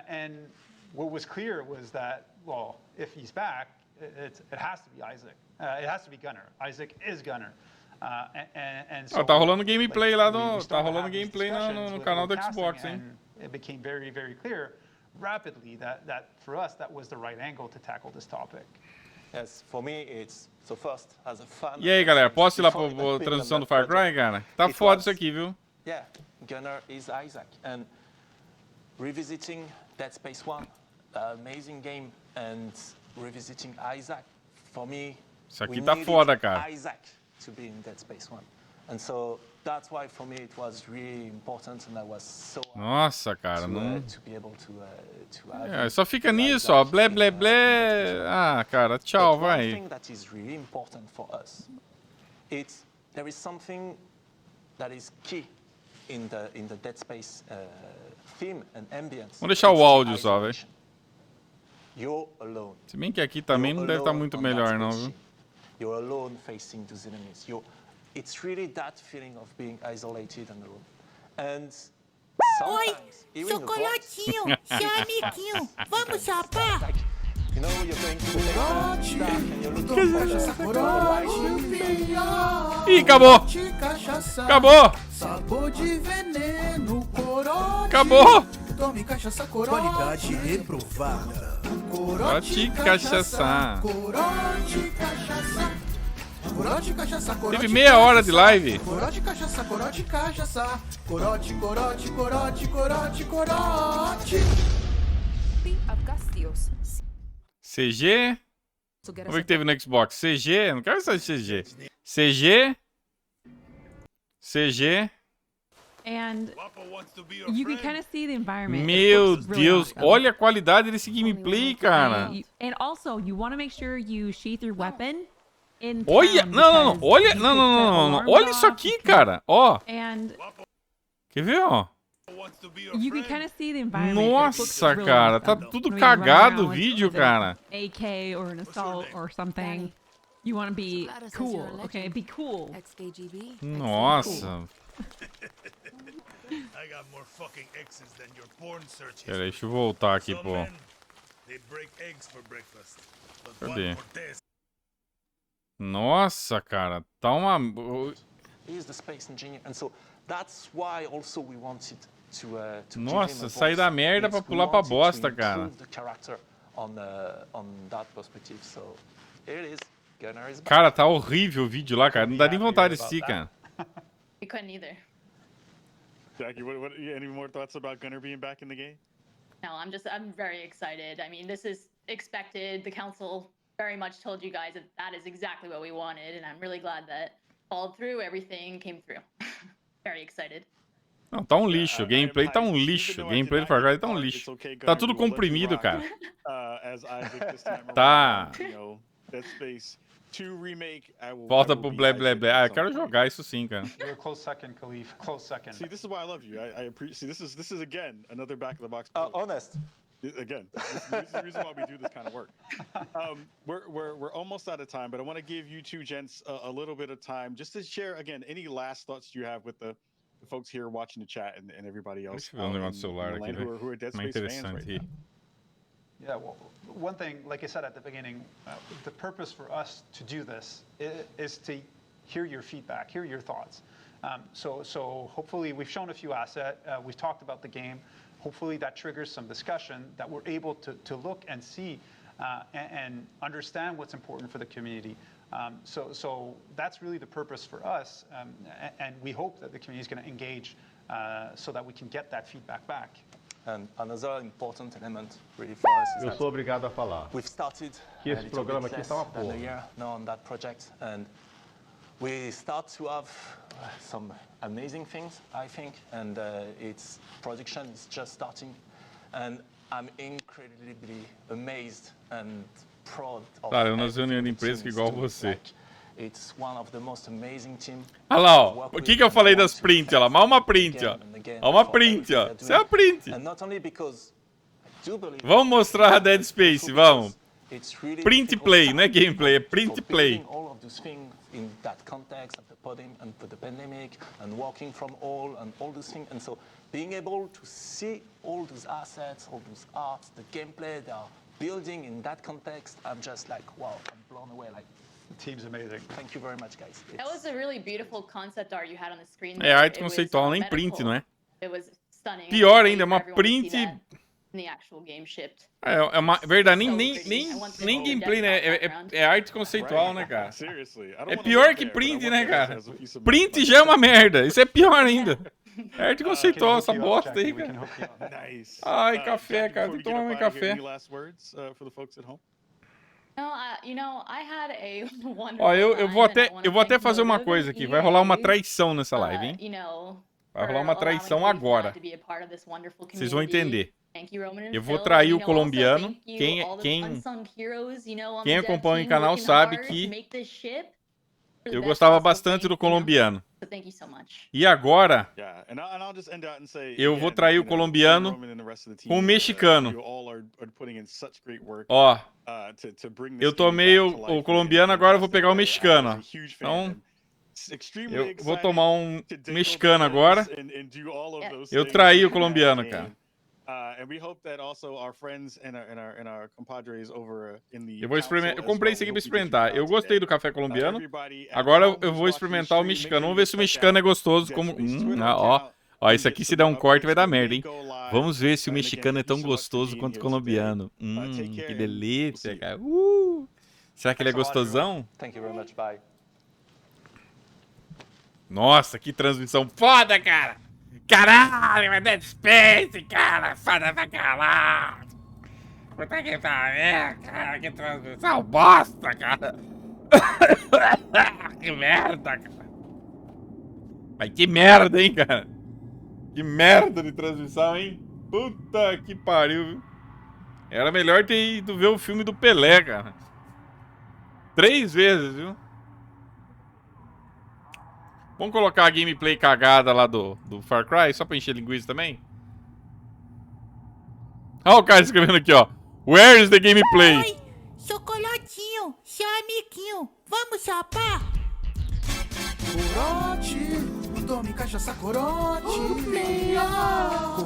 And what was clear was that, well, if he's back, it has to be Isaac. It has to be Gunnar. Isaac is Gunnar. And so, tá rolando gameplay lá no... Tá rolando gameplay no canal do Xbox, hein? It became very, very clear rapidly that for us, that was the right angle to tackle this topic. Yes, for me, it's... So first, as a fan... E aí, galera, posso ir lá pra transição do Far Cry, cara? Tá foda isso aqui, viu? Yeah, Gunnar is Isaac. And revisiting Dead Space 1, amazing game, and revisiting Isaac, for me, isso aqui tá foda, cara. Isaac to be in Dead Space 1. And so that's why for me it was really important, and I was so Nossa, cara, não... to be able to só fica nisso, ó, blé, blé, blé. Ah, cara, tchau, vai. One thing that is really important for us, there is something that is key in the Dead Space theme and ambience. Vamos deixar o it's the áudio só, velho. isolation. You're alone. Se bem que aqui também não deve estar muito melhor, não, viu? You're alone facing those enemies. It's really that feeling of being isolated and alone. And sometimes, even Chocolatinho, seu amiguinho, vamos chapar? like, you know, you're going to the next track and you're looking for the Ih, acabou! Acabou! Sabor de veneno, corote. Acabou! Tome cachaça corote. Qualidade reprovada. Corote cachaça. Corote cachaça. Corote cachaça, corote. Teve meia hora de live. Corote cachaça, corote cachaça. Corote, corote, corote, corote, corote. Of Castillos. CG. Vamos ver o que teve no Xbox. CG. Não quero saber de CG. CG. CG. And you can kind of see the environment. Meu It looks really Deus. awesome. Olha a qualidade desse gameplay, cara. And also, you want to make sure you sheath your weapon in Olha. town Não, não, não. because Olha. you Não, could não, set não, não, não. alarms Olha isso off, aqui, you could- cara. Ó. And Quer ver, ó? you can kind of see the environment. It looks Nossa, really cara. Tá awesome. tudo When you run cagado o around vídeo, with an cara. AK or an assault or something. You want to be cool, okay? Be cool. XKGB. Nossa. I got more fucking exes than your porn searches. Pera aí, deixa eu voltar aqui, Some pô. men, they break eggs for breakfast. But Cadê? one for this. Nossa, cara. Tá uma... He is the space engineer, and so that's why also we wanted to give him Nossa, a sair voice. da merda pra It's we pular pra wanted to bosta, cara. improve the character on that perspective. So here it is. Gunnar is back. Cara, tá horrível o vídeo lá, cara. Não dá nem vontade de assistir, cara. We couldn't either. Jackie, any more thoughts about Gunnar being back in the game? No, I'm very excited. I mean, this is expected. The council very much told you guys that that is exactly what we wanted, and I'm really glad that followed through. Everything came through. Very excited. Não, tá um lixo. O gameplay tá um lixo. O gameplay do Far Cry tá um lixo. Tá tudo comprimido, cara. Tá. Dead Space 2 remake. Volta pro blé blé blé. Ah, eu quero jogar isso sim, cara. You're a close second, Khalif. Close second. See, this is why I love you. I appreciate. See, this is again another back of the box. Honest. Again, this is the reason why we do this kind of work. We're almost out of time, but I want to give you two gents a little bit of time just to share again any last thoughts you have with the folks here watching the chat and everybody else Deixa eu ver um negócio do celular aqui, who are Dead velho. Space fans right Interessante. now. Yeah, well, one thing, like I said at the beginning, the purpose for us to do this is to hear your feedback, hear your thoughts. So hopefully we've shown a few assets, we've talked about the game. Hopefully that triggers some discussion that we're able to look and see and understand what's important for the community. So that's really the purpose for us, and we hope that the community is going to engage so that we can get that feedback back. And another important element really for us is Eu that sou obrigado a falar we've started que esse a little programa bit aqui less tá uma than a porra. year now on that project, and we start to have some amazing things, I think, and its production is just starting, and I'm incredibly amazed and proud of Cara, eu nas everything reuniões de the empresa team is igual doing. você. Like, it's one of the most amazing team. Olha lá, ó. O que eu falei das print, olha lá. Mal uma print, ó. Ó uma print, ó. Isso é a print. And not only because I do believe Vamos mostrar a Dead Space, vamos. it's really Print difficult play, time. não é gameplay, é So print play. building all of those things in that context of the pandemic and working from all those things, and so being able to see all those assets, all those arts, the gameplay they are building in that context, I'm just like, wow, I'm blown away. Like, the team's amazing. Thank you very much, guys. That was a really beautiful concept art you had on the screen. É there. arte It was, conceitual, nem medical. print, não é? It was stunning. Pior I ainda, é can't uma wait for everyone to see print. that in the actual game shipped. É uma verdade, nem gameplay, né? É arte conceitual, né, cara? Seriously, I don't É wanna pior look que there, but I print, want né, there cara? as a piece of Print já é uma merda. Isso é pior ainda. É arte conceitual, essa bosta aí, cara. Nice. Ai, café, Jackie, cara. before Tem que we tomar get meu up out of here, café. any last words for the folks at home? No, you know, I had a wonderful Ó, eu time, vou and I até, wanna eu vou até thank fazer uma Motive, coisa aqui. Vai rolar uma EA, traição nessa live, hein? you know, Vai for rolar uma allowing traição me agora. to be a part of this wonderful Vocês vão community. entender. Thank you, Roman and Eu vou Phil, trair you o know, colombiano. also thank you, Quem all the unsung heroes, you know, on quem the dev acompanha o team canal working sabe hard que to make this ship. Eu gostava bastante do colombiano. So thank you so much. E agora, Yeah, and I'll just end out and say, eu vou again, trair o you know, colombiano Roman and the rest of the com o team, mexicano. you all are putting in such great work, Ó, to bring this eu game tomei back to o life colombiano, in a agora eu vou fantastic pegar o way. I mexicano. was Ó. a huge fan Então, and extremely eu vou excited tomar um to take mexicano over agora. games and do all of those Eu things traí o in that colombiano, game. cara. And we hope that also our friends and our compadres over in the Eu vou experimentar. Eu council as comprei well, isso aqui we pra hope you can experimentar. check Eu out gostei today. do café colombiano. Everybody at Agora home eu who's vou watching the experimentar o stream, make mexicano. sure Vamos you ver go se o check mexicano é out gostoso Dead como. Space Twitter Ó. account Ó, and isso get aqui se some der um corte vai updates dar when merda, they hein? go live. Vamos ver se o And again, mexicano é thank you tão so much for gostoso being quanto o here today. colombiano. Take care Que and we'll see delícia, you. cara. Será que ele é Thanks a lot, everyone. gostosão? Thank you very much. Bye. Nossa, que transmissão foda, cara! Caralho, é Dead Space, cara! Foda pra caralho! Puta que pariu, cara! Que transmissão bosta, cara! Que merda, cara! Mas que merda, hein, cara? Que merda de transmissão, hein? Puta que pariu, viu? Era melhor ter ido ver o filme do Pelé, cara. 3 vezes, viu? Vamos colocar a gameplay cagada lá do Far Cry, só pra encher linguiça também? Olha o cara escrevendo aqui, ó. Where is the gameplay? Oi, chocolatinho, seu amiguinho, vamos chapar? Corote, tome cachaça corote.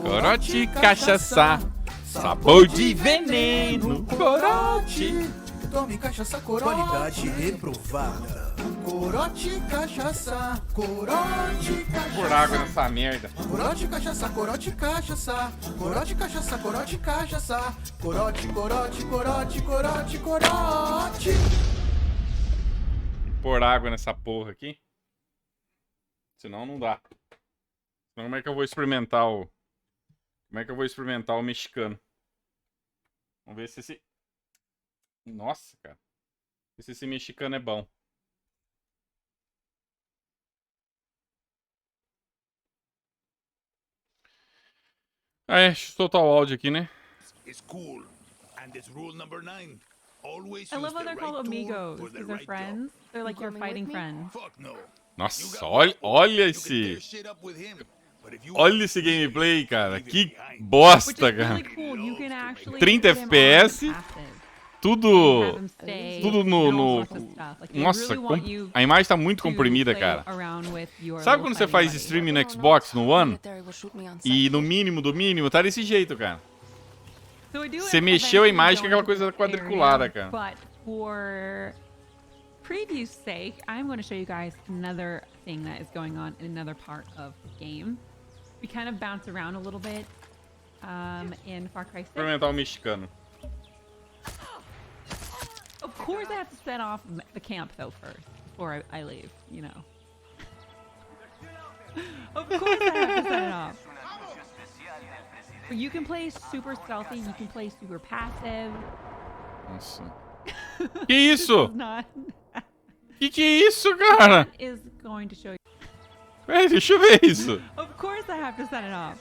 Corote, cachaça, sabor de veneno. Corote, tome cachaça corote. Qualidade reprovada. Corote, cachaça, corote, cachaça. Por água nessa merda. Corote, cachaça, corote, cachaça. Corote, cachaça, corote, cachaça. Corote, corote, corote, corote, corote. Por água nessa porra aqui. Senão não dá. Senão como é que eu vou experimentar o... Como é que eu vou experimentar o mexicano? Vamos ver se esse... Nossa, cara. Se esse mexicano é bom. Ah, é, deixa eu soltar o áudio aqui, né? It's cool. And it's rule number 9. Always I love use how the they're right called tool amigos for the because they're right friends. job. They're like your fighting friends. Fuck no. Nossa, olha esse... Olha esse gameplay, cara. Que bosta, cara. 30 FPS. Tudo no... Nossa, a imagem tá muito comprimida, cara. Sabe quando você faz streaming no Xbox, no One? E no mínimo do mínimo, tá desse jeito, cara. Você mexeu a imagem com aquela coisa quadriculada, cara. But for preview's sake, I'm going to show you guys another thing that is going on in another part of the game. We kind of bounce around a little bit in Far Cry 6. Experimentar o mexicano. Of course I have to set off the camp though first, before I leave, you know. Of course I have to set it off. But you can play super stealthy, you can play super passive. Nossa. Que isso? Not... Que é isso, cara? Is going to show you. Peraí, deixa eu ver isso. Of course I have to set it off.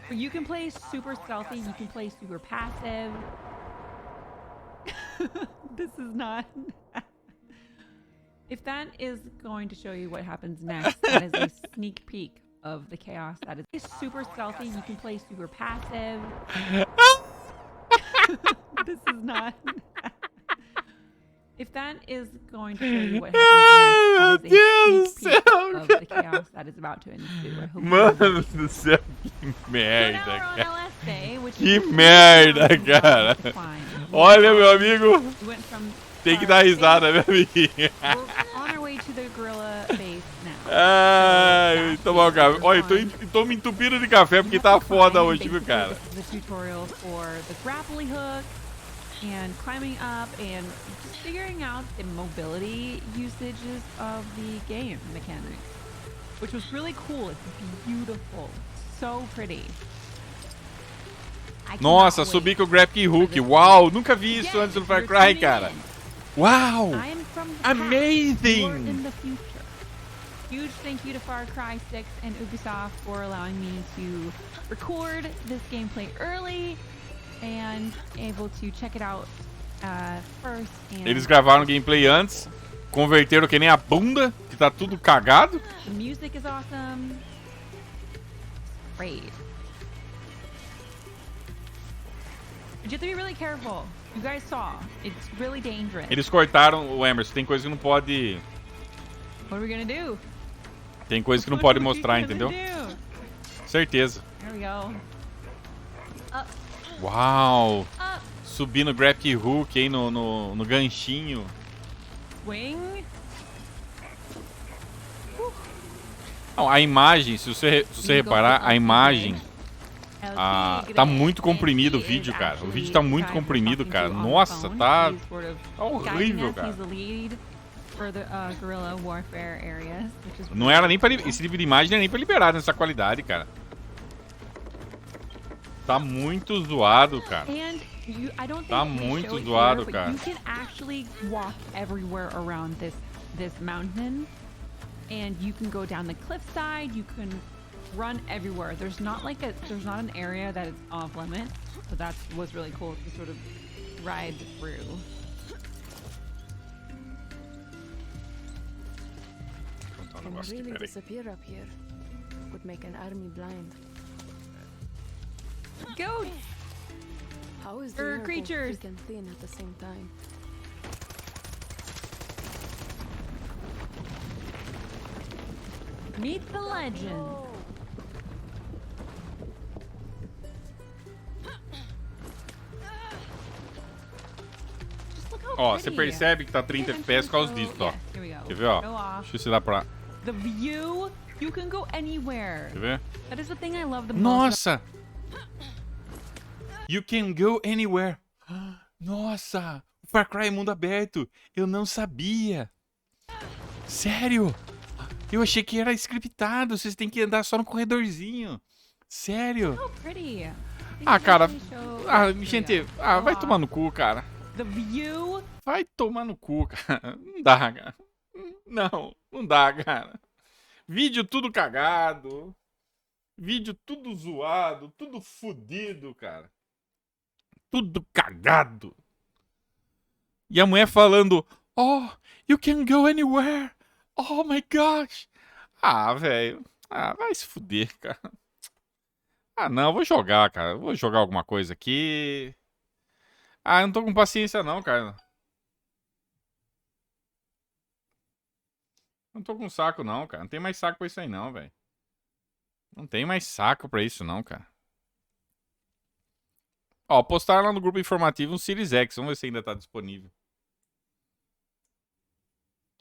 But you can play super stealthy, you can play super passive. This is not... If that is going to show you what happens next, that is a sneak peek of the chaos that is super stealthy, you can play super passive. This is not... If that is going to show you what happens next, that is a sneak peek of the chaos that is about to ensue. Mano do céu, que merda, cara. Que merda, cara. Olha, meu amigo. Tem que dar risada, meu amiguinho. Ai, tomar um café. Olha, tô me entupindo de café porque tá foda hoje, viu, cara? And climbing up and just figuring out the mobility usages of the game mechanics, which was really cool. It's beautiful, so pretty. Nossa, subir com o Grappling Hook. Uau, nunca vi isso antes do Far Cry, cara. Uau, amazing. Huge thank you to Far Cry 6 and Ubisoft for allowing me to record this gameplay early and able to check it out first. Eles gravaram gameplay antes Converteram que nem a bunda, que tá tudo cagado. The music is awesome. Great. But you have to be really careful. You guys saw. It's really dangerous. Eles cortaram o Emerson. Tem coisa que não pode... What are we gonna do? Tem coisa que não pode mostrar, entendeu? Certeza. There we go. Up. Uau. Up. Subindo o grappling hook aí no ganchinho. Swing. Não, a imagem, se você reparar, a imagem... tá muito comprimido o vídeo, cara. O vídeo tá muito comprimido, cara. Nossa, tá horrível, cara. Não era nem pra... Esse tipo de imagem não é nem pra liberar nessa qualidade, cara. Tá muito zoado, cara. Tá muito zoado, cara. You can actually walk everywhere around this mountain, and you can go down the cliffside. You can run everywhere. There's not an area that is off limit, so that was really cool to sort of ride through. Can really disappear up here. Would make an army blind. Goats! How is the air both creatures thick and thin at the same time? Meet the legend. Ó, você percebe que tá 30 FPS por causa disso, ó. Quer ver, ó? Deixa eu ver se dá pra... The view, you can go anywhere. Quer ver? That is the thing I love the most. Nossa! You can go anywhere. Nossa! O Far Cry é mundo aberto. Eu não sabia. Sério? Eu achei que era scriptado. Vocês têm que andar só no corredorzinho. Sério? So pretty. Ah, cara. Ah, gente. Ah, vai tomar no cu, cara. The view. Vai tomar no cu, cara. Não dá, cara. Não dá, cara. Vídeo tudo cagado. Vídeo tudo zoado. Tudo fudido, cara. Tudo cagado. E a mulher falando: Oh, you can go anywhere. Oh my gosh. Ah, velho. Ah, vai se fuder, cara. Ah, não, vou jogar, cara. Vou jogar alguma coisa aqui. Ah, eu não tô com paciência não, cara. Não tô com saco não, cara. Não tem mais saco pra isso aí não, velho. Não tem mais saco pra isso não, cara. Ó, postaram lá no grupo informativo um Series X. Vamos ver se ainda tá disponível.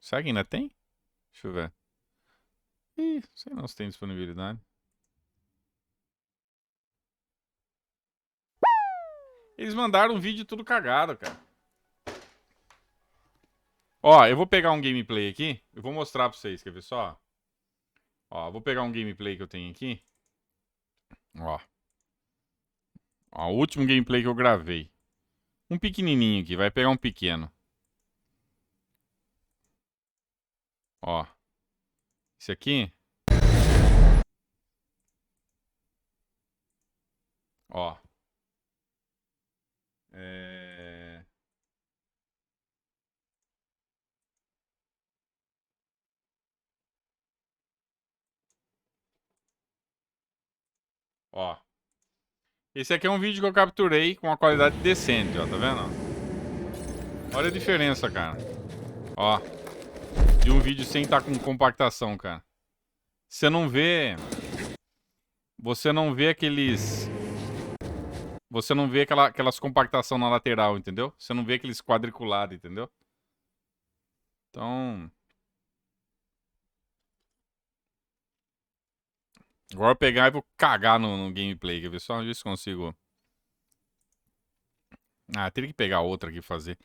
Será que ainda tem? Deixa eu ver. Ih, sei não se tem disponibilidade. Eles mandaram um vídeo tudo cagado, cara. Ó, eu vou pegar um gameplay aqui. Eu vou mostrar pra vocês, quer ver só? Ó, eu vou pegar um gameplay que eu tenho aqui. Ó. Ó, o último gameplay que eu gravei. Um pequenininho aqui, vai pegar um pequeno. Ó. Esse aqui. Ó. Ó. Esse aqui é um vídeo que eu capturei com uma qualidade decente, ó. Tá vendo? Olha a diferença, cara. Ó. De um vídeo sem estar com compactação, cara. Você não vê... Você não vê aqueles... Você não vê aquelas compactação na lateral, entendeu? Você não vê aqueles quadriculados, entendeu? Então... Agora eu vou pegar e vou cagar no gameplay. Quer ver só? Ver se consigo... Ah, teria que pegar outra aqui e fazer.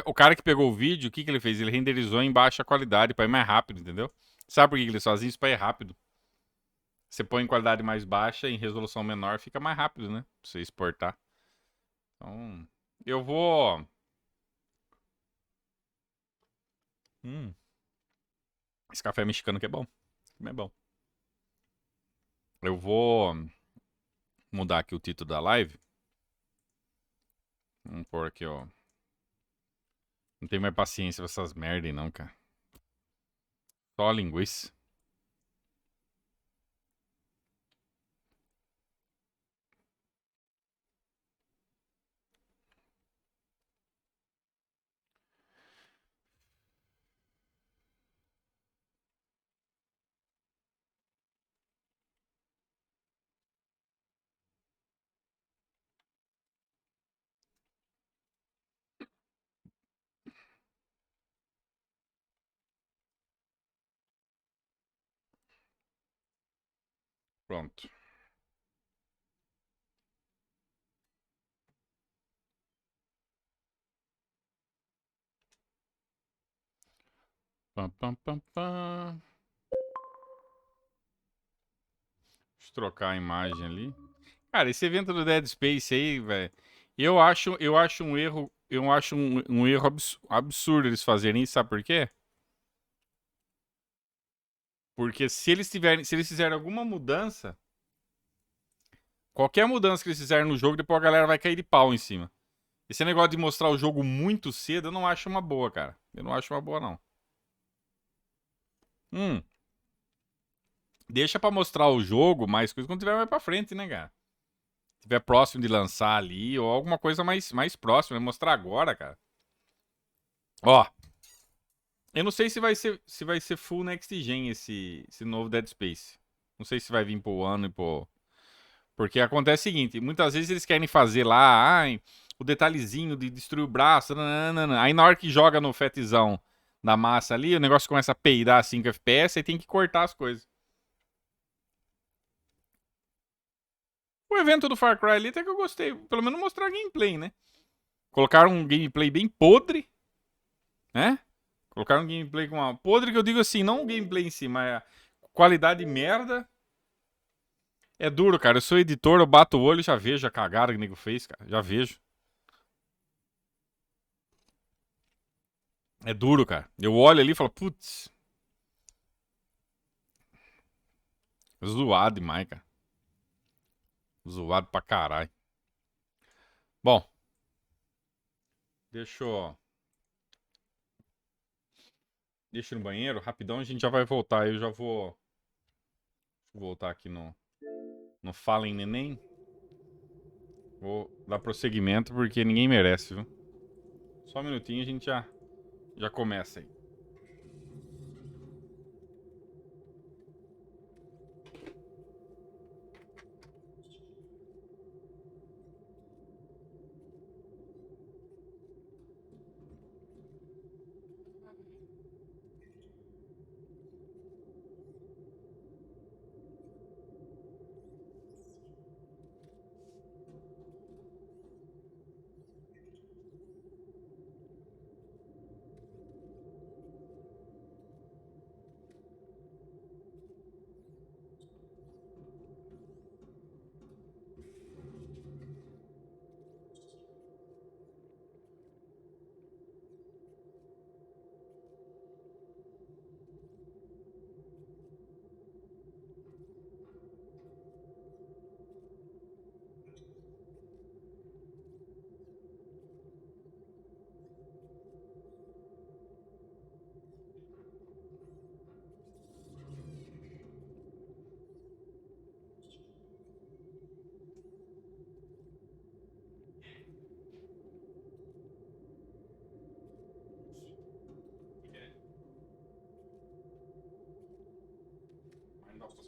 O cara que pegou o vídeo, o que ele fez? Ele renderizou em baixa qualidade pra ir mais rápido, entendeu? Sabe por que eles fazem isso? Pra ir rápido. Você põe em qualidade mais baixa, em resolução menor, fica mais rápido, né? Pra você exportar. Então, eu vou... Esse café mexicano que é bom. É bom. Eu vou mudar aqui o título da live. Vamos pôr aqui, ó. Não tenho mais paciência pra essas merda aí, não, cara. Só a linguiça. Pronto. Pam, pam, pam, pam. Deixa eu trocar a imagem ali. Cara, esse evento do Dead Space aí, velho, eu acho um erro, um erro absurdo eles fazerem isso, sabe por quê? Porque se eles fizerem alguma mudança, qualquer mudança que eles fizerem no jogo, depois a galera vai cair de pau em cima. Esse negócio de mostrar o jogo muito cedo, eu não acho uma boa, cara. Eu não acho uma boa, não. Deixa pra mostrar o jogo mais coisa quando tiver mais pra frente, né, cara? Tiver próximo de lançar ali, ou alguma coisa mais próxima, né? Mostrar agora, cara. Ó, eu não sei se vai ser full next gen esse novo Dead Space. Não sei se vai vir pro ano e pro... Porque acontece o seguinte, muitas vezes eles querem fazer lá, o detalhezinho de destruir o braço, nananana. Aí na hora que joga no fetzão da massa ali, o negócio começa a peidar a 5 FPS, aí tem que cortar as coisas. O evento do Far Cry ali até que eu gostei, pelo menos mostrar gameplay, né? Colocaram um gameplay bem podre, né? Colocaram um gameplay com uma... Podre que eu digo assim, não o gameplay em si, mas a qualidade merda. É duro, cara. Eu sou editor, eu bato o olho e já vejo a cagada que o nego fez, cara. Já vejo. É duro, cara. Eu olho ali e falo, putz. Zoado demais, cara. Zoado pra caralho. Bom. Deixa eu... Deixa eu ir no banheiro. Rapidão a gente já vai voltar. Eu já vou... voltar aqui no Fala em Neném. Vou dar prosseguimento porque ninguém merece, viu? Só um minutinho e a gente já começa aí.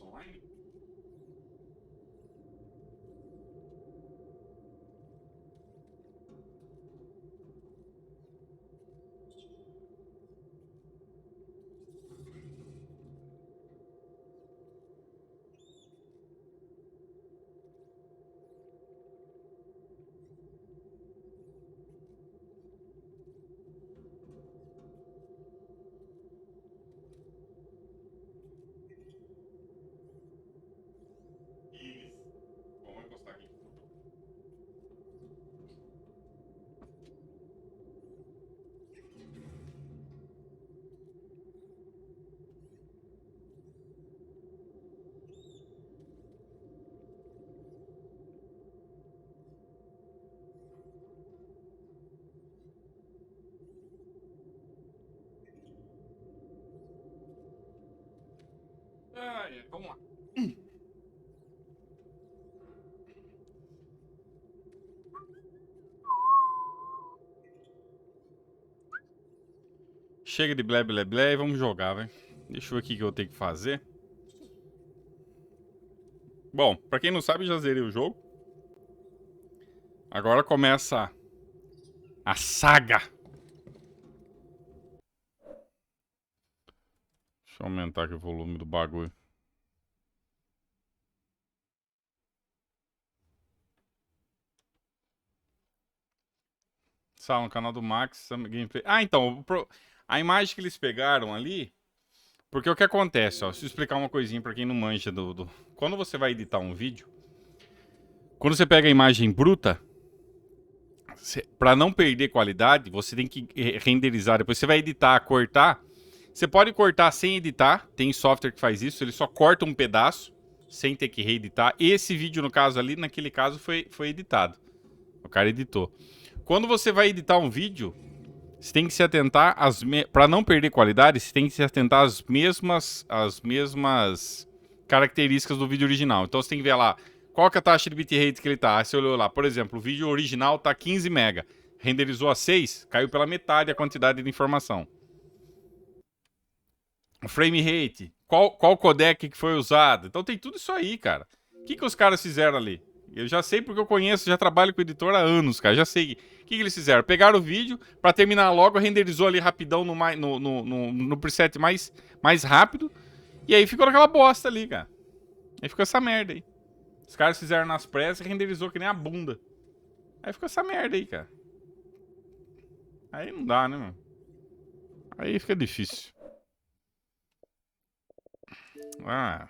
Online? Vamos lá. Chega de blé, blé, blé e vamos jogar, velho. Deixa eu ver o que eu tenho que fazer. Bom, pra quem não sabe, já zerei o jogo. Agora começa a saga. Deixa eu aumentar aqui o volume do bagulho. Sala no canal do Max, gameplay. Ah, então, a imagem que eles pegaram ali, porque o que acontece, ó, deixa eu explicar uma coisinha pra quem não manja Quando você vai editar um vídeo, quando você pega a imagem bruta, pra não perder qualidade, você tem que renderizar. Depois você vai editar, cortar. Você pode cortar sem editar, tem software que faz isso, ele só corta um pedaço, sem ter que reeditar. Esse vídeo, no caso ali, naquele caso, foi editado. O cara editou. Quando você vai editar um vídeo, você tem que se atentar para não perder qualidade, você tem que se atentar às mesmas características do vídeo original. Então você tem que ver lá qual que é a taxa de bitrate que ele tá. Aí você olhou lá, por exemplo, o vídeo original tá 15 MB, renderizou a 6, caiu pela metade a quantidade de informação. O frame rate, qual codec que foi usado. Então tem tudo isso aí, cara. O que os caras fizeram ali? Eu já sei porque eu conheço, já trabalho com editor há anos, cara. Já sei. O que eles fizeram? Pegaram o vídeo, pra terminar logo, renderizou ali rapidão no preset mais rápido. E aí ficou naquela bosta ali, cara. Aí ficou essa merda aí. Os caras fizeram nas pressas e renderizou que nem a bunda. Aí ficou essa merda aí, cara. Aí não dá, né, mano? Aí fica difícil. Ah.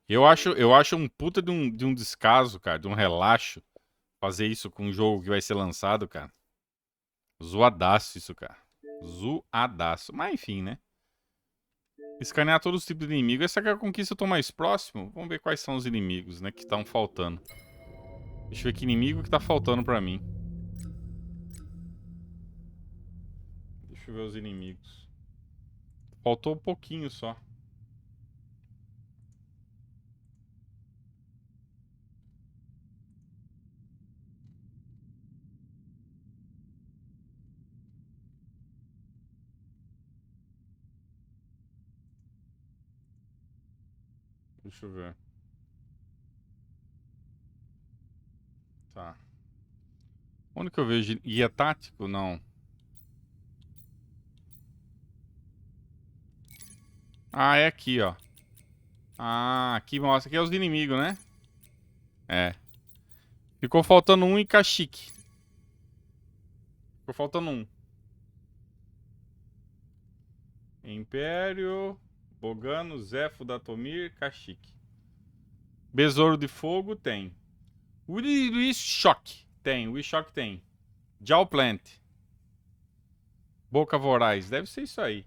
Eu acho um puta de um descaso, cara, de um relaxo fazer isso com um jogo que vai ser lançado, cara. Zoadaço isso, cara. Zoadaço. Mas enfim, né? Escanear todos os tipos de inimigos. Essa que é a conquista eu tô mais próximo. Vamos ver quais são os inimigos, né, que estão faltando. Deixa eu ver que inimigo que tá faltando pra mim. Deixa eu ver os inimigos. Faltou um pouquinho só. Deixa eu ver. Tá. Onde que eu vejo guia tático? Não. Ah, é aqui, ó. Ah, aqui mostra. Aqui é os inimigos, né? É. Ficou faltando um em Caxique. Ficou faltando um. Império, Bogano, Zefo, Datomir, Caxique. Besouro de Fogo tem. Wishock tem. Wishock tem. Jawplant. Boca Voraz. Deve ser isso aí.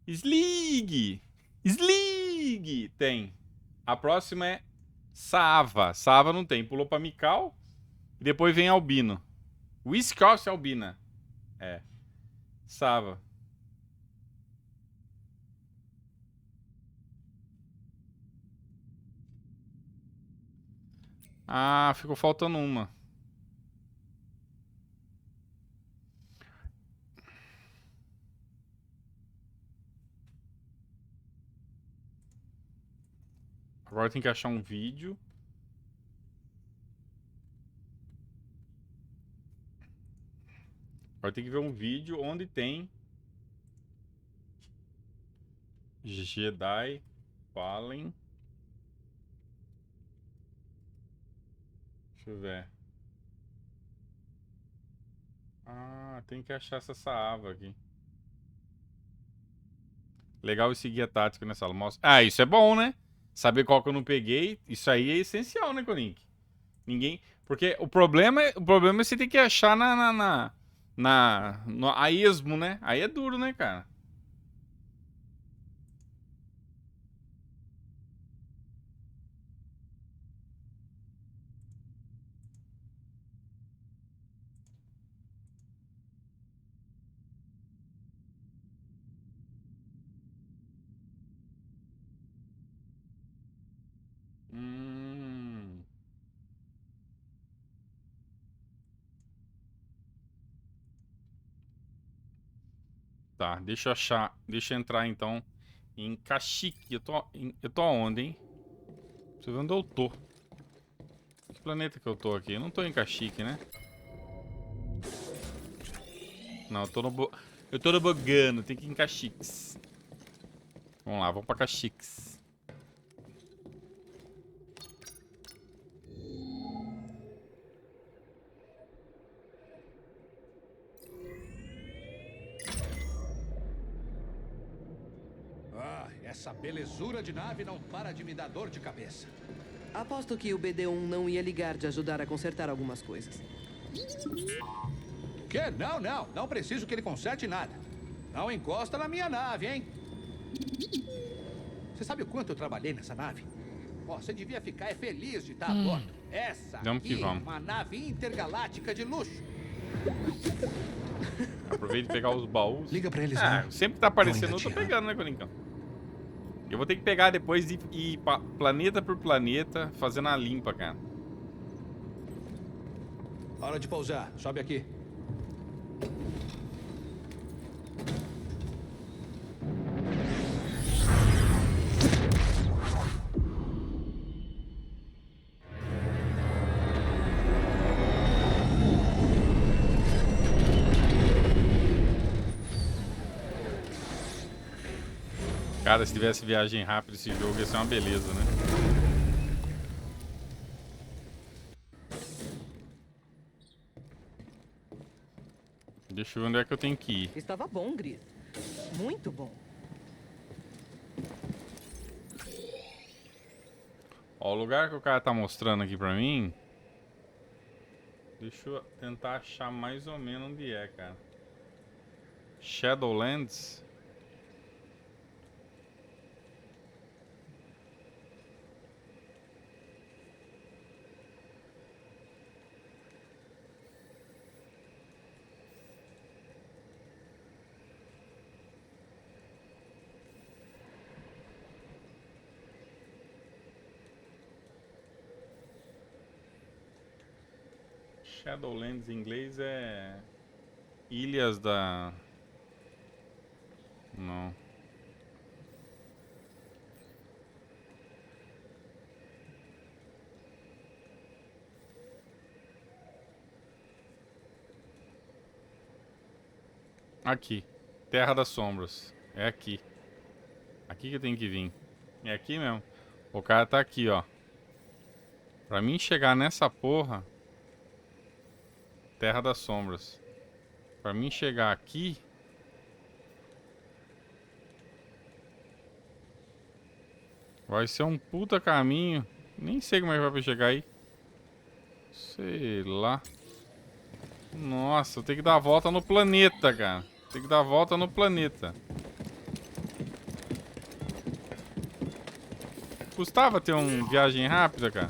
Slig. Slig tem. A próxima é Sava. Sava não tem. Pulou pra Mikau. E depois vem Albino. Wiscoff Albina. É. Sava. Ah, ficou faltando uma. Agora tem que achar um vídeo. Agora tem que ver um vídeo onde tem Jedi Fallen. Deixa eu ver. Ah, tem que achar essa Saava aqui. Legal esse guia tático nessa aula. Mostra. Ah, isso é bom, né? Saber qual que eu não peguei. Isso aí é essencial, né, Corink? Ninguém. Porque o problema é você ter que achar a esmo, né? Aí é duro, né, cara? Tá, deixa eu achar. Deixa eu entrar então em Kashyyyk. Eu tô aonde, hein? Deixa eu ver onde eu tô. Que planeta que eu tô aqui? Eu não tô em Kashyyyk, né? Não, eu tô no Bogano. Tem que ir em Kashyyyk. Vamos lá, vamos pra Kashyyyk. Ah, essa belezura de nave não para de me dar dor de cabeça. Aposto que o BD-1 não ia ligar de ajudar a consertar algumas coisas. Que? Não, não. Não preciso que ele conserte nada. Não encosta na minha nave, hein? Você sabe o quanto eu trabalhei nessa nave? Ó, você devia ficar feliz de estar a bordo. Essa Vamos que aqui é vamos. uma nave intergaláctica de luxo. Aproveita e pegar os baús. Liga pra eles, Ah, não. sempre tá aparecendo, Vou eu tô engatear. pegando, né, Colincão? Eu vou ter que pegar depois e ir planeta por planeta, fazendo a limpa, cara. Hora de pousar. Sobe aqui. Cara, se tivesse viagem rápida esse jogo ia ser uma beleza, né? Deixa eu ver onde é que eu tenho que ir. Estava bom, Gris. Muito bom. Ó, o lugar que o cara tá mostrando aqui pra mim. Deixa eu tentar achar mais ou menos onde é, cara. Shadowlands. Shadowlands em inglês é Ilhas da... Não. Aqui. Terra das Sombras. É aqui. Aqui que eu tenho que vir. É aqui mesmo. O cara tá aqui, ó. Pra mim chegar nessa porra... Terra das Sombras. Pra mim chegar aqui... Vai ser um puta caminho. Nem sei como é que vai pra chegar aí. Sei lá. Nossa, eu tenho que dar a volta no planeta, cara. Tem que dar a volta no planeta. Custava ter uma viagem rápida, cara.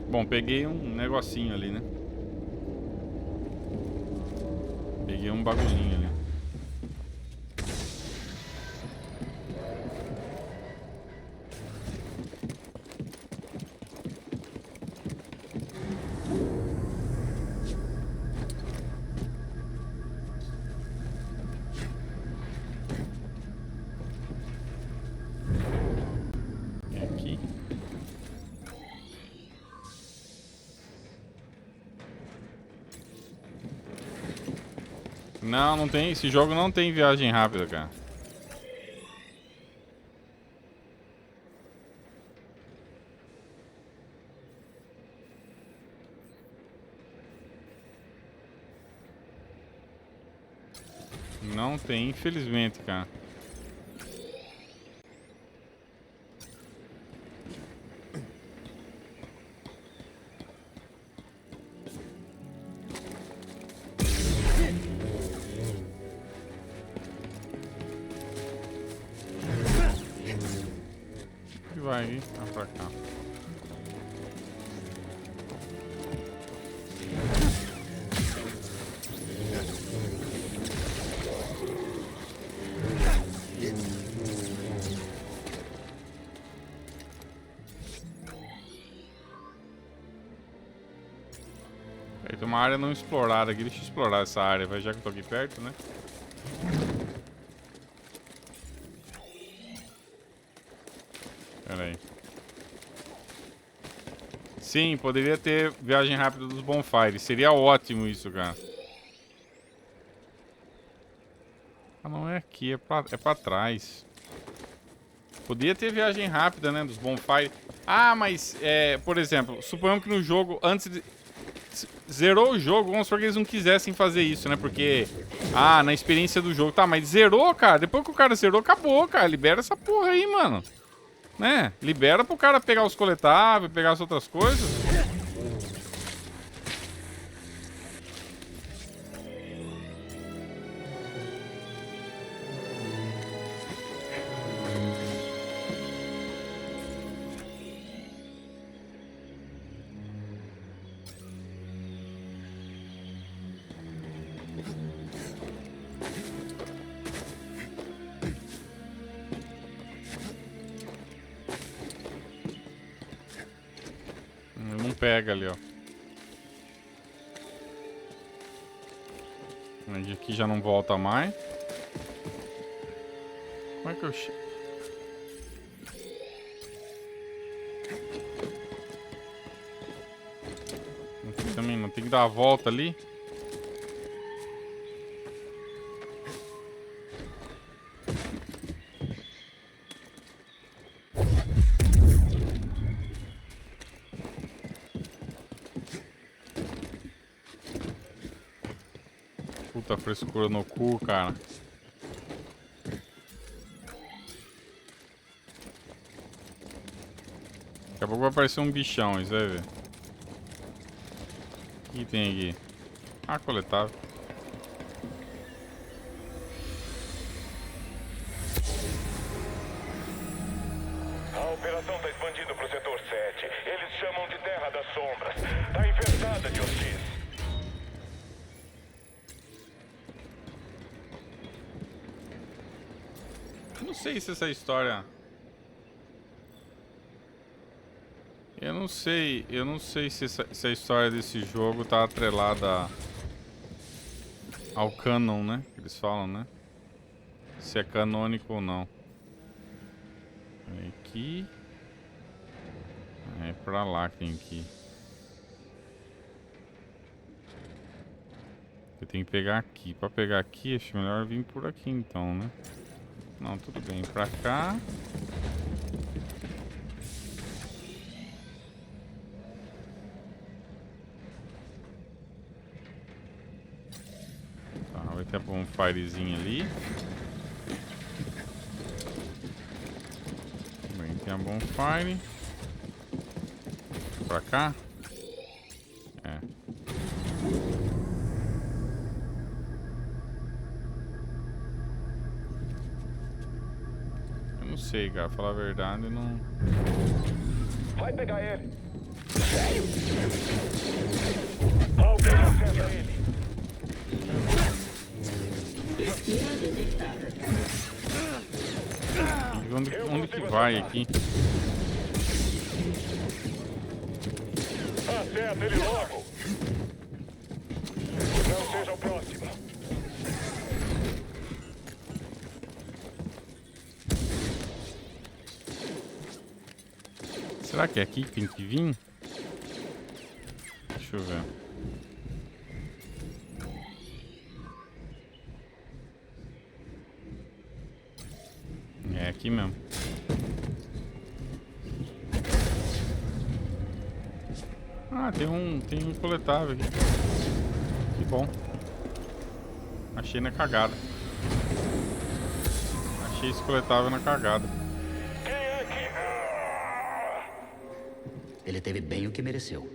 Bom, peguei um negocinho ali, né? Peguei um bagulhinho ali. É aqui. Não, não tem. Esse jogo não tem viagem rápida, cara. Não tem, infelizmente, cara. E vai, hein? Vai pra cá. Aí tem uma área não explorada aqui. Deixa eu explorar essa área, já que eu tô aqui perto, né? Pera aí. Sim, poderia ter viagem rápida dos bonfires. Seria ótimo isso, cara. Ah, não é aqui, é pra trás. Podia ter viagem rápida, né, dos bonfires. Ah, mas, por exemplo, suponhamos que no jogo, antes de... Zerou o jogo, vamos supor que eles não quisessem fazer isso, né? Porque, na experiência do jogo. Tá, mas zerou, cara. Depois que o cara zerou, acabou, cara. Libera essa porra aí, mano. Né? Libera pro cara pegar os coletáveis, pegar as outras coisas. Não pega ali, ó. Aqui já não volta mais. Como é que eu chego? Também não tem que dar a volta ali. Puta frescura no cu, cara. Daqui a pouco vai aparecer um bichão, você vai ver. O que tem aqui? Ah, coletável. A operação tá expandindo pro setor 7. Eles chamam de Terra das Sombras. Tá infestada de hostis. Não sei se essa história... Eu não sei se a história desse jogo tá atrelada ao canon, né? Que eles falam, né? Se é canônico ou não. Aqui. É pra lá que tem que ir. Eu tenho que pegar aqui. Pra pegar aqui, acho melhor vir por aqui então, né? Não, tudo bem. Pra cá. Tá, vai ter um firezinho ali. Bem, tem a bonfire. Pra cá? É. Eu não sei, cara. Falar a verdade, não... Vai pegar ele. Sério? Alguém acerta ele. Onde que vai aqui? Acerta ele logo. Não seja o próximo. Será que é aqui que tem que vir? Deixa eu ver. É aqui mesmo. Ah, tem um coletável aqui. Que bom. Achei na cagada. Achei esse coletável na cagada. Ele teve bem o que mereceu.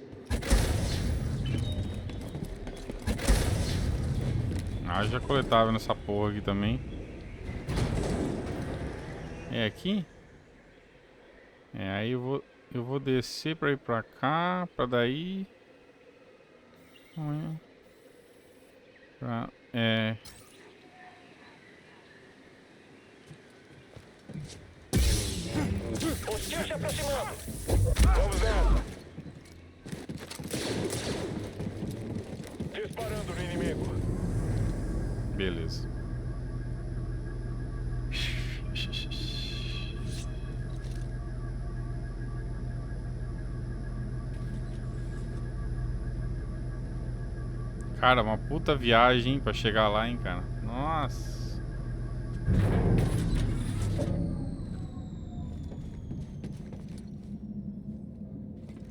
Ah, já coletável nessa porra aqui também. É aqui? É, aí eu vou descer pra ir pra cá, pra daí... Hostil se aproximando. Vamos ver. Beleza. Cara, uma puta viagem pra chegar lá, hein, cara. Nossa.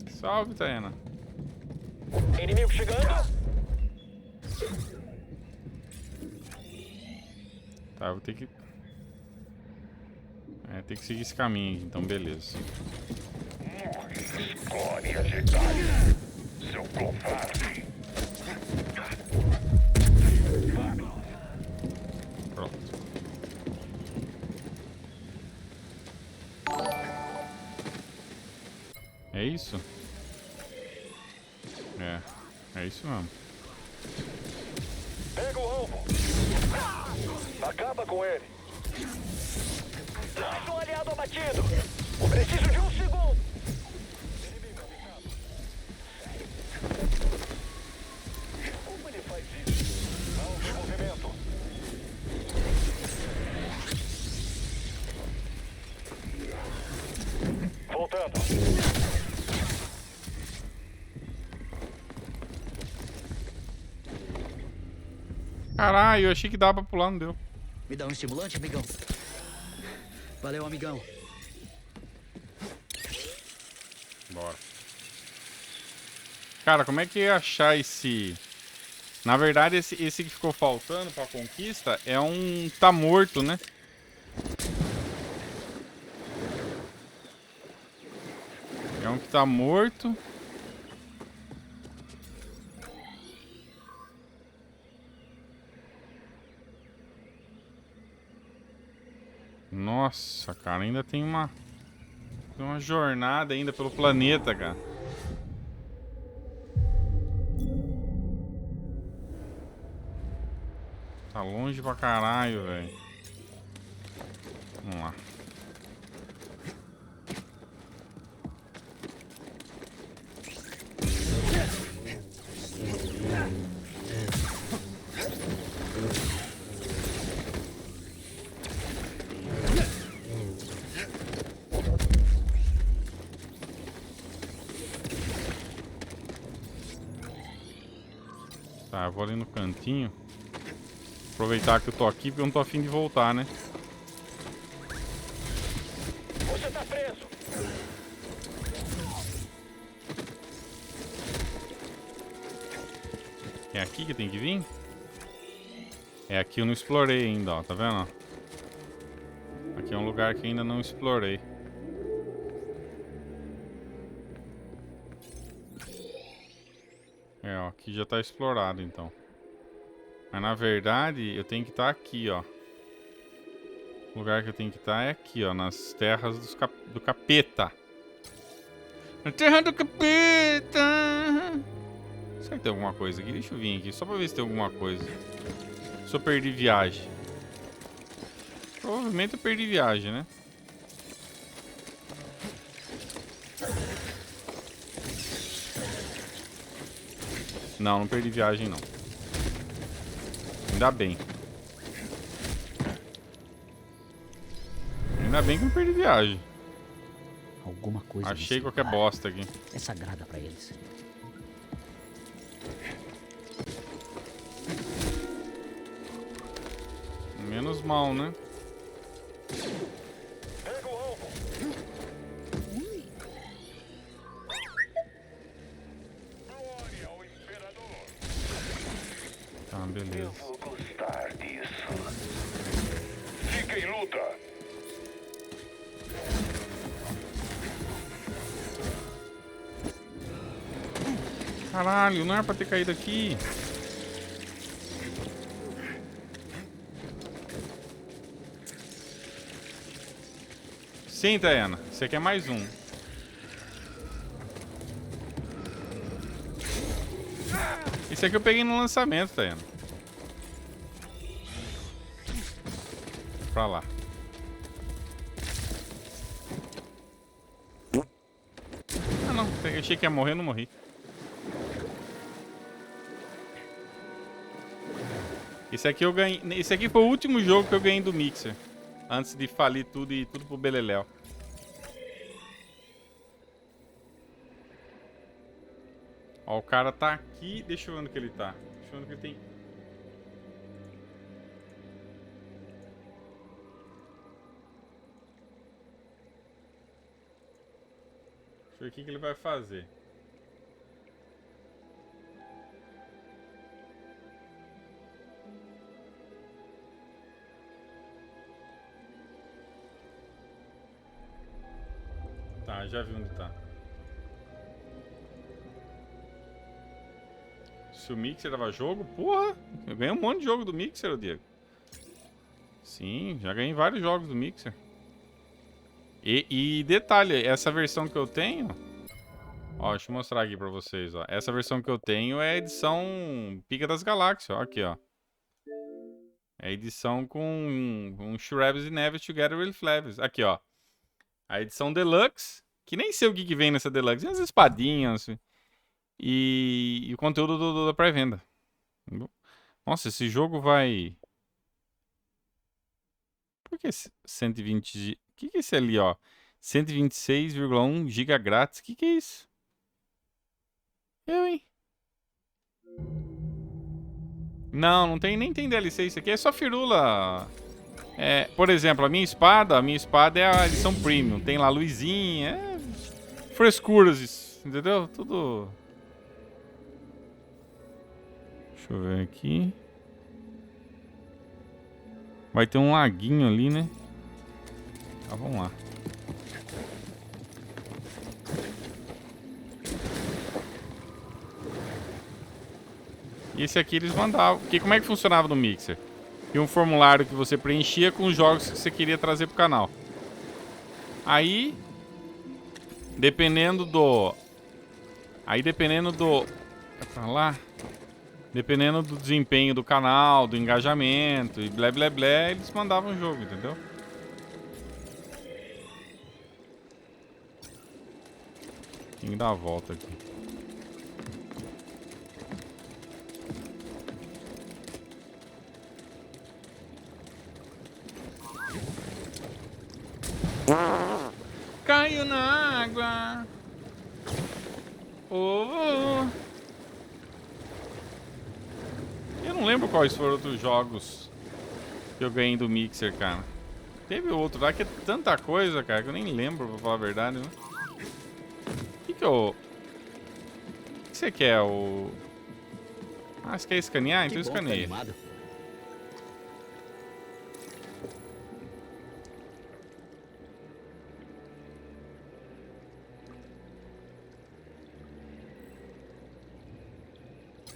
Salve, Taena. Inimigo chegando. Tá, eu vou ter que... tem que seguir esse caminho aqui, então beleza. Escolhe agitado, seu covarde. Pronto. É isso? É isso mesmo. Pega o alvo. Acaba com ele. Mais um aliado abatido. Preciso de um segundo. Como ele faz isso? Não de movimento. Voltando. Caralho, eu achei que dava pra pular, não deu. Me dá um estimulante, amigão. Valeu, amigão. Bora. Cara, como é que eu ia achar esse... Na verdade, esse que ficou faltando pra conquista é um... Tá morto, né? É um que tá morto. Nossa, cara, ainda tem uma jornada ainda pelo planeta, cara. Tá longe pra caralho, velho. Vamos lá. Tá, eu vou ali no cantinho. Aproveitar que eu tô aqui, porque eu não tô afim de voltar, né? Você tá preso. É aqui que tem que vir? É, aqui eu não explorei ainda, ó. Tá vendo? Aqui é um lugar que ainda não explorei. É, ó. Aqui já tá explorado, então. Mas na verdade, eu tenho que estar aqui, ó. O lugar que eu tenho que estar é aqui, ó. Nas terras do capeta. Na terra do capeta! Será que tem alguma coisa aqui? Deixa eu vir aqui, só pra ver se tem alguma coisa. Se eu perdi viagem. Provavelmente eu perdi viagem, né? Não, não perdi viagem, não. Ainda bem. Ainda bem que não perdi viagem. Alguma coisa. Achei qualquer bosta aqui. É sagrada pra eles. Menos mal, né? Pega o alvo. Glória ao imperador. Tá, beleza. Vou gostar disso. Fica em luta. Caralho, não era pra ter caído aqui. Sim, Taena. Esse aqui é mais um. Esse aqui eu peguei no lançamento, Taena. Pra lá. Ah, não. Eu achei que ia morrer, eu não morri. Esse aqui eu ganhei. Esse aqui foi o último jogo que eu ganhei do Mixer. Antes de falir tudo e tudo pro Beleléu. Ó, o cara tá aqui. Deixa eu ver onde que ele tá. Deixa eu ver onde que ele tem. Deixa eu ver o que ele vai fazer. Tá, já vi onde tá. Se o Mixer dava jogo, porra, eu ganhei um monte de jogo do Mixer, Diego. Sim, já ganhei vários jogos do Mixer. E detalhe, essa versão que eu tenho... Ó, deixa eu mostrar aqui pra vocês, ó. Essa versão que eu tenho é a edição Pica das Galáxias, ó, aqui, ó. É a edição com Shrebs e Neves Together with Flaves. Aqui, ó. A edição Deluxe, que nem sei o que vem nessa Deluxe. Tem as espadinhas e o conteúdo da pré-venda. Nossa, esse jogo vai... Por que 120... O que é esse ali, ó? 126,1 GB grátis. O que é isso? Eu, hein? Não nem tem DLC. Isso aqui é só firula. É, por exemplo, a minha espada é a edição Premium. Tem lá luzinha, frescuras, isso, entendeu? Tudo... Deixa eu ver aqui. Vai ter um laguinho ali, né? Tá, vamos lá. E esse aqui eles mandavam. Porque como é que funcionava no Mixer? Tinha um formulário que você preenchia com os jogos que você queria trazer pro canal. Aí, dependendo do... É pra lá? Dependendo do desempenho do canal, do engajamento e blé blé blé, eles mandavam o jogo, entendeu? Tem que dar a volta aqui. Caiu na água. Oh. Eu não lembro quais foram outros jogos que eu ganhei do Mixer, cara. Teve outro lá que é tanta coisa, cara, que eu nem lembro, pra falar a verdade, né? O que eu... O que você quer? O... Ah, você quer escanear? Então escaneia.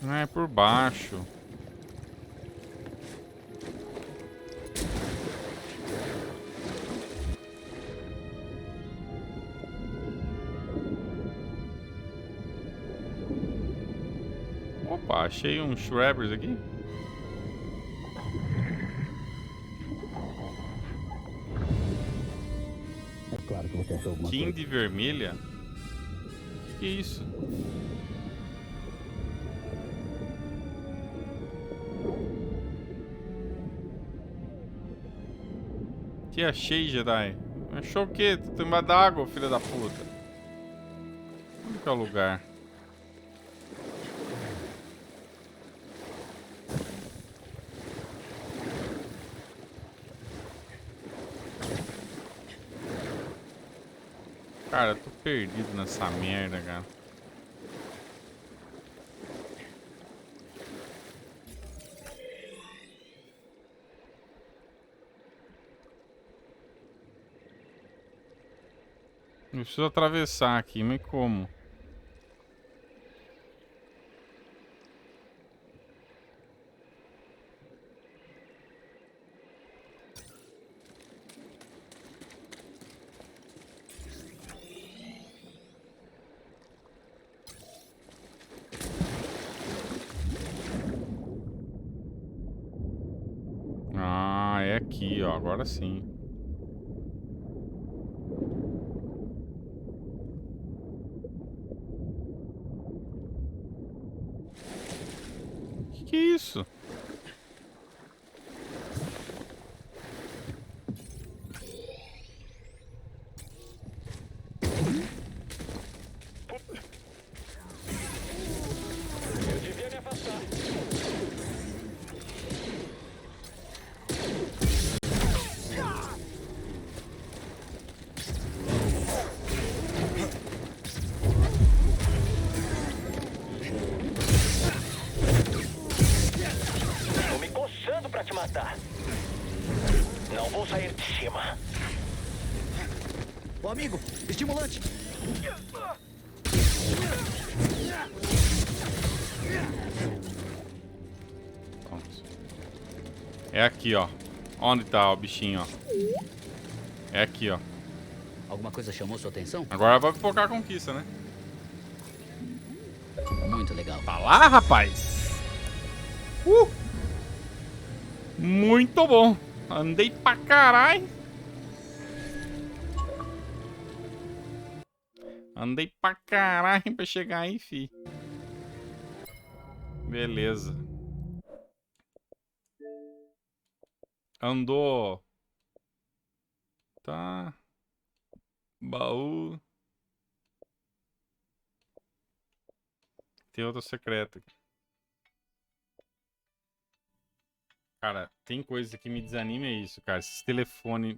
Ah, é por baixo. Opa, achei uns Shrebbers aqui. É claro que você achou alguma Kim coisa. de vermelha? Que é isso? Que achei, Jedi? Achou o quê? Tu tem embaixo d'água, filha da puta. Onde que é o lugar? Cara, eu tô perdido nessa merda, cara. Eu preciso atravessar aqui, mas como? Ah, é aqui, ó. Agora sim. Que é isso? amigo. Estimulante. Pronto. É aqui, ó. Onde tá o bichinho, ó? É aqui, ó. Alguma coisa chamou sua atenção? Agora vai focar a conquista, né? Muito legal. Tá lá, rapaz. Muito bom. Andei pra caralho. Andei pra caralho pra chegar aí, fi. Beleza. Andou. Tá. Baú. Tem outro secreto aqui. Cara, tem coisa que me desanima, é isso, cara. Esses telefones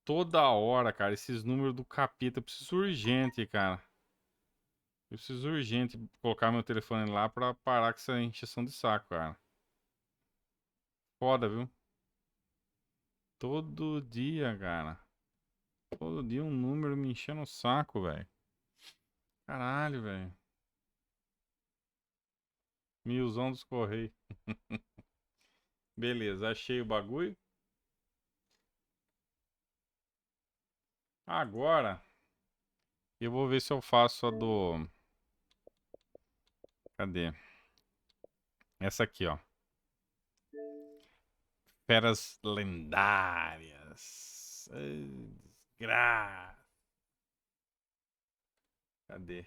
toda hora, cara. Esses números do capeta. Eu preciso urgente, cara. Eu preciso urgente colocar meu telefone lá pra parar com essa encheção de saco, cara. Foda, viu? Todo dia, cara. Todo dia um número me enchendo o saco, velho. Caralho, velho. Milzão dos Correios. Beleza, achei o bagulho. Agora, eu vou ver se eu faço a do... Cadê? Essa aqui, ó. Feras lendárias. Ai, desgraça. Cadê?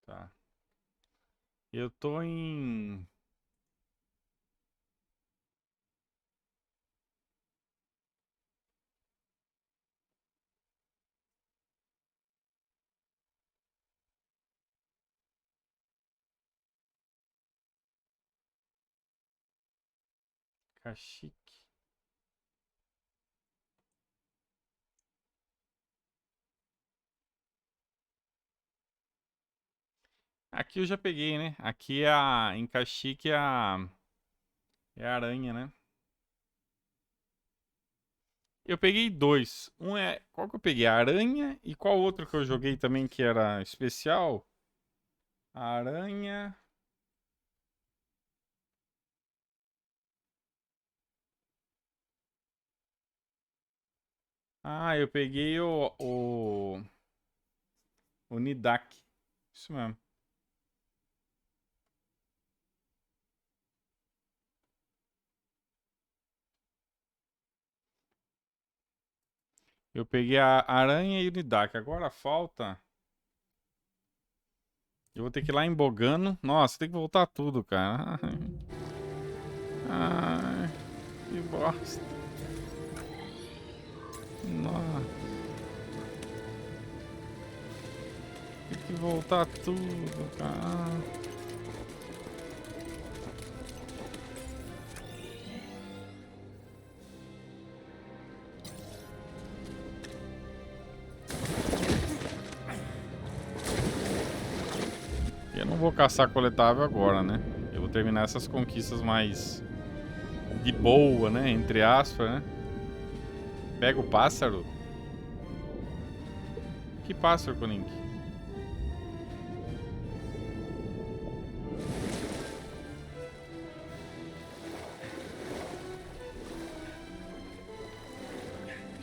Tá. Eu tô em... Caxique. Aqui eu já peguei, né? Aqui é a... Em Caxique é a... É a aranha, né? Eu peguei dois. Um é... Qual que eu peguei? A aranha. E qual outro que eu joguei também que era especial? A aranha... Ah, eu peguei o Nidak. Isso mesmo. Eu peguei a aranha e o Nidak. Agora falta... Eu vou ter que ir lá em Bogano. Nossa, tem que voltar tudo, cara. Ai, que bosta. Nossa. Tem que voltar tudo, cara. Eu não vou caçar coletável agora, né? Eu vou terminar essas conquistas mais de boa, né? Entre aspas, né? Pega o pássaro. Que pássaro, Konink?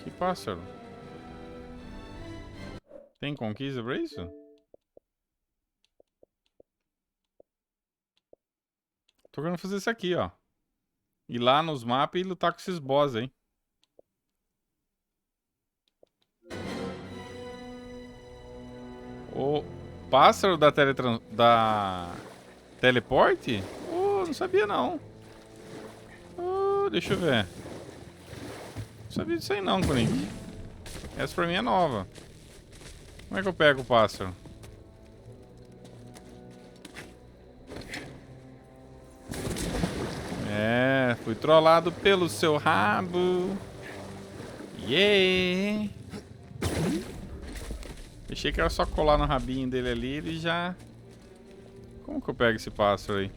Que pássaro? Tem conquista pra isso? Tô querendo fazer isso aqui, ó. Ir lá nos mapas e lutar com esses boss aí. O pássaro da teleporte? Oh, não sabia não. Oh, deixa eu ver. Não sabia disso aí não, Corinthians. Essa pra mim é nova. Como é que eu pego o pássaro? É, fui trollado pelo seu rabo. Yeah! Achei que era só colar no rabinho dele ali, ele já... Como que eu pego esse pássaro aí?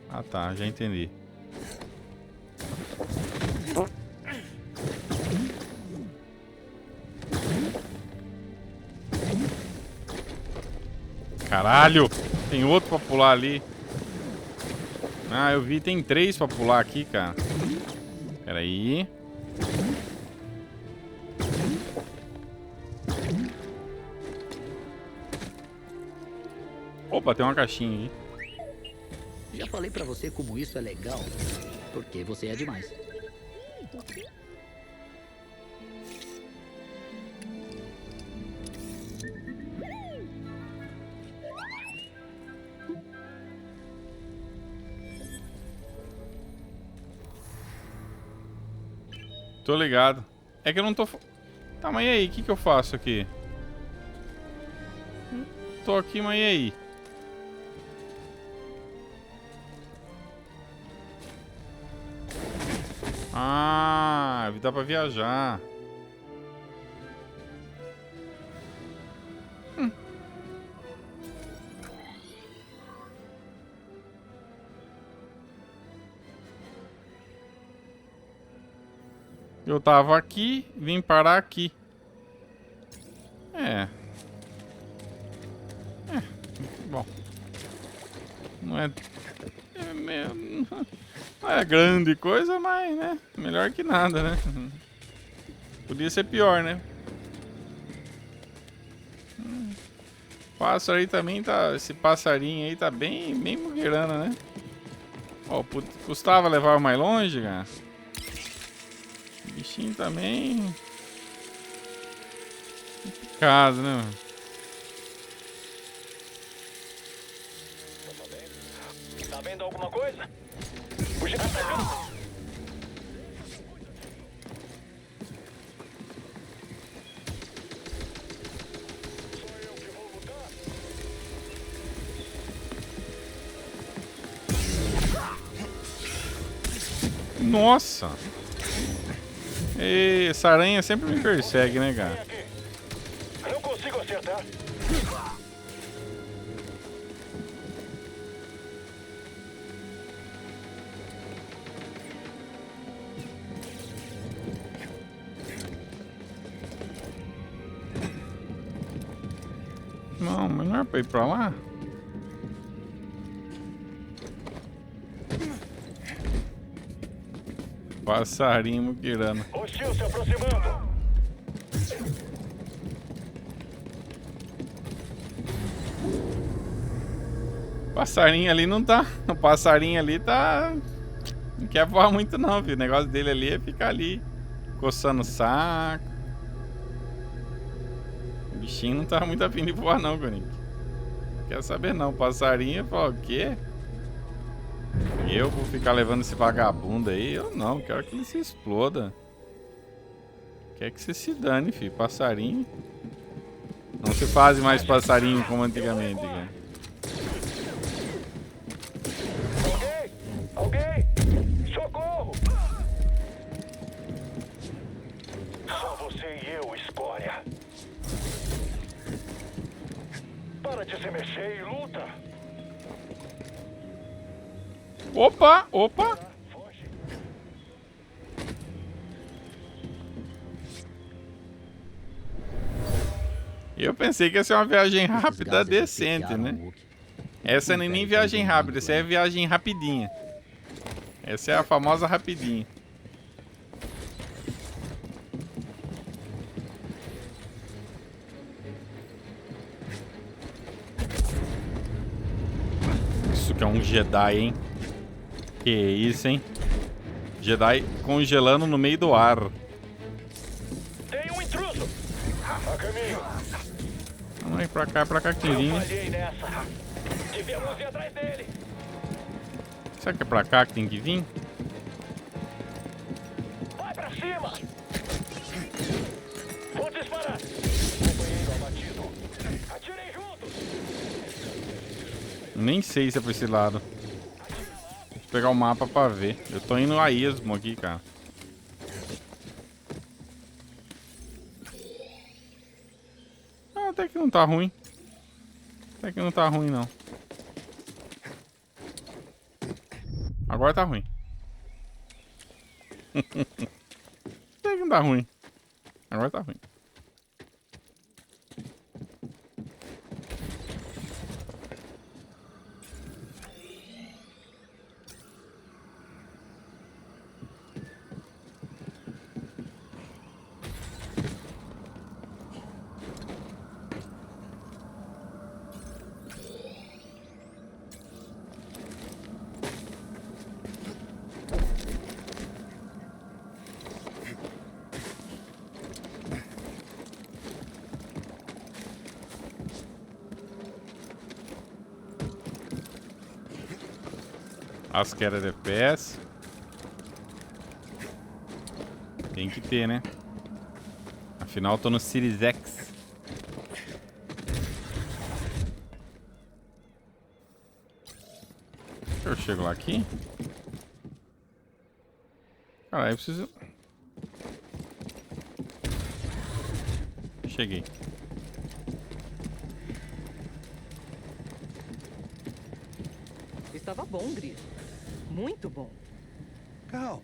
Ah tá, já entendi. Caralho! Tem outro pra pular ali. Ah, eu vi, tem 3 pra pular aqui, cara. Pera aí. Opa, tem uma caixinha aí. Já falei pra você como isso é legal, porque você é demais. Tô ligado. É que eu não tô... Tá, mas e aí? O que que eu faço aqui? Tô aqui, mas e aí? Ah, dá pra viajar. Eu tava aqui, vim parar aqui. Bom. Não é... Não é grande coisa, mas, né? Melhor que nada, né? Podia ser pior, né? Pássaro aí também tá... Esse passarinho aí tá bem mugueirana, né? Ó, custava levar mais longe, cara. O bichinho também... Complicado, né, mano? Tá vendo alguma coisa? O jeito Nossa! E essa aranha sempre me persegue, né, cara? não consigo acertar. Não, mas não é pra ir pra lá? Passarinho muquirano. Hostil se aproximando. Passarinho ali não tá. O passarinho ali tá... Não quer voar muito não, filho. O negócio dele ali é ficar ali coçando o saco. O bichinho não tá muito afim de voar não, Gonic. Quer saber não. O passarinho fala o quê? Eu vou ficar levando esse vagabundo aí? Eu não, quero que ele se exploda. Quer que você se dane, filho. Passarinho. Não se faz mais passarinho como antigamente, cara. Alguém! Socorro! Só você e eu, escória. Para de se mexer e luta. Opa, opa. Eu pensei que ia ser uma viagem rápida decente, né? Essa não é nem viagem rápida, essa é viagem rapidinha. Essa é a famosa rapidinha. Isso que é um Jedi, hein? Que isso, hein? Jedi congelando no meio do ar. Tem um intruso! A caminho! Vamos aí pra cá que tem vinho. Falhei nessa. Devemos ir atrás dele. Será que é pra cá que tem que vir? Vai pra cima! Vou disparar! Companheiro abatido. Atirem juntos! Nem sei se é pra esse lado. Vou pegar o mapa pra ver. Eu tô indo a esmo aqui, cara. Até que não tá ruim. Até que não tá ruim, não. Agora tá ruim. Até que não tá ruim. Agora tá ruim. As quedas de FPS. Tem que ter, né? Afinal, eu tô no Series X. Eu chego lá aqui. Caralho, eu preciso... Cheguei. Estava bom, Gris. Muito bom. Cal,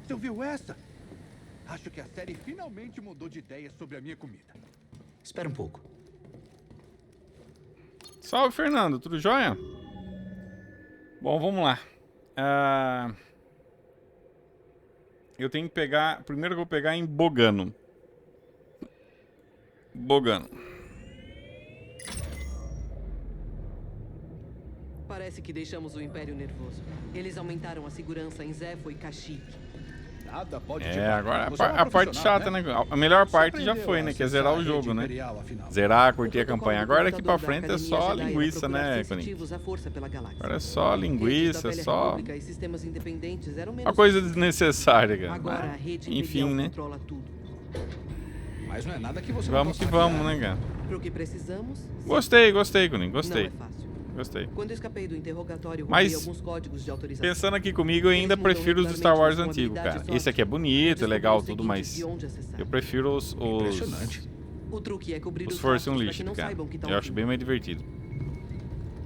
você ouviu essa? Acho que a série finalmente mudou de ideia sobre a minha comida. Espera um pouco. Salve, Fernando. Tudo jóia? Bom, vamos lá. Eu tenho que pegar... Primeiro eu vou pegar em Bogano. Bogano. Parece que deixamos o Império nervoso. Eles aumentaram a segurança em Zefo e Kashyyyk. Nada pode Agora a parte chata, né? A melhor parte já foi, né? Que é zerar o jogo, né? Zerar, curtir a campanha. Agora daqui pra frente é só linguiça, né, Conin? Agora é só linguiça, só... Uma coisa desnecessária, cara. Enfim, né? Mas não é nada que você Vamos que vamos, né, cara? Pro que precisamos? Gostei, Conin. Gostei. Não é fácil. Gostei. Quando eu escapei do interrogatório, Mas, alguns códigos de autorização. Pensando aqui comigo, eu ainda prefiro os do Star Wars antigos, cara. Esse aqui é bonito, é legal, tudo, mas eu prefiro os O truque é cobrir os os Force rastros pra Unleashed, que não cara. saibam que tá Eu acho bem mais divertido.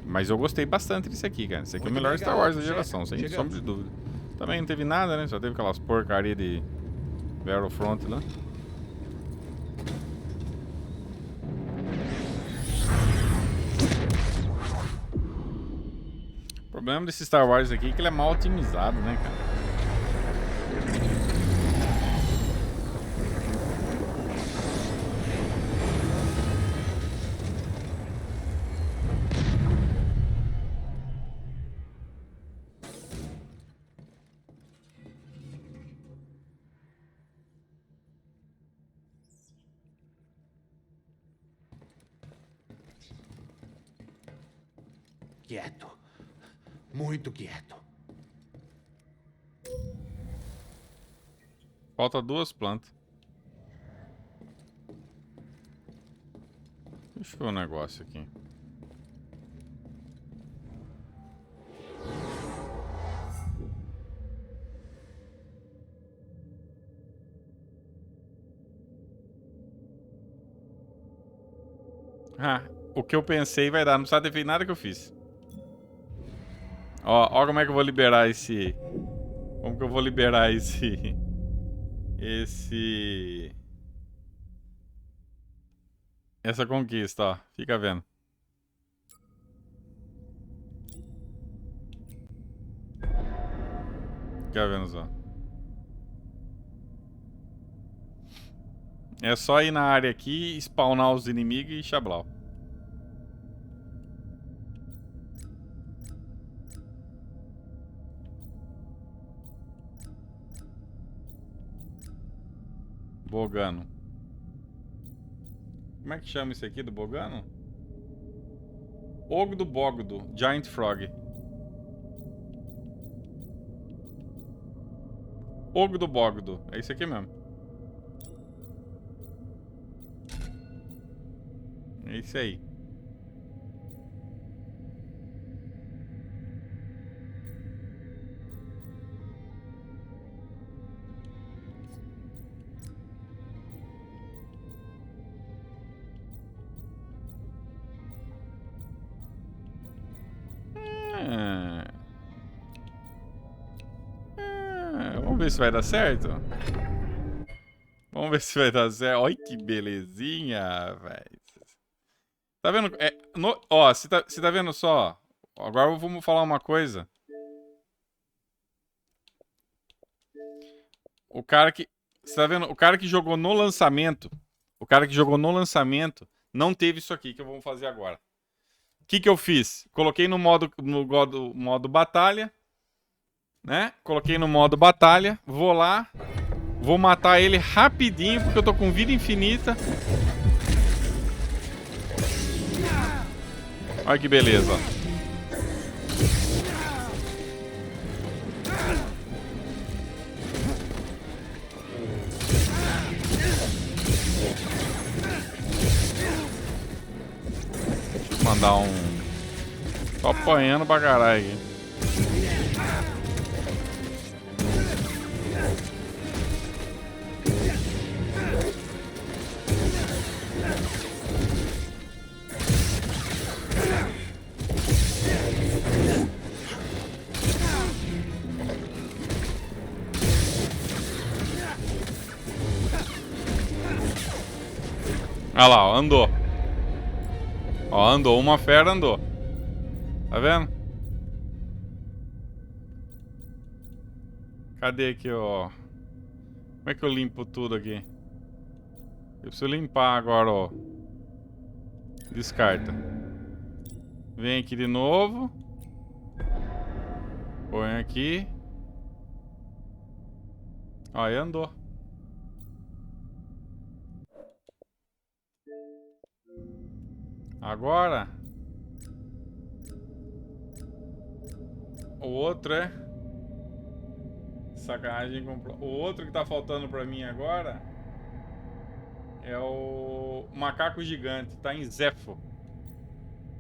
Mas eu gostei bastante desse aqui, cara. Esse aqui é o melhor Star Wars da geração, sem sombra de dúvida. Também não teve nada, né? Só teve aquelas porcaria de Battlefront lá. O problema desse Star Wars aqui é que ele é mal otimizado, né, cara? Quieto. Muito quieto. Falta 2 plantas. Deixa eu ver um negócio aqui. O que eu pensei vai dar. Não precisa ter feito nada que eu fiz. Ó como é que eu vou liberar esse... Como que eu vou liberar esse... Essa conquista, ó. Fica vendo. Fica vendo só. É só ir na área aqui, spawnar os inimigos e chablau. Bogano. Como é que chama isso aqui do Bogano? Ogdo Bogdo, Giant Frog. Ogdo Bogdo, é isso aqui mesmo. É isso aí. ver se vai dar certo. Vamos ver se vai dar certo. Olha que belezinha, velho. Tá vendo? Ó, você tá vendo só? Agora vamos falar uma coisa. O cara que... Você tá vendo? O cara que jogou no lançamento... O cara que jogou no lançamento não teve isso aqui que eu vou fazer agora. O que eu fiz? Coloquei no modo batalha, né? Coloquei no modo batalha. Vou lá. Vou matar ele rapidinho, porque eu tô com vida infinita. Olha que beleza. Deixa eu mandar um... Tô apanhando pra caralho aqui. Olha lá, ó, andou. Ó, andou. Uma fera andou. Tá vendo? Cadê aqui, ó? Como é que eu limpo tudo aqui? Eu preciso limpar agora, ó. Descarta. Vem aqui de novo. Põe aqui. Ó, aí andou. Agora... O outro é... Sacanagem. O outro que tá faltando pra mim agora... É o... Macaco gigante. Tá em Zefo.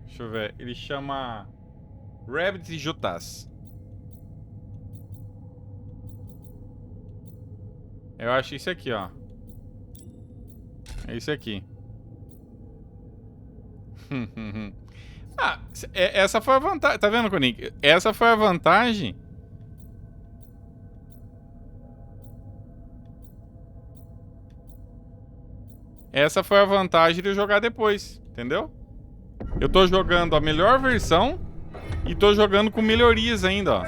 Deixa eu ver. Ele chama... Rabbit Jutas. Eu acho isso aqui, ó. É isso aqui. Ah, essa foi a vantagem. Tá vendo, Konik? Essa foi a vantagem. Essa foi a vantagem de jogar depois, entendeu? Eu tô jogando a melhor versão e tô jogando com melhorias ainda, ó.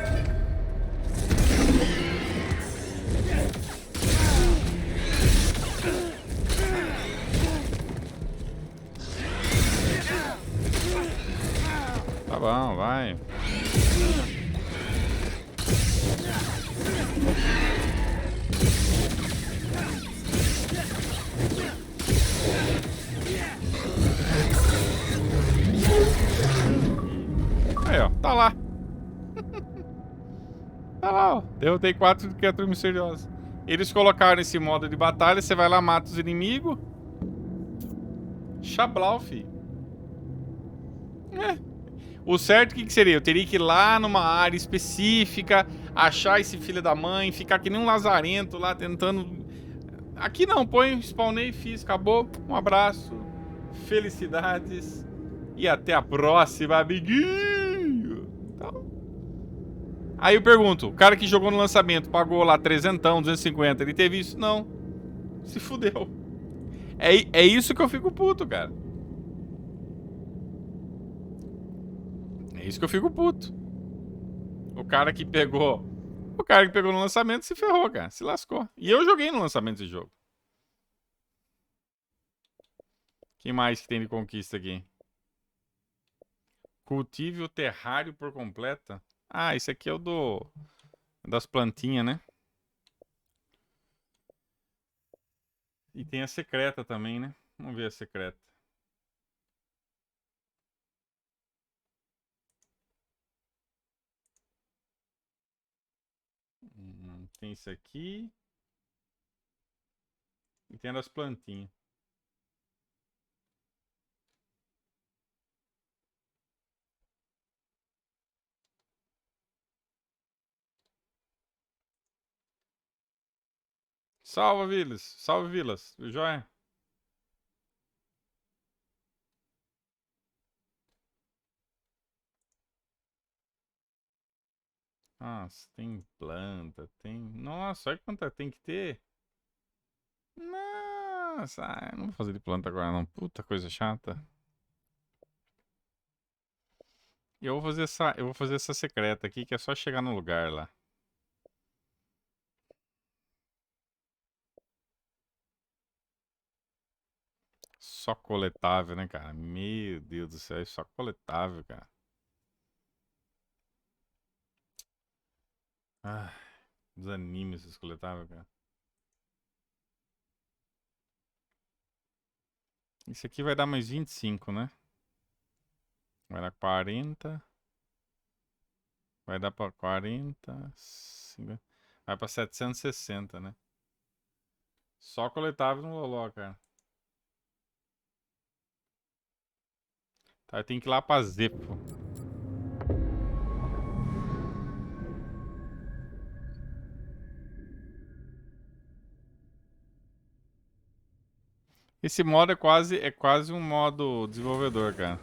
Tá bom, vai. Aí, ó, tá lá. Tá lá, ó. Derrotei 4 criaturas misteriosas. Eles colocaram esse modo de batalha, você vai lá, mata os inimigos. Chablau, fi. O certo, o que seria? Eu teria que ir lá numa área específica, achar esse filho da mãe, ficar que nem um lazarento lá tentando... Aqui não, põe, spawnei, fiz, acabou. Um abraço, felicidades e até a próxima, amiguinho. Então... Aí eu pergunto, o cara que jogou no lançamento, pagou lá 300, 250, ele teve isso? Não. Se fudeu. É isso que eu fico puto, cara. É isso que eu fico puto. O cara que pegou no lançamento se ferrou, cara. Se lascou. E eu joguei no lançamento desse jogo. Que mais que tem de conquista aqui? Cultive o terrário por completa. Ah, esse aqui é o das plantinhas, né? E tem a secreta também, né? Vamos ver a secreta. Tem isso aqui. E tem a das plantinhas. Salva, Vilas. Salve, Vilas. Tudo jóia? Nossa, tem planta, tem... Nossa, olha quanta tem que ter. Nossa, eu não vou fazer de planta agora não. Puta coisa chata. E eu vou fazer essa secreta aqui, que é só chegar no lugar lá. Só coletável, né, cara? Meu Deus do céu, é só coletável, cara. Ah, desanime esses coletáveis, cara. Isso aqui vai dar mais 25, né? Vai dar 40. Vai dar pra 40. 50, vai pra 760, né? Só coletável no Loló, cara. Tá, eu tenho que ir lá pra Zeppo. Esse modo é quase um modo desenvolvedor, cara.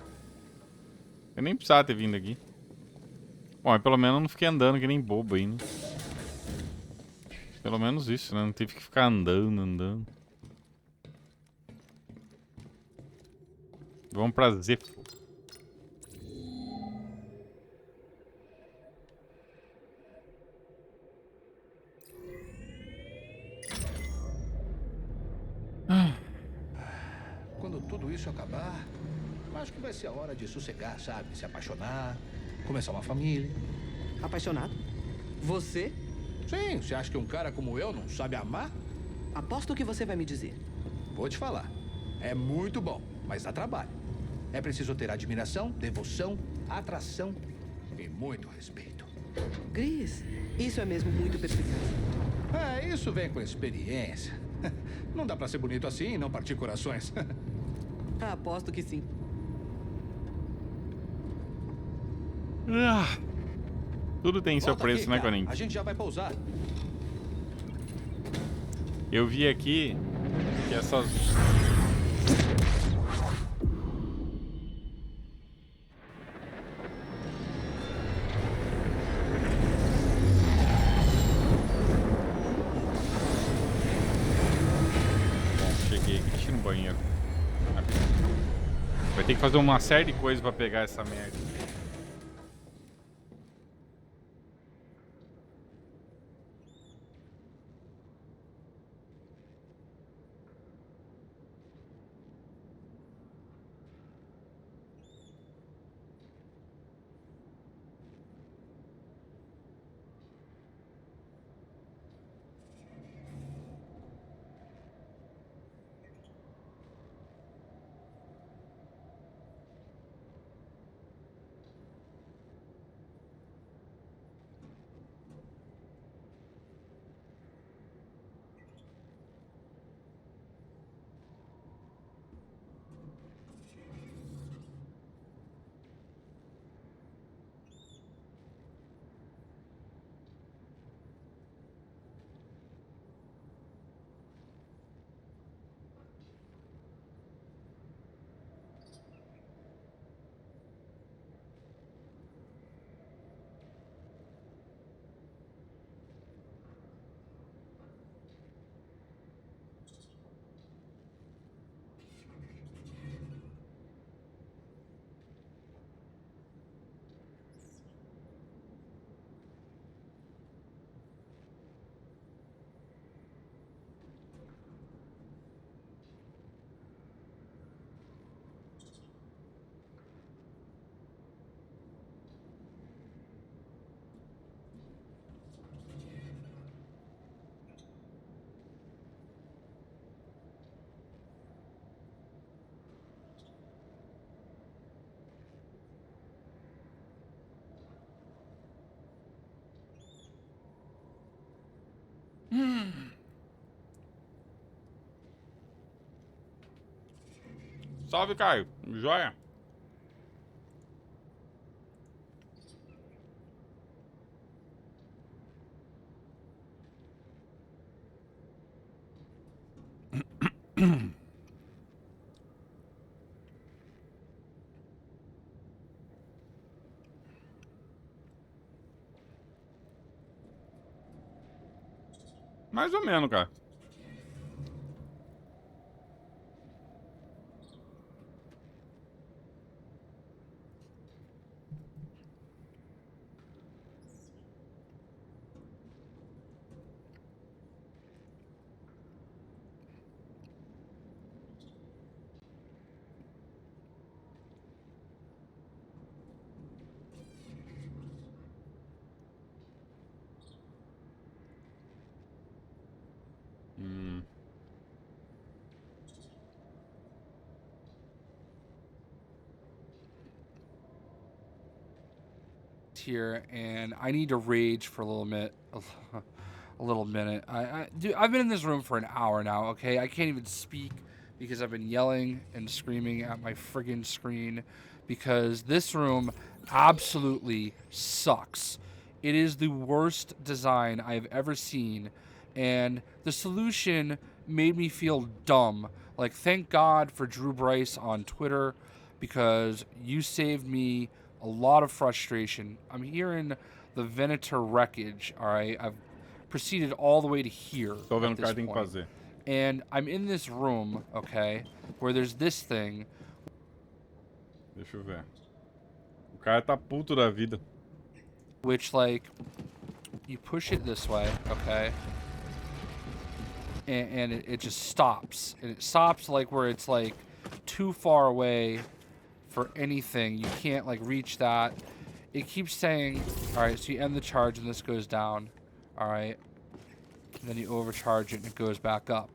Eu nem precisava ter vindo aqui. Bom, mas pelo menos eu não fiquei andando que nem bobo aí, né? Pelo menos isso, né? Não tive que ficar andando. Vamos pra Zeppo. Quando tudo isso acabar, acho que vai ser a hora de sossegar, sabe? Se apaixonar, começar uma família. Apaixonado? Você? Sim, você acha que um cara como eu não sabe amar? Aposto que você vai me dizer. Vou te falar. É muito bom, mas dá trabalho. É preciso ter admiração, devoção, atração e muito respeito. Gris, isso é mesmo muito perspicaz. Isso vem com experiência. Não dá pra ser bonito assim e não partir corações. Aposto que sim. Tudo tem seu Volta preço, aqui, né, cara. Corinthians? A gente já vai pousar. Eu vi aqui que essas... Bom, cheguei aqui, deixa eu ir no banheiro. Vai ter que fazer uma série de coisas pra pegar essa merda. Salve, Caio. Joia. Mais ou menos, cara. Here, and I need to rage for a little minute. A little minute. Dude, I've been in this room for an hour now. Okay, I can't even speak because I've been yelling and screaming at my friggin' screen because this room absolutely sucks. It is the worst design I've ever seen, and the solution made me feel dumb. Like, thank God for Drew Bryce on Twitter because you saved me a lot of frustration. I'm here in the Venator wreckage, all right? I've proceeded all the way to here Tô vendo at o que this tem que point. fazer. And I'm in this room, okay, where there's this thing. Deixa eu ver. O cara tá puto da vida. Which, like, you push it this way, okay? And it just stops. And it stops, like, where it's, like, too far away for anything. You can't, like, reach that. It keeps saying, all right, so you end the charge and this goes down, all right? And then you overcharge it and it goes back up.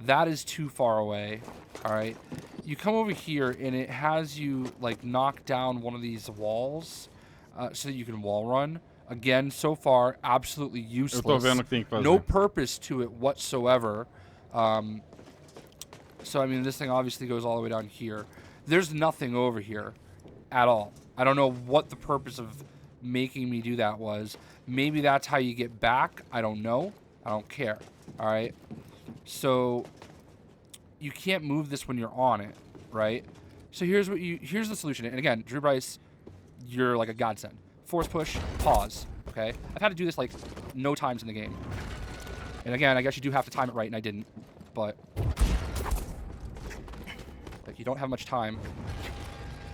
That is too far away, all right? You come over here and it has you, like, knock down one of these walls so that you can wall run. Again, so far, absolutely useless. Eu tô vendo o que tem que fazer. No purpose to it whatsoever. So, I mean, this thing obviously goes all the way down here. There's nothing over here at all. I don't know what the purpose of making me do that was. Maybe that's how you get back. I don't know. I don't care. All right. So you can't move this when you're on it, right? So here's the solution. And again, Drew Bryce, you're like a godsend. Force push, pause. Okay. I've had to do this like no times in the game. And again, I guess you do have to time it right, and I didn't. But like, you don't have much time.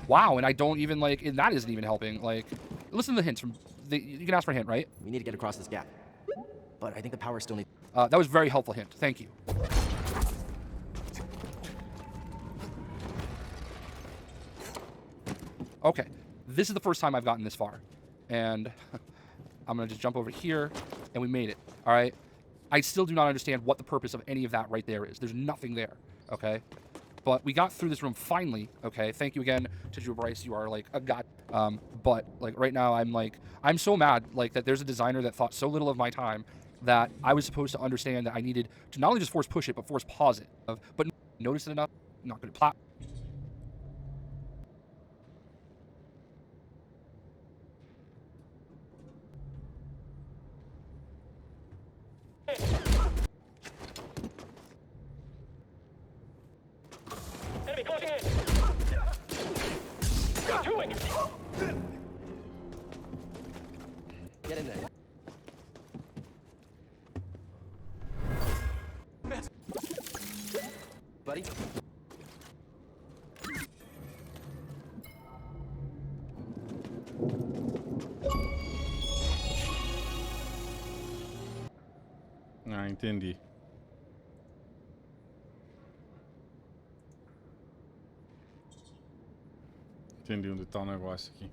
Wow, and I don't even like, and that isn't even helping. Like, listen to the hints from. You can ask for a hint, right? We need to get across this gap, but I think the power still needs. That was a very helpful hint. Thank you. Okay, this is the first time I've gotten this far, and I'm gonna just jump over here, and we made it. All right. I still do not understand what the purpose of any of that right there is. There's nothing there. Okay. But we got through this room finally, okay? Thank you again to Drew Bryce. You are like a god. But like right now, I'm so mad like that there's a designer that thought so little of my time that I was supposed to understand that I needed to not only just force push it, but force pause it. But notice it enough. I'm not going to Enemy closing in. Doing. Get in there. Buddy. Ah, entendi. Entendi onde tá o negócio aqui.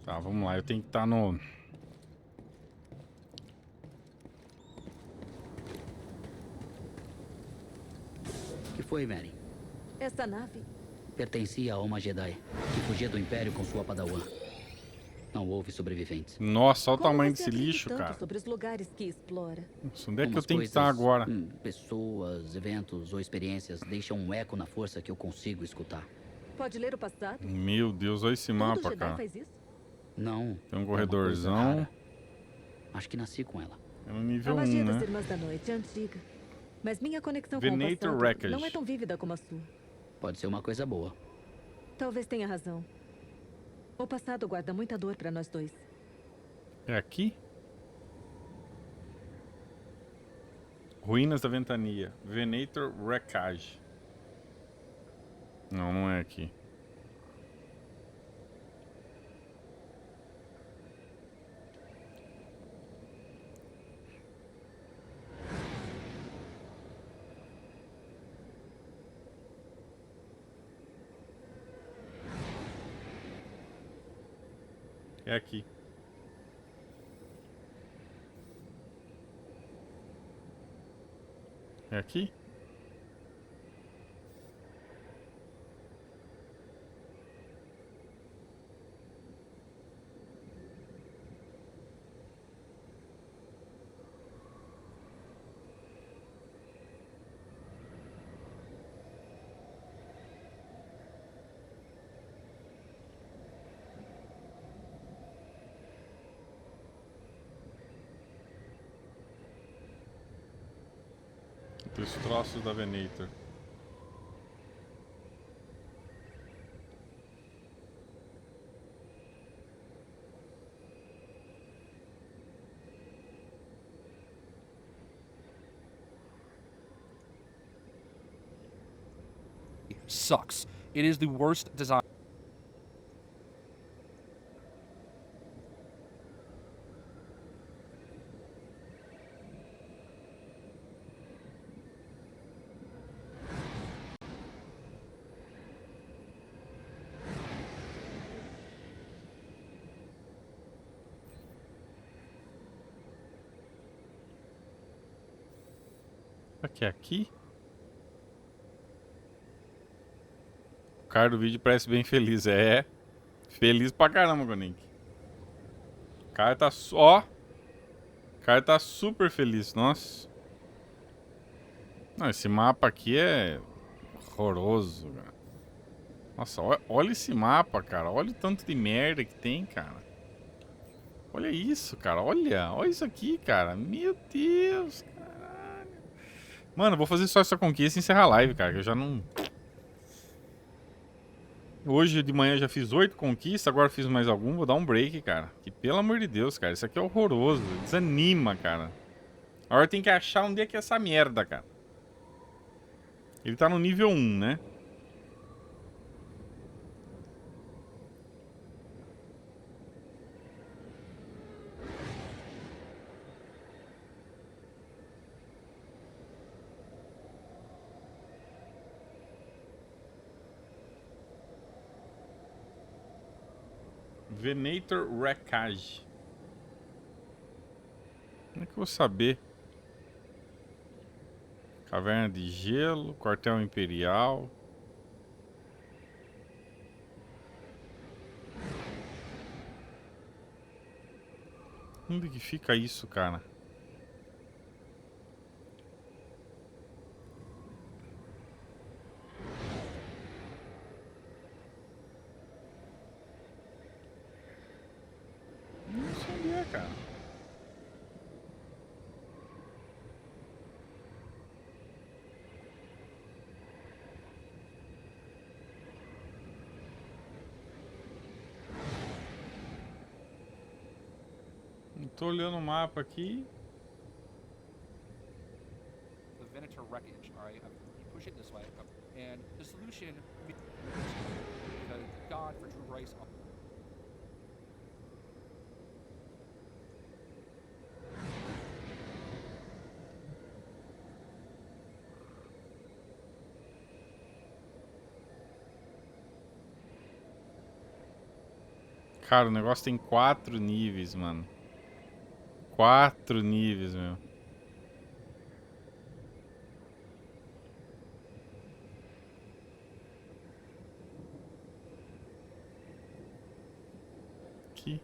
Tá, vamos lá. Eu tenho que estar no... O que foi, Mary? Essa nave Pertencia a uma Jedi que fugia do Império com sua Padawan. Não houve sobreviventes. Nossa, olha o Como tamanho você desse aprende lixo, tanto cara. sobre os lugares que explora. Nossa, onde é que eu Umas tenho que estar coisas, agora? Pessoas, eventos ou experiências deixam um eco na força que eu consigo escutar. Pode ler o passado? Meu Deus, olha esse Todo mapa, Jedi cara. faz isso? Não. Tem um é uma coisa corredorzão. rara. Acho que nasci com ela. É no A nível 1, magia das né? Irmãs da Noite é antiga. Mas minha conexão com o Venator passado Wreckage. não é tão vívida como a sua. Pode ser uma coisa boa. Talvez tenha razão. O passado guarda muita dor para nós dois. É aqui? Ruínas da Ventania. Venator Wreckage. Não, não é aqui. É aqui. É aqui? Dos troços da Venator. Sucks. It is the worst design. Aqui, aqui? O cara do vídeo parece bem feliz. É. Feliz pra caramba, Gonick. O cara tá só. O cara tá super feliz. Nossa. Não, esse mapa aqui é horroroso, cara. Nossa, olha esse mapa, cara. Olha o tanto de merda que tem, cara. Olha isso, cara. Olha isso aqui, cara. Meu Deus, caralho. Mano, eu vou fazer só essa conquista e encerrar a live, cara. Que eu já não... Hoje de manhã eu já fiz 8 conquistas, agora fiz mais algum. Vou dar um break, cara. Que pelo amor de Deus, cara. Isso aqui é horroroso. Desanima, cara. Agora tem que achar onde é que é essa merda, cara. Ele tá no nível 1, né? Venator Wreckage. Como é que eu vou saber? Caverna de Gelo, Quartel Imperial. Onde que fica isso, cara? Não sei onde é, cara. Não tô olhando o mapa aqui. The Venator wreckage, alright? You push it this way. And the solution... Because God for true rice... Cara, o negócio tem 4 níveis, mano. 4 níveis, meu. Aqui.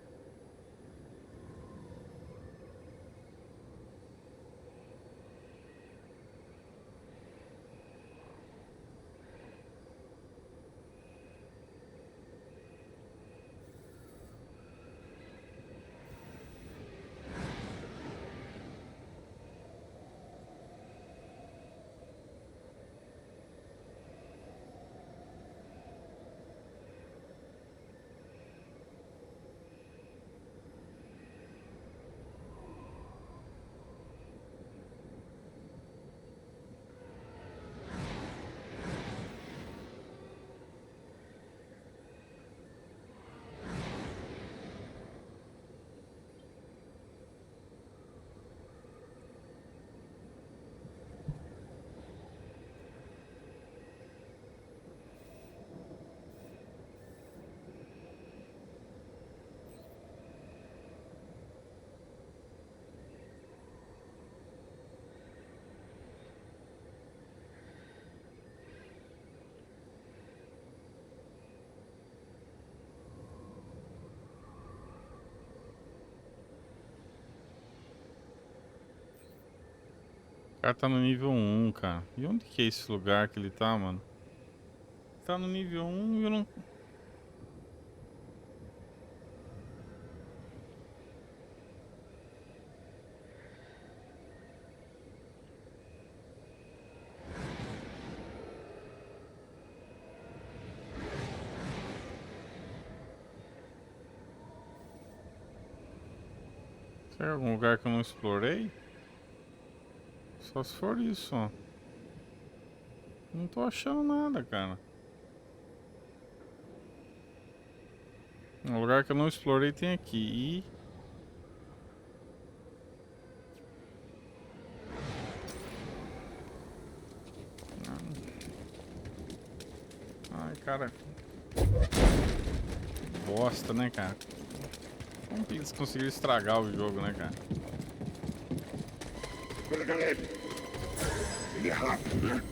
O cara tá no nível 1, cara. E onde que é esse lugar que ele tá, mano? Tá no nível 1 e eu não... Tem algum lugar que eu não explorei? Só se for isso, ó. Não tô achando nada, cara. Um lugar que eu não explorei tem aqui. Ai, cara. Bosta, né, cara? Como que eles conseguiram estragar o jogo, né, cara? Ele é rápido, né?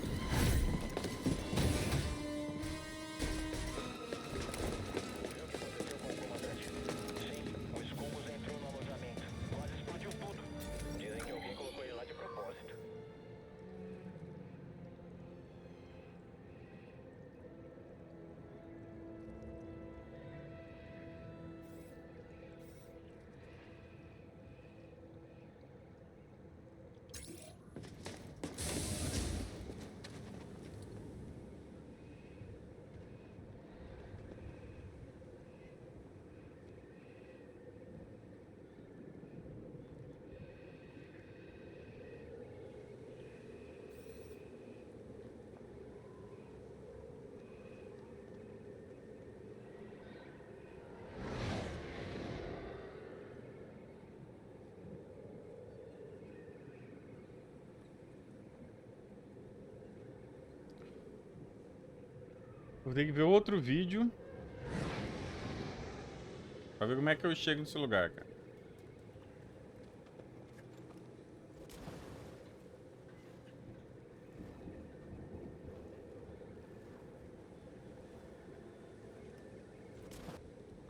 Vou ter que ver outro vídeo pra ver como é que eu chego nesse lugar, cara.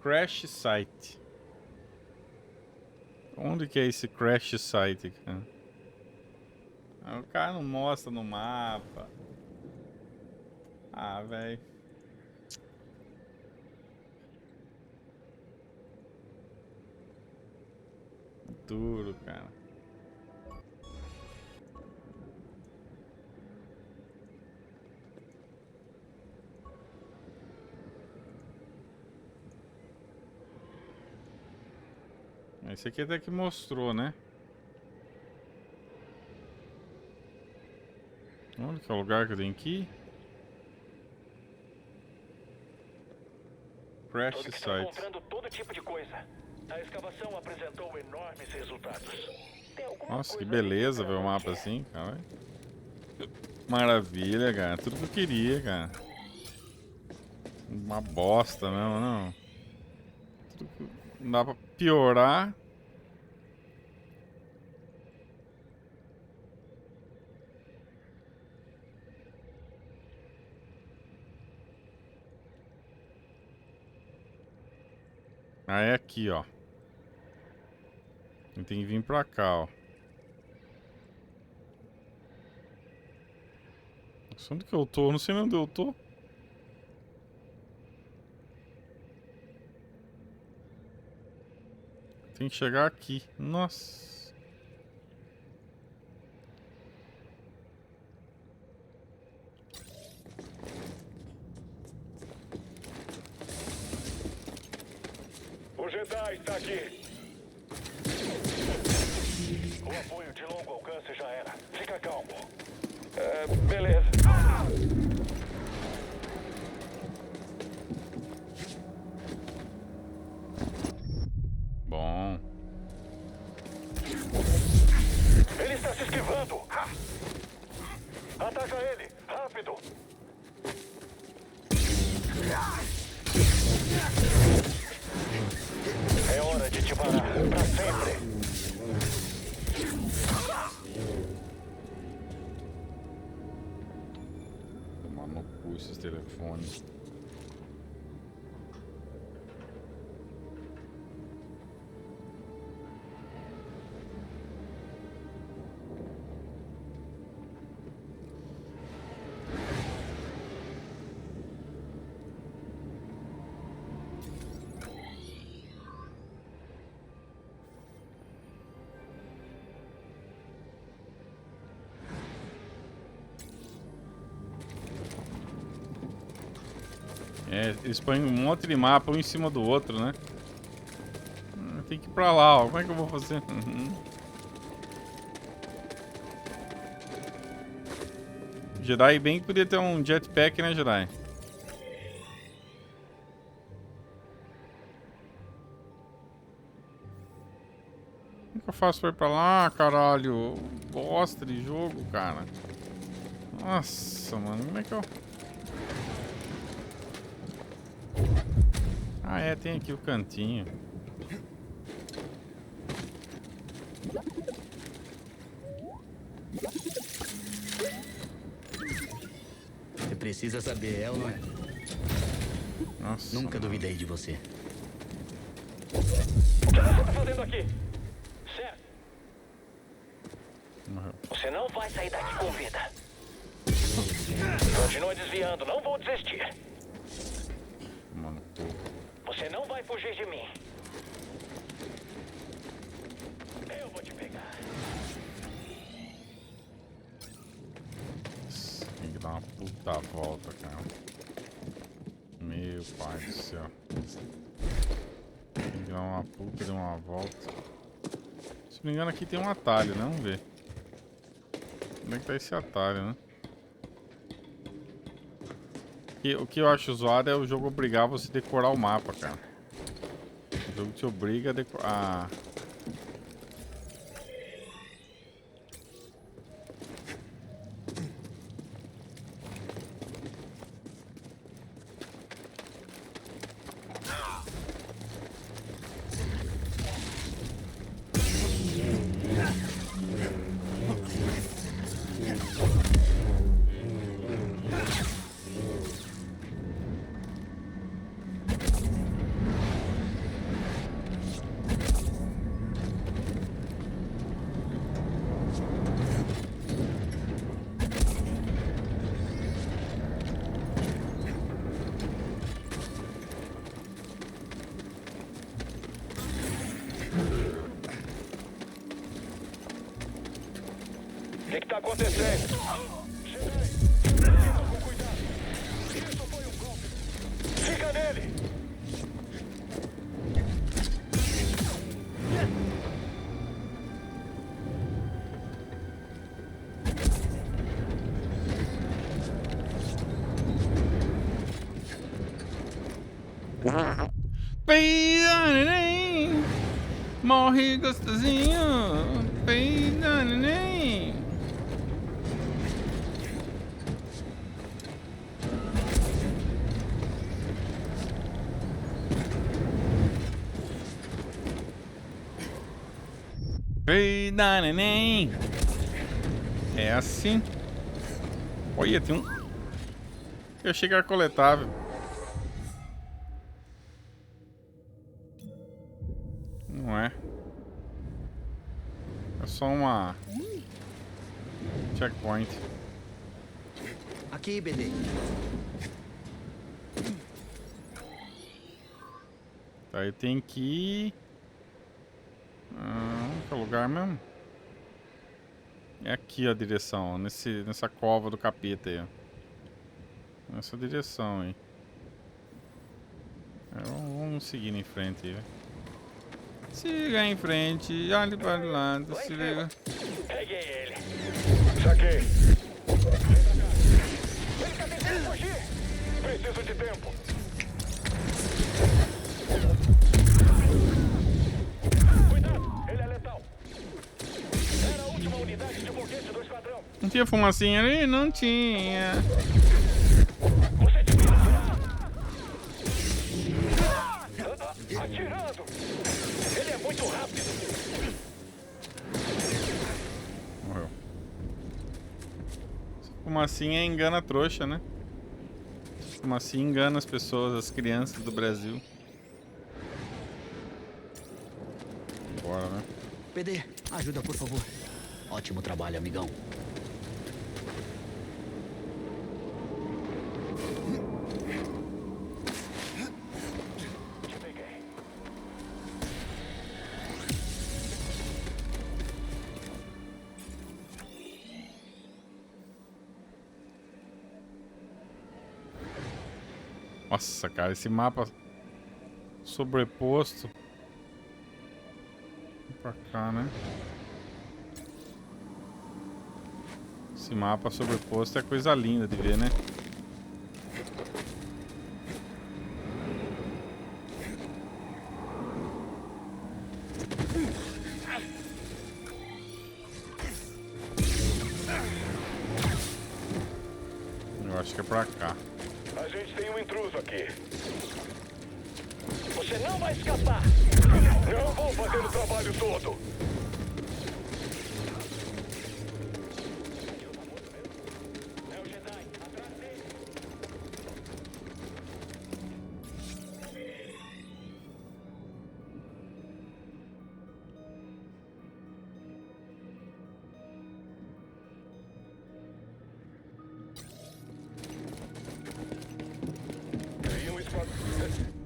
Crash Site. Onde que é esse Crash Site, cara? Ah, o cara não mostra no mapa. Ah, velho. Duro, cara. Esse aqui até que mostrou, né? Onde que é o lugar que eu tenho que ir? Crash Site. Encontrando todo tipo de coisa. A escavação apresentou enormes resultados. Nossa, que beleza ver o mapa assim, cara. Maravilha, cara. Tudo que eu queria, cara. Uma bosta mesmo, não. Tudo que... Não dá pra piorar. Ah, é aqui, ó. Tem que vir pra cá, ó. Nossa, onde que eu tô? Eu não sei nem onde eu tô. Tem que chegar aqui. Nossa. O Jedi está aqui. O apoio de longo alcance já era. Fica calmo. Beleza. Bom. Ele está se esquivando. Ataca ele. Rápido. É hora de te parar. Pra sempre. Tomar no cu esses telefones. É, eles põem um monte de mapa um em cima do outro, né? Tem que ir pra lá, ó. Como é que eu vou fazer? Jedi bem que podia ter um jetpack, né, Jedi? Como que eu faço pra ir pra lá, caralho? Bosta de jogo, cara. Nossa, mano, como é que eu... Ah, é, tem aqui o cantinho. Você precisa saber, é ou não é? Nossa. Nunca duvidei de você. O que você tá fazendo aqui? Certo. Morreu. Você não vai sair daqui com vida. Continua desviando, não vou desistir. Mano, Você não vai fugir de mim. Eu vou te pegar. tem que dar uma puta volta, cara. Meu pai do céu. Tem que dar uma puta de uma volta. Se não me engano aqui tem um atalho, né? Vamos ver. Como é que tá esse atalho, né? O que eu acho zoado é o jogo obrigar você a decorar o mapa, cara. O jogo te obriga a decorar... O que tá acontecendo? Com cuidado. Isso foi um golpe. Fica nele. Morre gostosinho. Peida, neném. Peida, neném. É assim. Olha, tem um... Eu chegar coletável. Não é. É só uma... checkpoint. Aqui, BD. Aí tem que ir... que lugar mesmo? É aqui a direção, ó, nessa cova do capeta aí, ó. Nessa direção aí. Vamos seguir em frente aí, velho. Siga em frente, olhe para o lado, se liga. Peguei ele. Saquei. Ele tá tentando fugir. Preciso de tempo. Cuidado, ele é letal. Era a última unidade de foguete do esquadrão. Não tinha fumacinha ali? Não tinha. Você devia atirar. Atirando. Ele é muito rápido. Morreu. Fumacinha engana a trouxa, né? Fumacinha engana as pessoas, as crianças do Brasil. Bora, né? PD, ajuda, por favor. Ótimo trabalho, amigão. Nossa, cara, esse mapa sobreposto. Pra cá, né? Esse mapa sobreposto é coisa linda de ver, né? Eu acho que é pra cá. A gente tem um intruso aqui. Você não vai escapar! Não vou fazer o trabalho todo!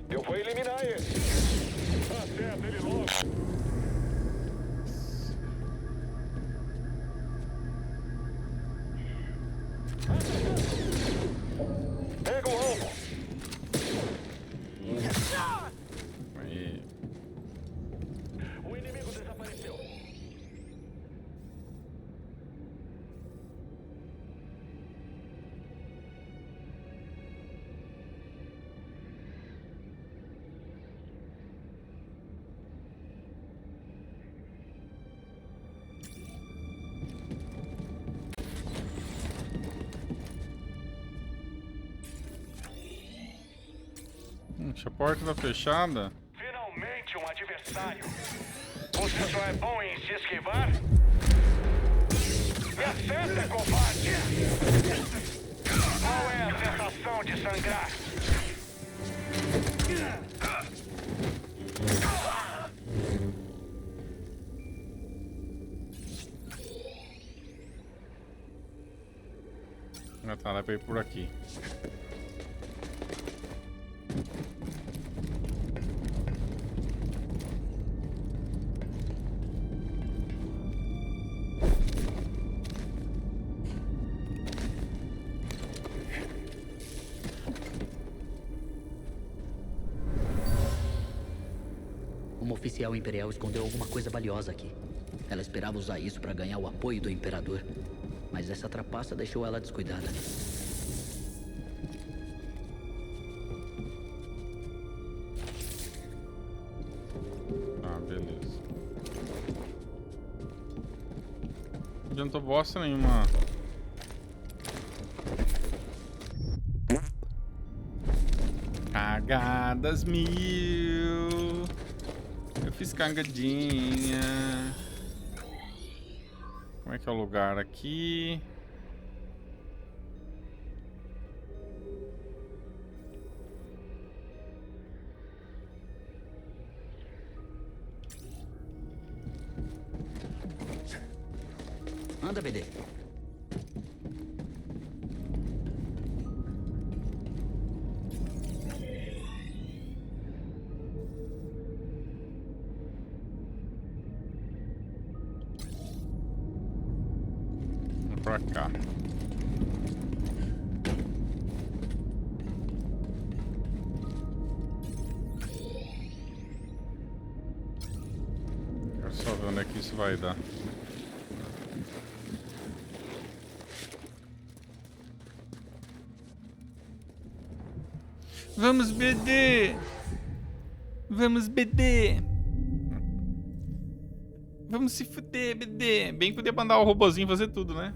Eu vou eliminar ele. Acerta ele logo. Pega o alvo. Aí. O inimigo desapareceu. A porta tá fechada. Finalmente um adversário. Você só é bom em se esquivar? Me acerta, covarde! Qual é a sensação de sangrar? Ah, tá, dá pra ir por aqui. Uma oficial imperial escondeu alguma coisa valiosa aqui. Ela esperava usar isso para ganhar o apoio do imperador. Mas essa trapaça deixou ela descuidada. Ah, beleza. Não adiantou bosta nenhuma. Cagadas mil. Eu fiz cagadinha. Como é que é o lugar aqui? Anda, BD. Pra cá. Quero só ver onde é que isso vai dar. Vamos, BD! Vamos, BD! Vamos se fuder, BD! Bem que podia mandar o robozinho fazer tudo, né?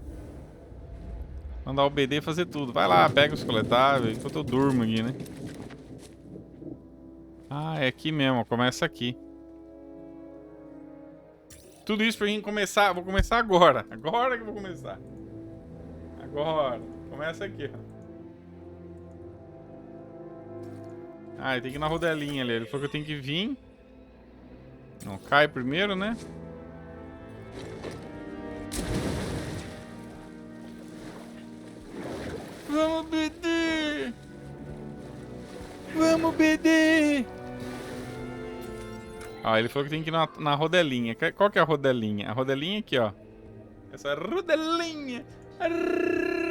Mandar o BD fazer tudo. Vai lá, pega os coletáveis, enquanto eu durmo aqui, né? Ah, é aqui mesmo, começa aqui. Tudo isso pra gente começar. Vou começar agora. Agora que eu vou começar. Agora. Começa aqui, ó. Ah, tem que ir na rodelinha ali. Ele falou que eu tenho que vir. Não, cai primeiro, né? Vamos, BD! Vamos, BD! Ah, ele falou que tem que ir na rodelinha. Qual que é a rodelinha? A rodelinha aqui, ó. Essa rodelinha! A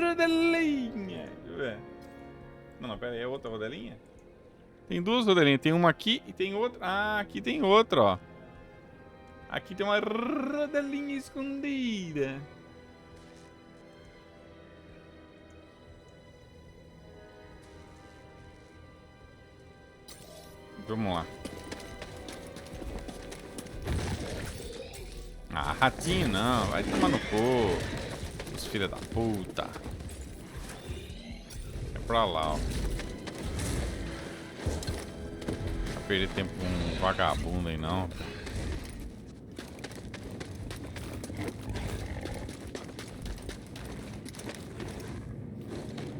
rodelinha! Deixa eu ver. Não, pera aí, é outra rodelinha? Tem duas rodelinhas. Tem uma aqui e tem outra. Ah, aqui tem outra, ó. Aqui tem uma rodelinha escondida. Vamos lá. Ah, ratinho não. Vai tomar no cu. Os filha da puta. É pra lá, ó. Não vai perder tempo com um vagabundo aí, não.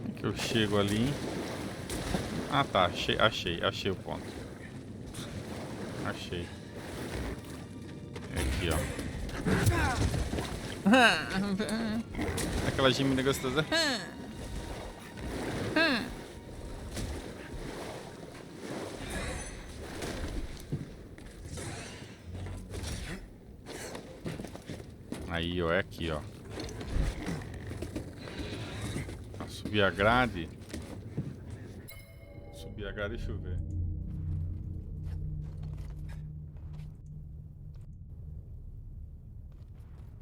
Como é que eu chego ali? Ah, tá. Achei o ponto. Achei. É aqui, ó. Aquela gemida gostosa. Aí, ó, é aqui, ó. Subir a grade. Subir a grade, deixa eu ver.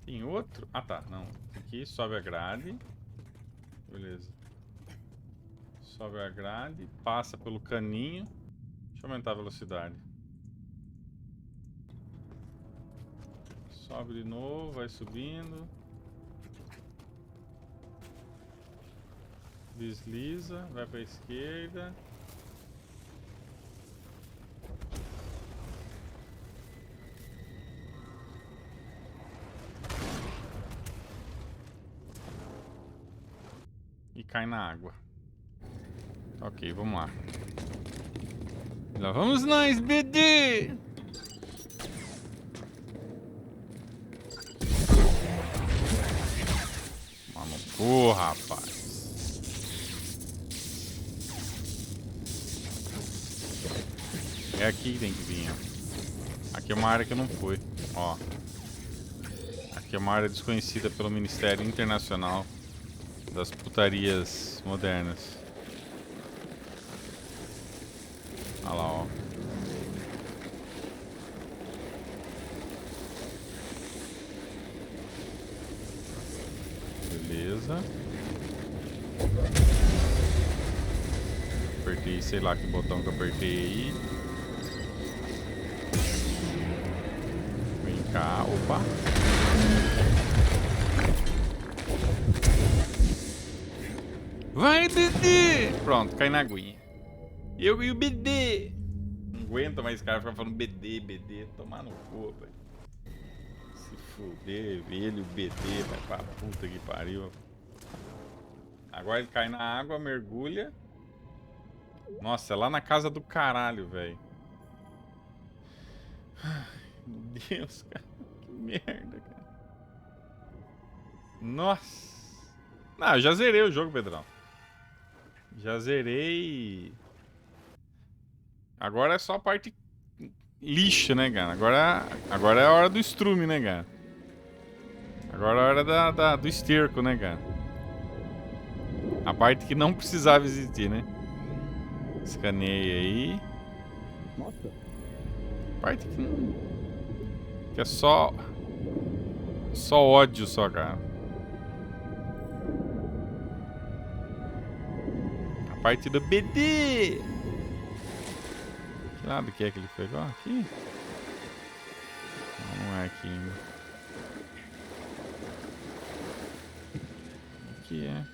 Tem outro? Ah, tá. Não. Aqui, sobe a grade. Beleza. Sobe a grade, passa pelo caninho. Deixa eu aumentar a velocidade. Sobe de novo, vai subindo. Desliza, vai pra esquerda. E cai na água. Ok, vamos lá. Lá vamos nós, BD! Mano, porra, rapaz. É aqui que tem que vir, ó. Aqui é uma área que eu não fui, ó. Aqui é uma área desconhecida pelo Ministério Internacional das Putarias Modernas. Olha lá, ó. Beleza. Apertei, sei lá que botão que eu apertei aí. Vem cá, opa. Vai, BD! Pronto, cai na aguinha. Eu e o BD! Não aguento mais cara ficar falando BD, BD. Tomar no cu, velho. Se fuder, ele, o BD, vai pra puta que pariu. Agora ele cai na água, mergulha. Nossa, é lá na casa do caralho, velho. Meu Deus, cara. Que merda, cara. Nossa. Não, eu já zerei o jogo, Pedrão. Já zerei. Agora é só a parte lixa, né, cara? Agora é a hora do estrume, né, cara? Agora é a hora do esterco, né, cara? A parte que não precisava existir, né? Escaneei aí. Nossa. Parte que não... Que é só... Só ódio, só, cara. A parte do BD. Que lado que é que ele pegou? Aqui? Não é aqui ainda. Aqui é.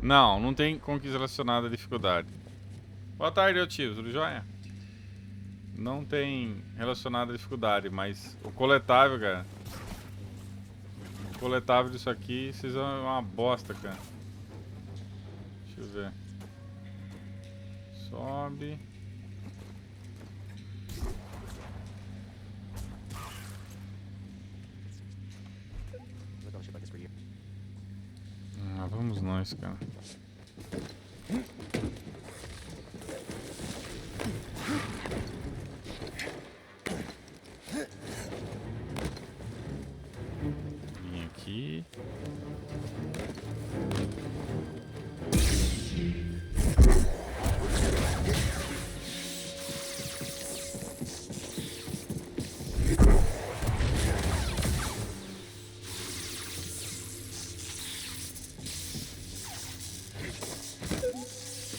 Não, não tem conquista relacionada à dificuldade. Boa tarde, eu tio, tudo jóia? Não tem relacionado à dificuldade, mas o coletável, cara. O coletável disso aqui, vocês vão é uma bosta, cara. Deixa eu ver. Sobe. Vamos nós, cara.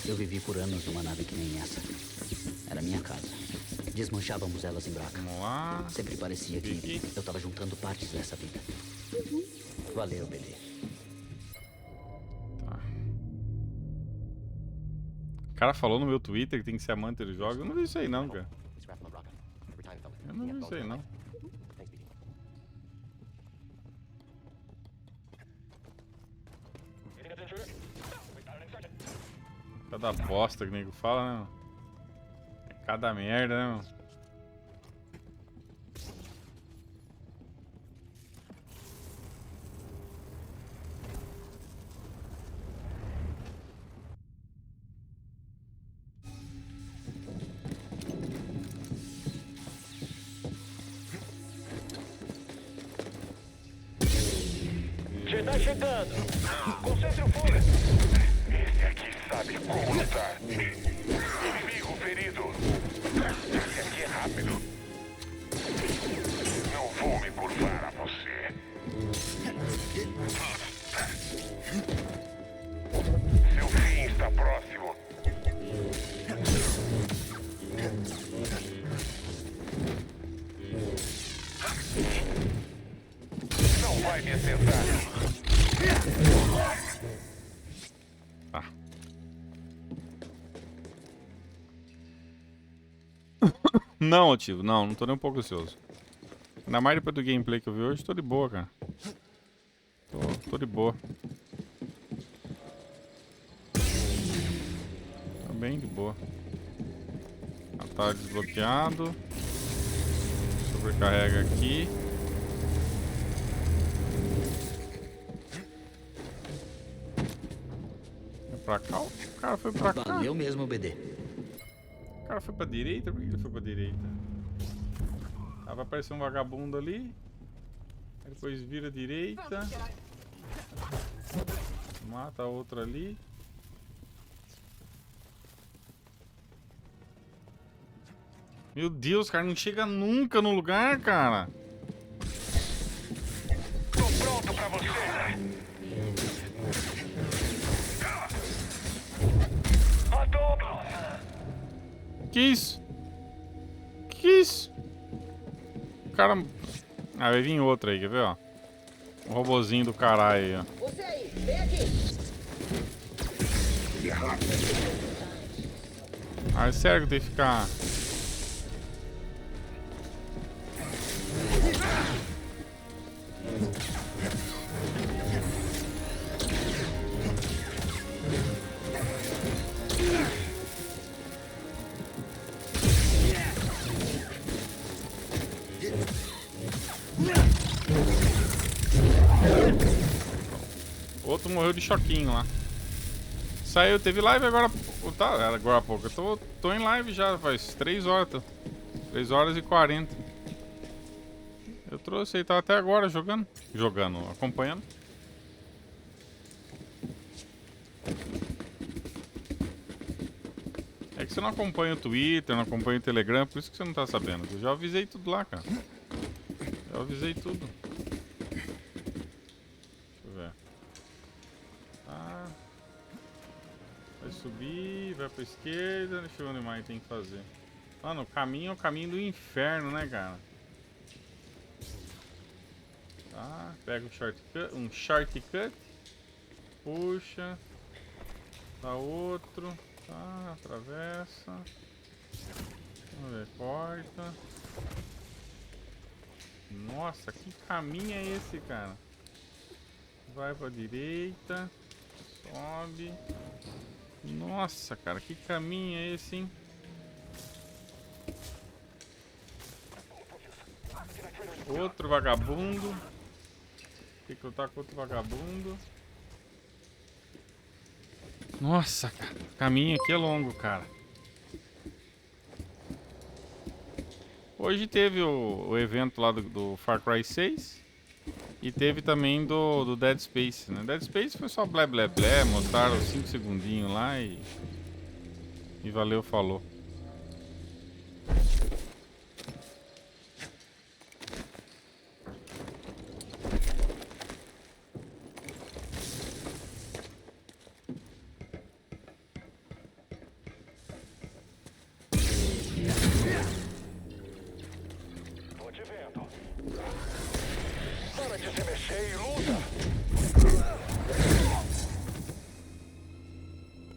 Eu vivi por anos numa nave que nem essa. Era minha casa. Desmanchávamos elas em broca. Vamos lá. Sempre parecia que eu tava juntando partes dessa vida. Valeu, bebê. Tá. O cara falou no meu Twitter que tem que ser amante dos jogos. Eu não vi isso aí não, cara. Eu não vi isso aí não. Cada bosta que o nego fala, né, mano? É cada merda, né, mano? Já tá chegando. Concentre o fogo. Esse aqui sabe como lutar. Inimigo ferido. Esse aqui é rápido. Não vou me curvar a você. Seu fim está próximo. Não vai me acertar. Ah. Não, tio, não tô nem um pouco ansioso. Ainda mais depois do gameplay que eu vi hoje, tô de boa, cara. Tô de boa. Tá bem de boa. Tá desbloqueado. Sobrecarrega aqui. É pra cá? O cara foi pra cá. Valeu mesmo, BD. O cara foi pra direita? Por que ele foi pra direita? Ah, vai aparecer um vagabundo ali. Aí depois vira à direita. Mata a outra ali. Meu Deus, cara, não chega nunca no lugar, cara. Tô pronto pra você. Que isso? Que isso? O cara... Ah, vai vir outro aí, quer ver, ó? Um robozinho do caralho aí, ó. Você aí, vem aqui. Ah, é sério que tem que ficar... Outro morreu de choquinho lá. Saiu, teve live agora. Tá, agora há pouco. Eu tô em live já, faz 3 horas. 3 horas e 40. Eu trouxe, ele tá até agora jogando. Jogando, acompanhando. É que você não acompanha o Twitter, não acompanha o Telegram, por isso que você não tá sabendo. Eu já avisei tudo lá, cara. Já avisei tudo. Deixa eu ver. Tá. Vai subir, vai pra esquerda. Deixa eu ver onde mais tem que fazer. Mano, o caminho é o caminho do inferno, né, cara? Tá, pega um shortcut. Puxa. Dá outro. Tá, atravessa. Vamos ver, corta. Nossa, que caminho é esse, cara? Vai pra direita. Sobe. Nossa, cara, que caminho é esse, hein? Outro vagabundo. Tem que lutar com outro vagabundo. Nossa, cara, o caminho aqui é longo, cara. Hoje teve o evento lá do Far Cry 6. E teve também do Dead Space, né? Dead Space foi só blé blé blé, mostraram 5 segundinhos lá e valeu, falou. Ei, luta!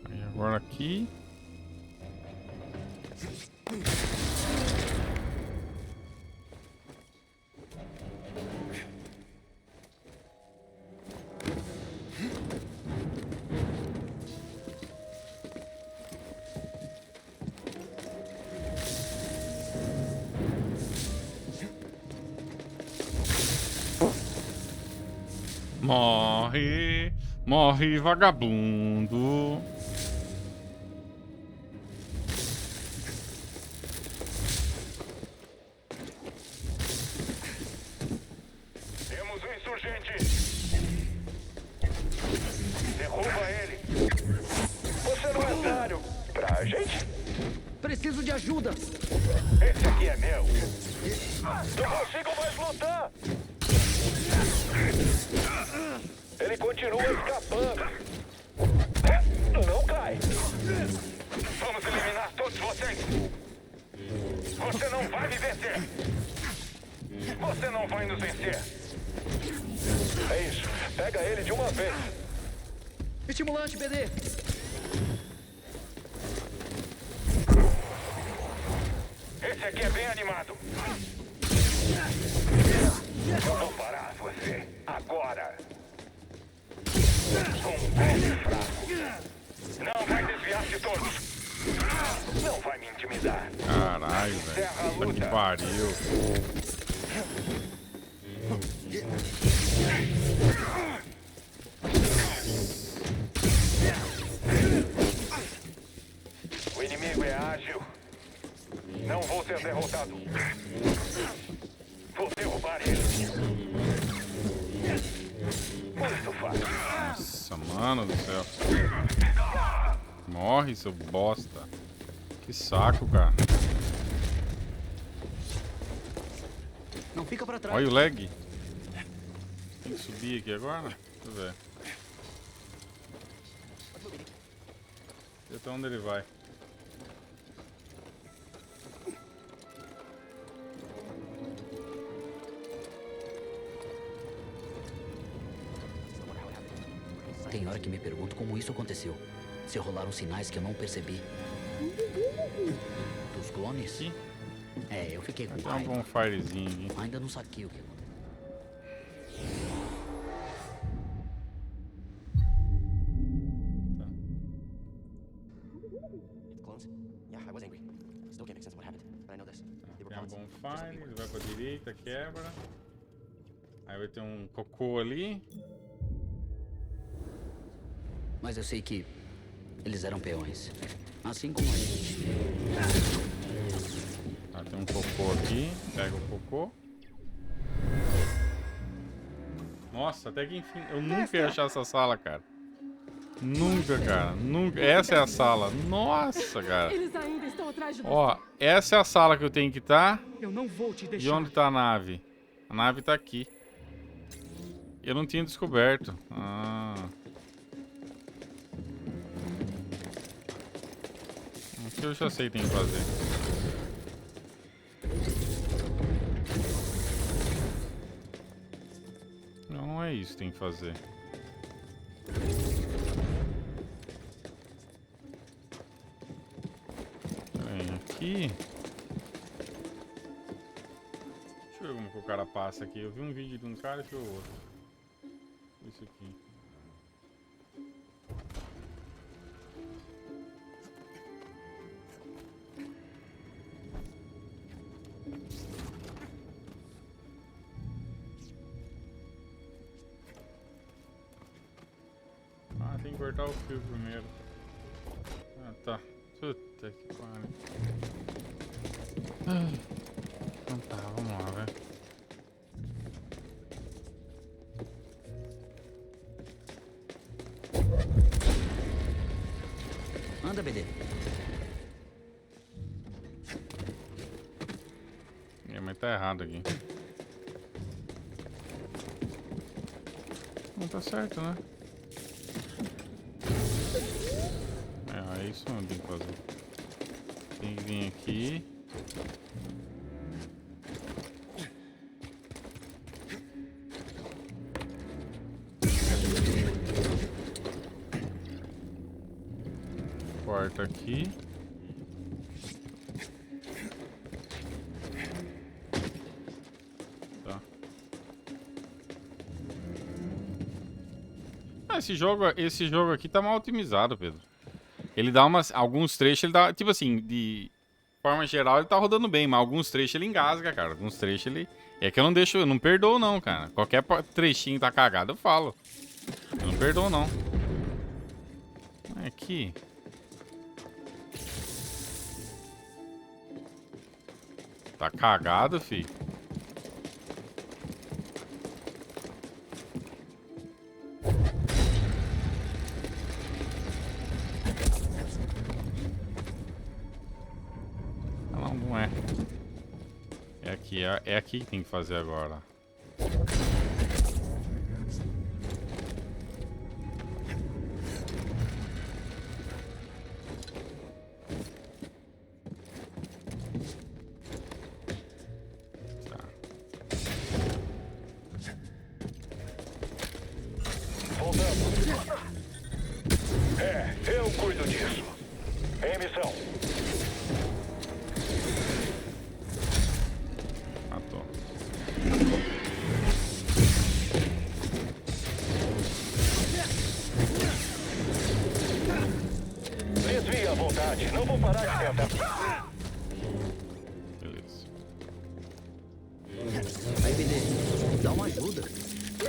Aí agora aqui. Morre, morre, vagabundo. Temos um insurgente! Derruba ele! Você não é otário! Pra gente? Preciso de ajuda! Esse aqui é meu! Não consigo mais lutar! Ele continua escapando! Não cai! Vamos eliminar todos vocês! Você não vai me vencer! Você não vai nos vencer! É isso! Pega ele de uma vez! Estimulante, BD! Esse aqui é bem animado! Eu vou parar você agora! Um golpe fraco! Não vai desviar de todos! Não vai me intimidar! Caralho, velho. Puta que pariu. O inimigo é ágil. Não vou ser derrotado. Vou derrubar ele. Muito fácil. Nossa, mano do céu. Morre, seu bosta. Que saco, cara. Não fica pra trás. Olha o lag. Tem que subir aqui agora? Deixa eu ver. Até onde ele vai? Tem hora que me pergunto como isso aconteceu. Se rolaram sinais que eu não percebi. Dos clones? Sim. É, eu fiquei com Tem um raiva. bonfirezinho aqui. Ainda não saquei o que aconteceu. Clones? Yeah, I was angry. Still can't make sense of what happened, but I know this. They were Tem um clones. bonfire, ele vai pra direita, quebra. Aí vai ter um cocô ali. Mas eu sei que eles eram peões. Assim como a gente. Ah, tem um cocô aqui. Pega o cocô. Nossa, até que enfim. Eu nunca ia achar essa sala, cara. Nunca, cara. Nunca. Essa é a sala. Nossa, cara. Eles ainda estão atrás de Ó, essa é a sala que eu tenho que estar. Eu não vou te E deixar. onde tá a nave? A nave tá aqui. Eu não tinha descoberto. Ah. Aqui eu já sei o que tem que fazer. Não, não é isso que tem que fazer. Vem aqui. Deixa eu ver como que o cara passa aqui. Eu vi um vídeo de um cara e vi o outro. Isso aqui. Ah, tem que cortar o fio primeiro. Ah, tá. Puta que pariu. Então tá, vamos lá, velho. Anda, BD. Mas tá errado aqui. Não tá certo, né? É isso que eu tenho que fazer. Tem que vir aqui. porta aqui. Tá. Ah, esse jogo aqui tá mal otimizado, Pedro. Ele dá alguns trechos, ele dá, tipo assim, de forma geral ele tá rodando bem, mas alguns trechos ele engasga, cara. Alguns trechos ele... É que eu não perdoo não, cara. Qualquer trechinho tá cagado, eu falo. Eu não perdoo não. Aqui. Tá cagado, fi. Não é. É aqui que tem que fazer agora. Eu cuido disso. Em missão. Matou. Desvie à vontade. Não vou parar de tentar. Beleza. Aí, BD, dá uma ajuda.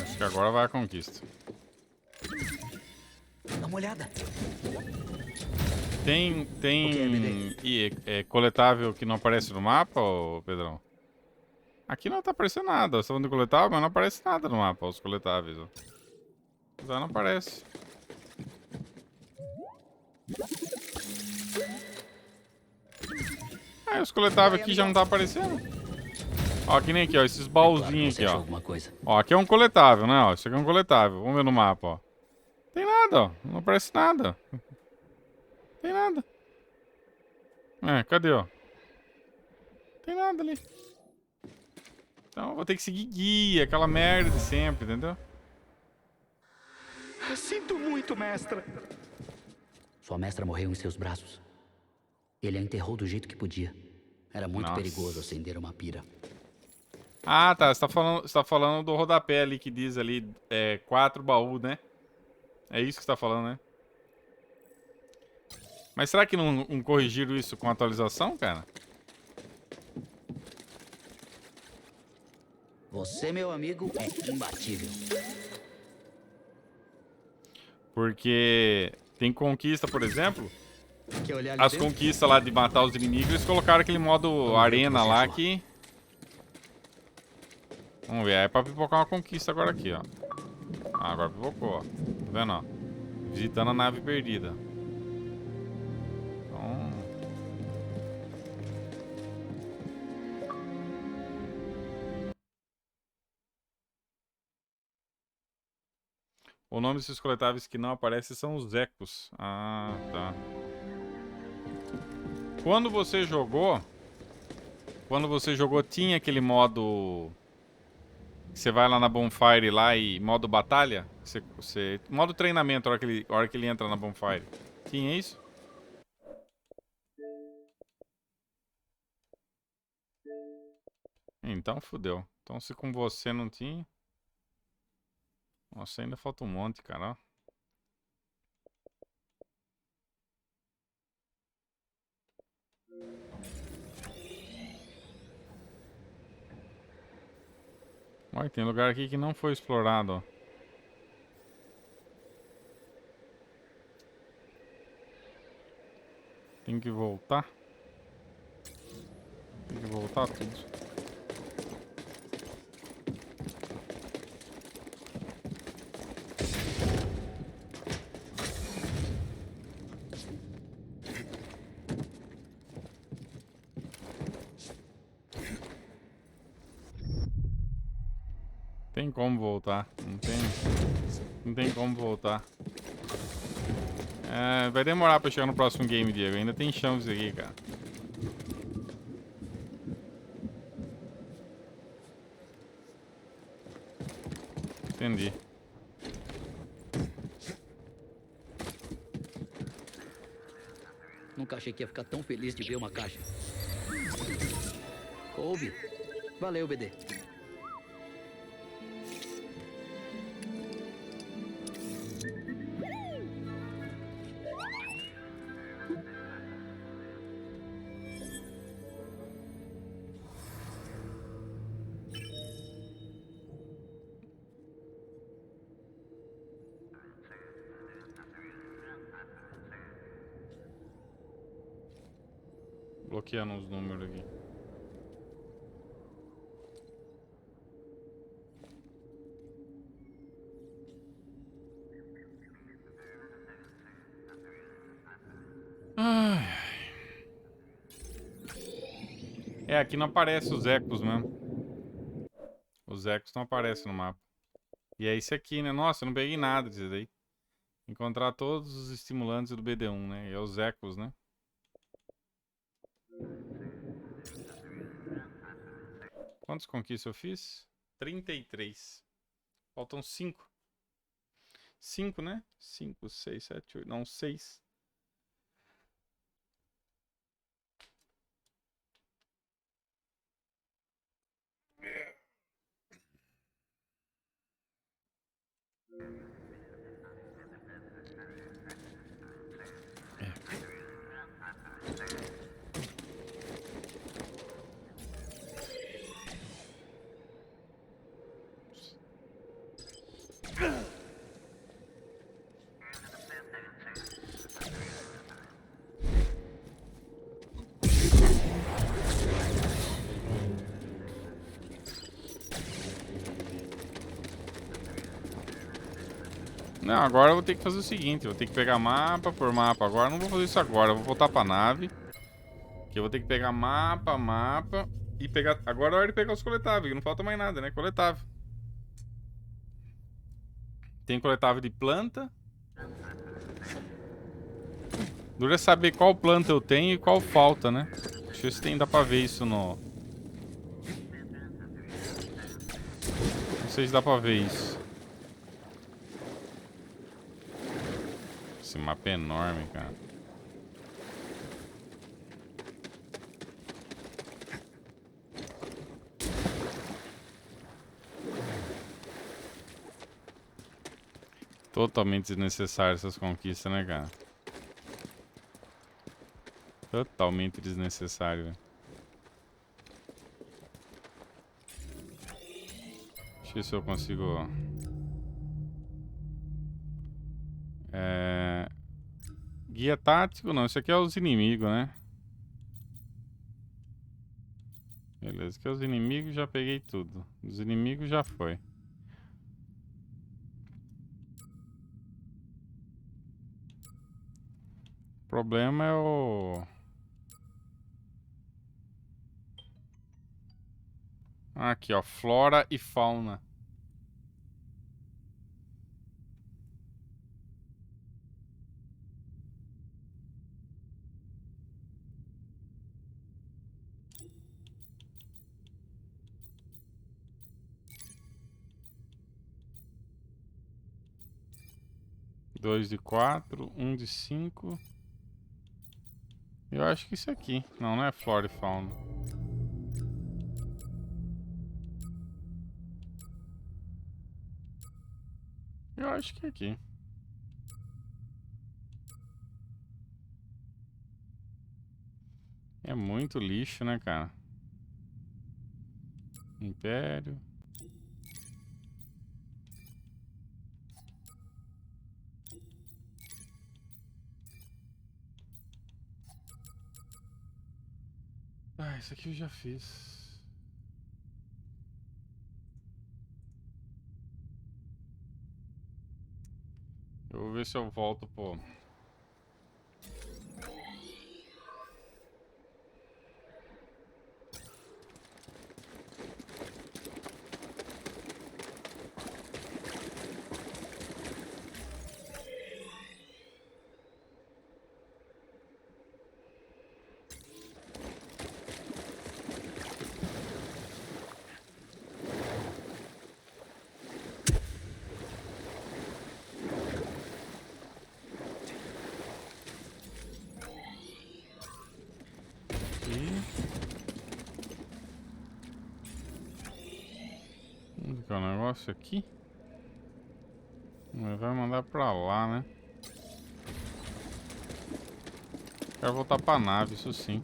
Acho que agora vai a conquista. Dá uma olhada. Tem coletável que não aparece no mapa, ô Pedrão? Aqui não tá aparecendo nada. Você tá falando de coletável, mas não aparece nada no mapa, os coletáveis, ó. Já não aparece. Ah, os coletáveis aqui já não tá aparecendo. Ó, que nem aqui, ó, esses baúzinhos aqui, ó. Ó, aqui é um coletável, né, ó. Isso aqui é um coletável. Vamos ver no mapa, ó. Tem nada, ó. Não aparece nada. Tem nada. É, cadê, ó? Tem nada ali. Então eu vou ter que seguir guia, aquela merda de sempre, entendeu? Sinto muito, mestra. Sua mestra morreu em seus braços. Ele a enterrou do jeito que podia. Era muito perigoso acender uma pira. Ah, tá. Você tá falando do rodapé ali que diz ali 4 baús, né? É isso que você tá falando, né? Mas será que não corrigiram isso com a atualização, cara? Você, meu amigo, é imbatível. Porque tem conquista, por exemplo. Quer olhar ali As dentro? conquistas lá de matar os inimigos, eles colocaram aquele modo arena lá que... Vamos ver, é pra pipocar uma conquista agora aqui, ó. Ah, agora pipocou, ó. Tá vendo, ó? Visitando a nave perdida. Então... O nome desses coletáveis que não aparecem são os ecos. Ah, tá. Quando você jogou, tinha aquele modo... Você vai lá na bonfire lá e modo batalha? Modo treinamento, a hora que ele entra na bonfire. Tinha isso? Então fudeu. Então se com você não tinha... Nossa, ainda falta um monte, cara. Olha, tem lugar aqui que não foi explorado, ó. Tem que voltar. Tem que voltar tudo. Tem como voltar. Não tem como voltar. É, vai demorar pra chegar no próximo game, Diego. Ainda tem chance aqui, cara. Entendi. Nunca achei que ia ficar tão feliz de ver uma caixa. Coube. Valeu, BD. Bloqueando os números aqui. Ai. É, aqui não aparece os ecos mesmo. Os ecos não aparecem no mapa. E é isso aqui, né? Nossa, eu não peguei nada disso daí. Encontrar todos os estimulantes do BD1, né? E é os ecos, né? Quantas conquistas eu fiz? 33. Faltam 5. 5, né? 5, 6, 7, 8. Não, 6. Não, agora eu vou ter que fazer o seguinte, eu vou ter que pegar mapa por mapa. Agora eu não vou fazer isso agora, eu vou voltar pra nave. Que eu vou ter que pegar mapa e pegar... Agora é hora de pegar os coletáveis, não falta mais nada, né? Coletável. Tem coletável de planta. Dura saber qual planta eu tenho e qual falta, né? Deixa eu ver se dá pra ver isso no... Não sei se dá pra ver isso. Esse mapa é enorme, cara. Totalmente desnecessário essas conquistas, né, cara? Totalmente desnecessário, velho. Deixa eu ver se eu consigo... Guia tático, não. Isso aqui é os inimigos, né? Beleza, aqui é os inimigos, já peguei tudo. Os inimigos já foi. O problema é o... Aqui, ó. Flora e fauna. Dois de 4, um de 5. Eu acho que isso aqui. Não, não é flora e fauna. Eu acho que é aqui. É muito lixo, né, cara? Império. Ah, isso aqui eu já fiz. Eu vou ver se eu volto, pô. negócio aqui. Vai mandar pra lá, né? Quero voltar pra nave, isso sim.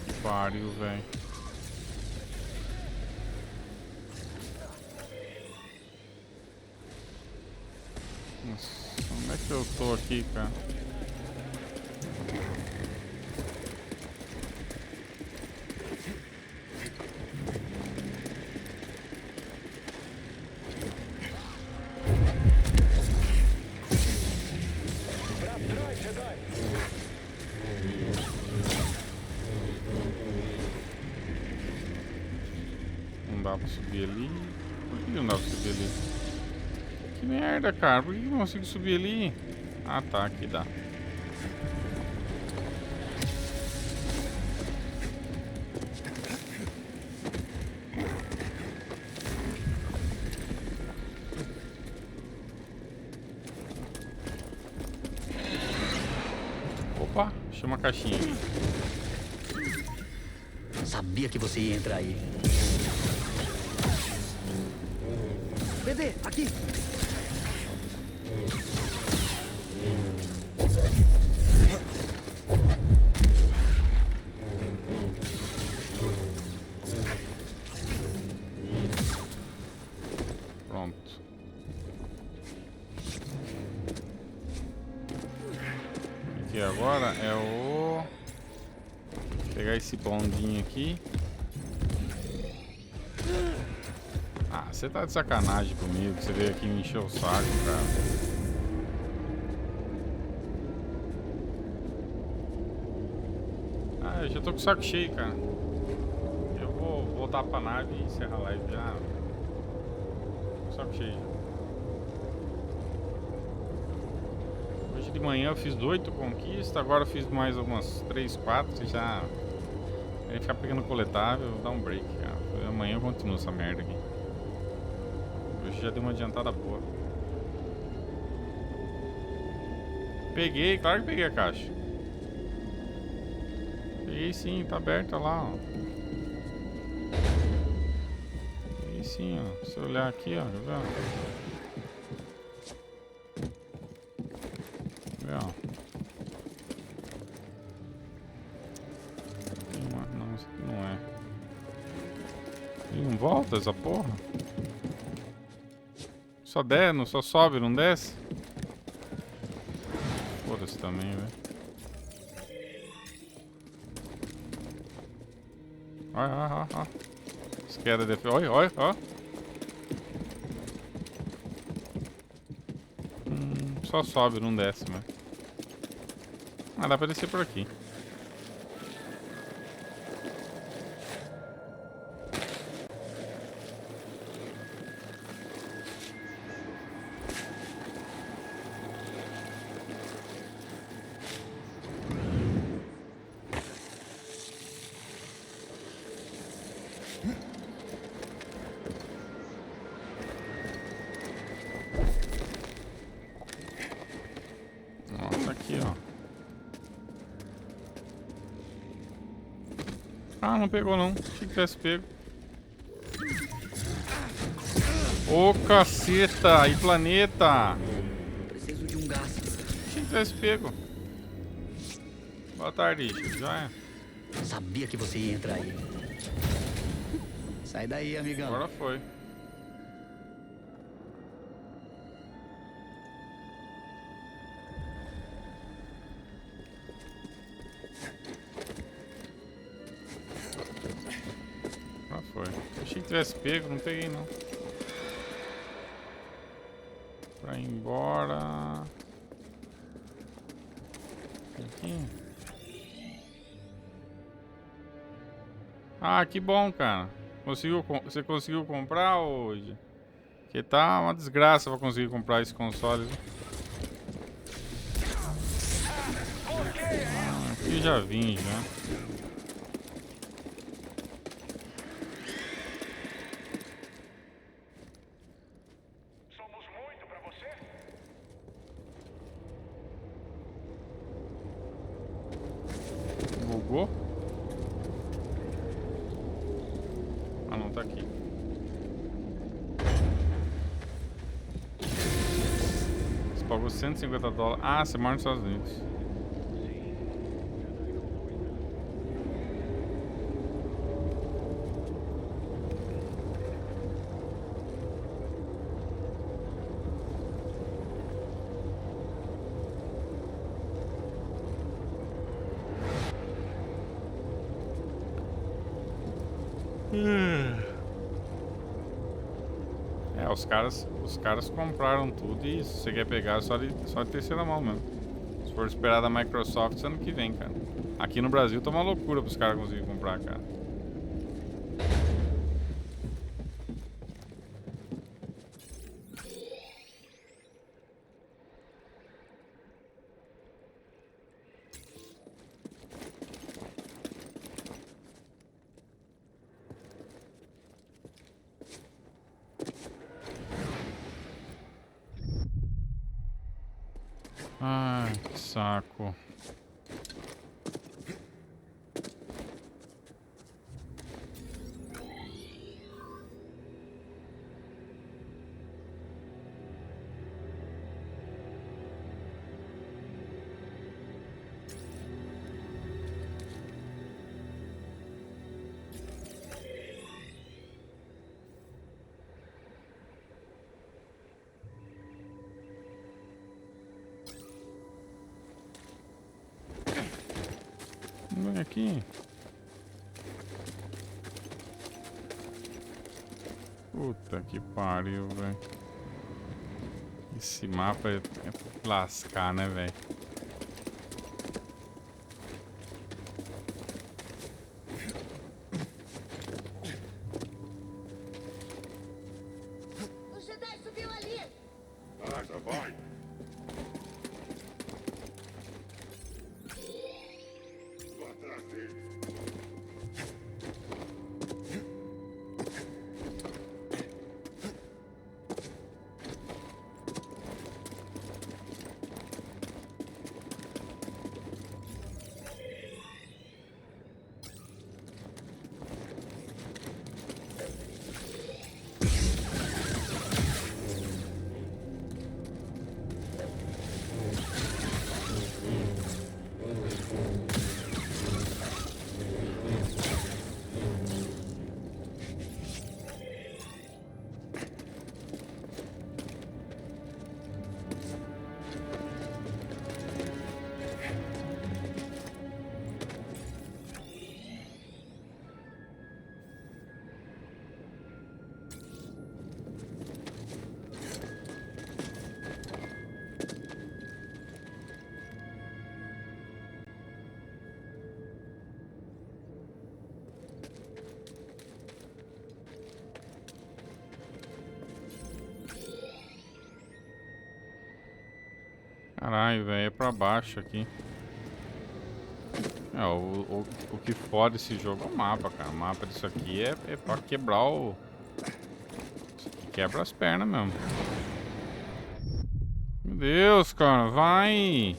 Que pariu, velho. Nossa, onde é que eu tô aqui, cara? Não dá pra subir ali. Por que não dá pra subir ali? Que merda, cara. Por que eu não consigo subir ali? Ah, tá. Aqui dá. Opa, achei uma caixinha. Sabia que você ia entrar aí. Bebê, aqui! Pronto. Aqui agora é o... Pegar esse bondinho aqui. Ah, você tá de sacanagem comigo. Você veio aqui me encher o saco, cara. Ah, eu já tô com o saco cheio, cara. Eu vou voltar pra nave e encerrar a live já. Tô com o saco cheio. Hoje de manhã eu fiz 8 conquistas, agora eu fiz mais umas 3, 4 e já... Aí ficar pegando coletável, eu vou dar um break, cara. Amanhã eu continuo essa merda aqui. Hoje já deu uma adiantada boa. Peguei, claro que peguei a caixa. Peguei sim, tá aberta lá, ó. Peguei sim, ó. Se eu olhar aqui, ó, tá vendo? Ó. Não, isso aqui não é. E não volta essa porra? Só desce, só sobe, não desce? Foda-se também, velho. Olha, olha. Esquerda de... Olha, ó. Só sobe, não desce, mas... Ah, dá pra descer por aqui. Aqui, ó. Ah, não pegou não. Achei que tivesse pego. Ô, caceta! E planeta! Preciso de um gás. Achei que tivesse pego. Boa tarde, já é. Sabia que você ia entrar aí. Sai daí, amigão. Agora foi. Achei que tivesse pego, não peguei não. Pra ir embora. Aqui. Ah, que bom, cara. Você conseguiu comprar hoje? Que tá uma desgraça pra conseguir comprar esse console. Ah, aqui já vim já. Bugou? Ah, não, tá aqui. Você pagou $150. Ah, você mora nos Estados Unidos. É, os caras compraram tudo e se você quer pegar só de terceira mão mesmo. Se for esperar da Microsoft ano que vem, cara. Aqui no Brasil tá uma loucura pros caras conseguirem comprar, cara. Ai, que saco. Vem aqui. Puta que pariu, velho. Esse mapa é lascar, né, velho? O Jedi subiu ali! Já vai! Vou atrás dele! Caralho, velho, é pra baixo aqui. É, o que foda esse jogo é o mapa, cara. O mapa disso aqui é pra quebrar o... Isso aqui quebra as pernas mesmo. Meu Deus, cara, vai!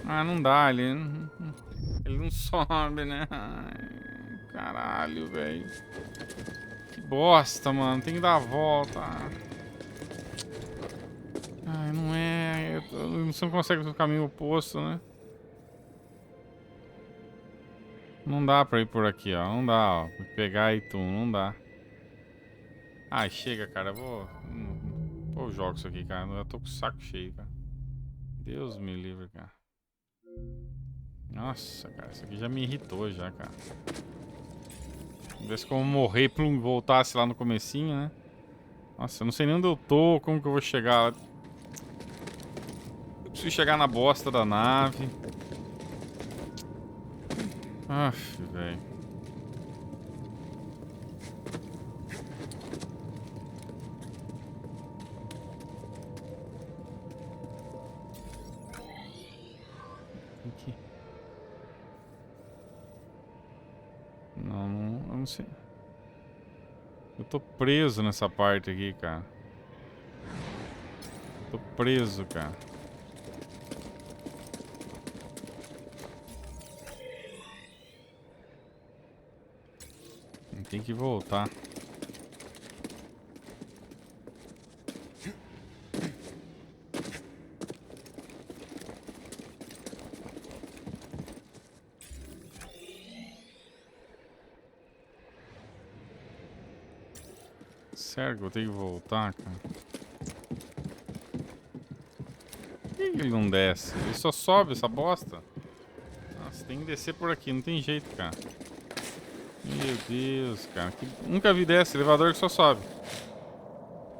Ah, não dá, ele não sobe, né? Ai, caralho, velho. Que bosta, mano, tem que dar a volta. Ai, não é... Você não consegue o caminho oposto, né? Não dá pra ir por aqui, ó. Não dá, ó. Pegar e não dá. Ai, chega, cara. Eu vou... Pô, eu jogo isso aqui, cara. Eu tô com o saco cheio, cara. Deus me livre, cara. Nossa, cara. Isso aqui já me irritou, já, cara. Vê se como morrer e voltasse lá no comecinho, né? Nossa, eu não sei nem onde eu tô. Como que eu vou chegar lá? Eu preciso chegar na bosta da nave. Aff, velho. Aqui. Não, eu não sei. Eu tô preso nessa parte aqui, cara. Tô preso, cara. tem que voltar. Sério que eu tenho que voltar, cara? Por que ele não desce? Ele só sobe essa bosta? Nossa, tem que descer por aqui, não tem jeito, cara. Meu Deus, cara. Nunca vi desse, elevador que só sobe.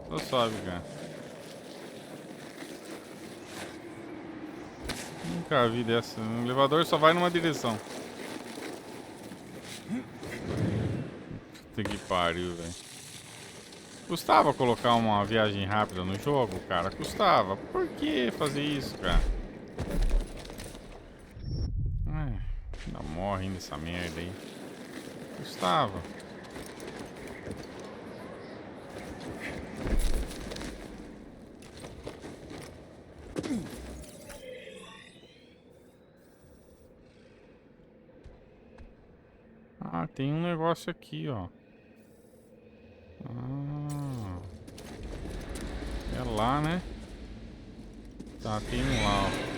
Só sobe, cara. Nunca vi dessa. O elevador só vai numa direção. Puta que pariu, velho. Custava colocar uma viagem rápida no jogo, cara? Custava. Por que fazer isso, cara? Ai, ainda morre nessa merda aí. Custava. Ah, tem um negócio aqui, ó. Ah, é lá, né? Tá, tem um lá, ó.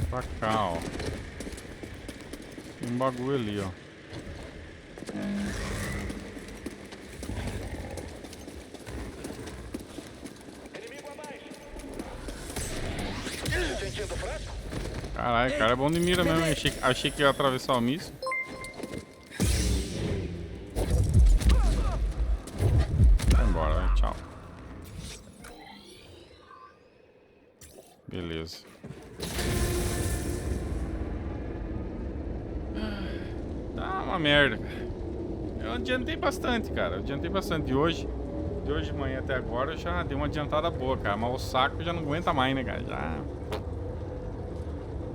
Pra cá, ó. Tem um bagulho ali, ó. Caralho, cara é bom de mira mesmo. Achei que ia atravessar o míssil. Vai embora, vai. Tchau. Beleza. Tá uma merda, cara. Eu adiantei bastante, cara. Eu adiantei bastante de hoje. De hoje de manhã até agora eu já dei uma adiantada boa, cara. Mas o saco já não aguenta mais, né, cara? Já...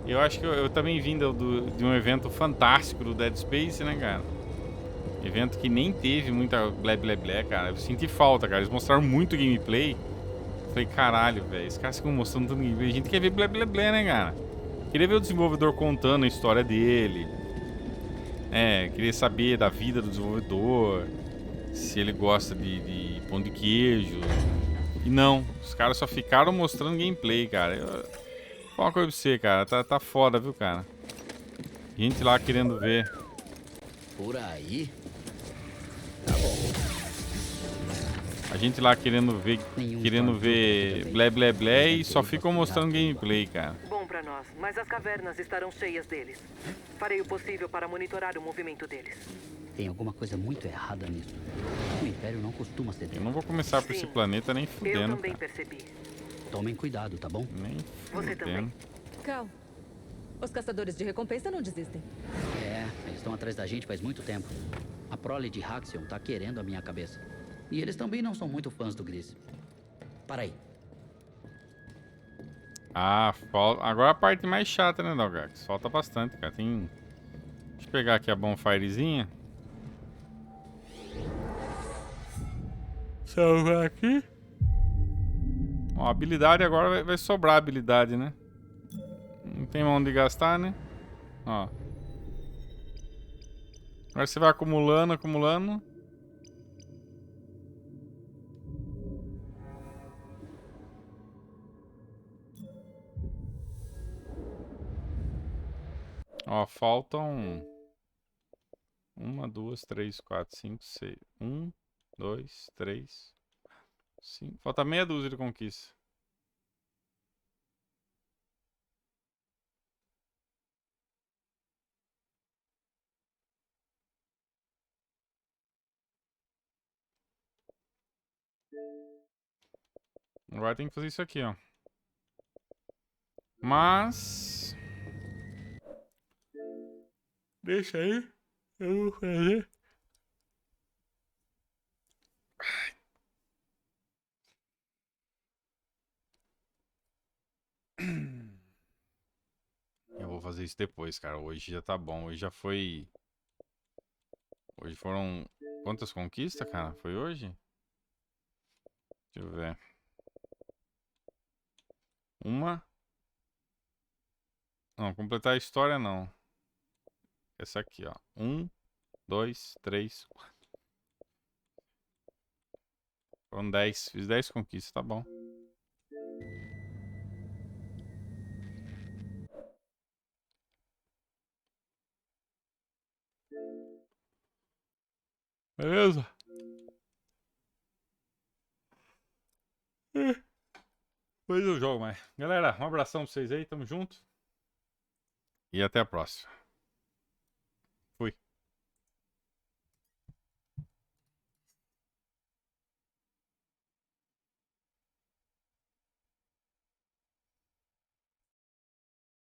Eu acho que eu também vim de um evento fantástico do Dead Space, né, cara? Evento que nem teve muita blé blé blé, cara. Eu senti falta, cara. Eles mostraram muito gameplay. Eu falei, caralho, velho. Esses caras ficam mostrando tanto gameplay. A gente quer ver blé blé blé, né, cara? Queria ver o desenvolvedor contando a história dele. Queria saber da vida do desenvolvedor. Se ele gosta de pão de queijo. E não, os caras só ficaram mostrando gameplay, cara. Fala uma coisa pra você, cara. Tá foda, viu, cara? Gente lá querendo ver. Por aí? A gente lá querendo ver blé blé blé e só ficam mostrando gameplay, cara. Bom pra nós, mas as cavernas estarão cheias deles. Farei o possível para monitorar o movimento deles. Tem alguma coisa muito errada nisso. O Império não costuma ceder. Eu não vou começar por esse planeta nem fudendo, Eu também cara. percebi. Tomem cuidado, tá bom? Nem Você também. Cal, os caçadores de recompensa não desistem. Eles estão atrás da gente faz muito tempo. A prole de Haxion tá querendo a minha cabeça. E eles também não são muito fãs do Gris. Para aí. Ah, falta... Agora a parte mais chata, né, Dalgax? Falta bastante, cara. Tem... Deixa eu pegar aqui a bonfirezinha. Salvar aqui. Ó, a habilidade agora vai sobrar a habilidade, né? Não tem onde gastar, né? Ó. Agora você vai acumulando, acumulando. Ó, faltam... 1, 2, 3, 4, 5, 6. 1, 2, 3, 5. Falta meia dúzia de conquista. Agora tem que fazer isso aqui, ó. Mas... Deixa aí. Eu vou fazer. Eu vou fazer isso depois, cara. Hoje já tá bom. Hoje já foi... Hoje foram... Quantas conquistas, cara? Foi hoje? Deixa eu ver. 1, Não, completar a história não. Essa aqui, ó. 1, 2, 3, 4. Foram 10. Fiz 10 conquistas, tá bom. Beleza? Depois eu jogo mais. Galera, um abração pra vocês aí, tamo junto. E até a próxima.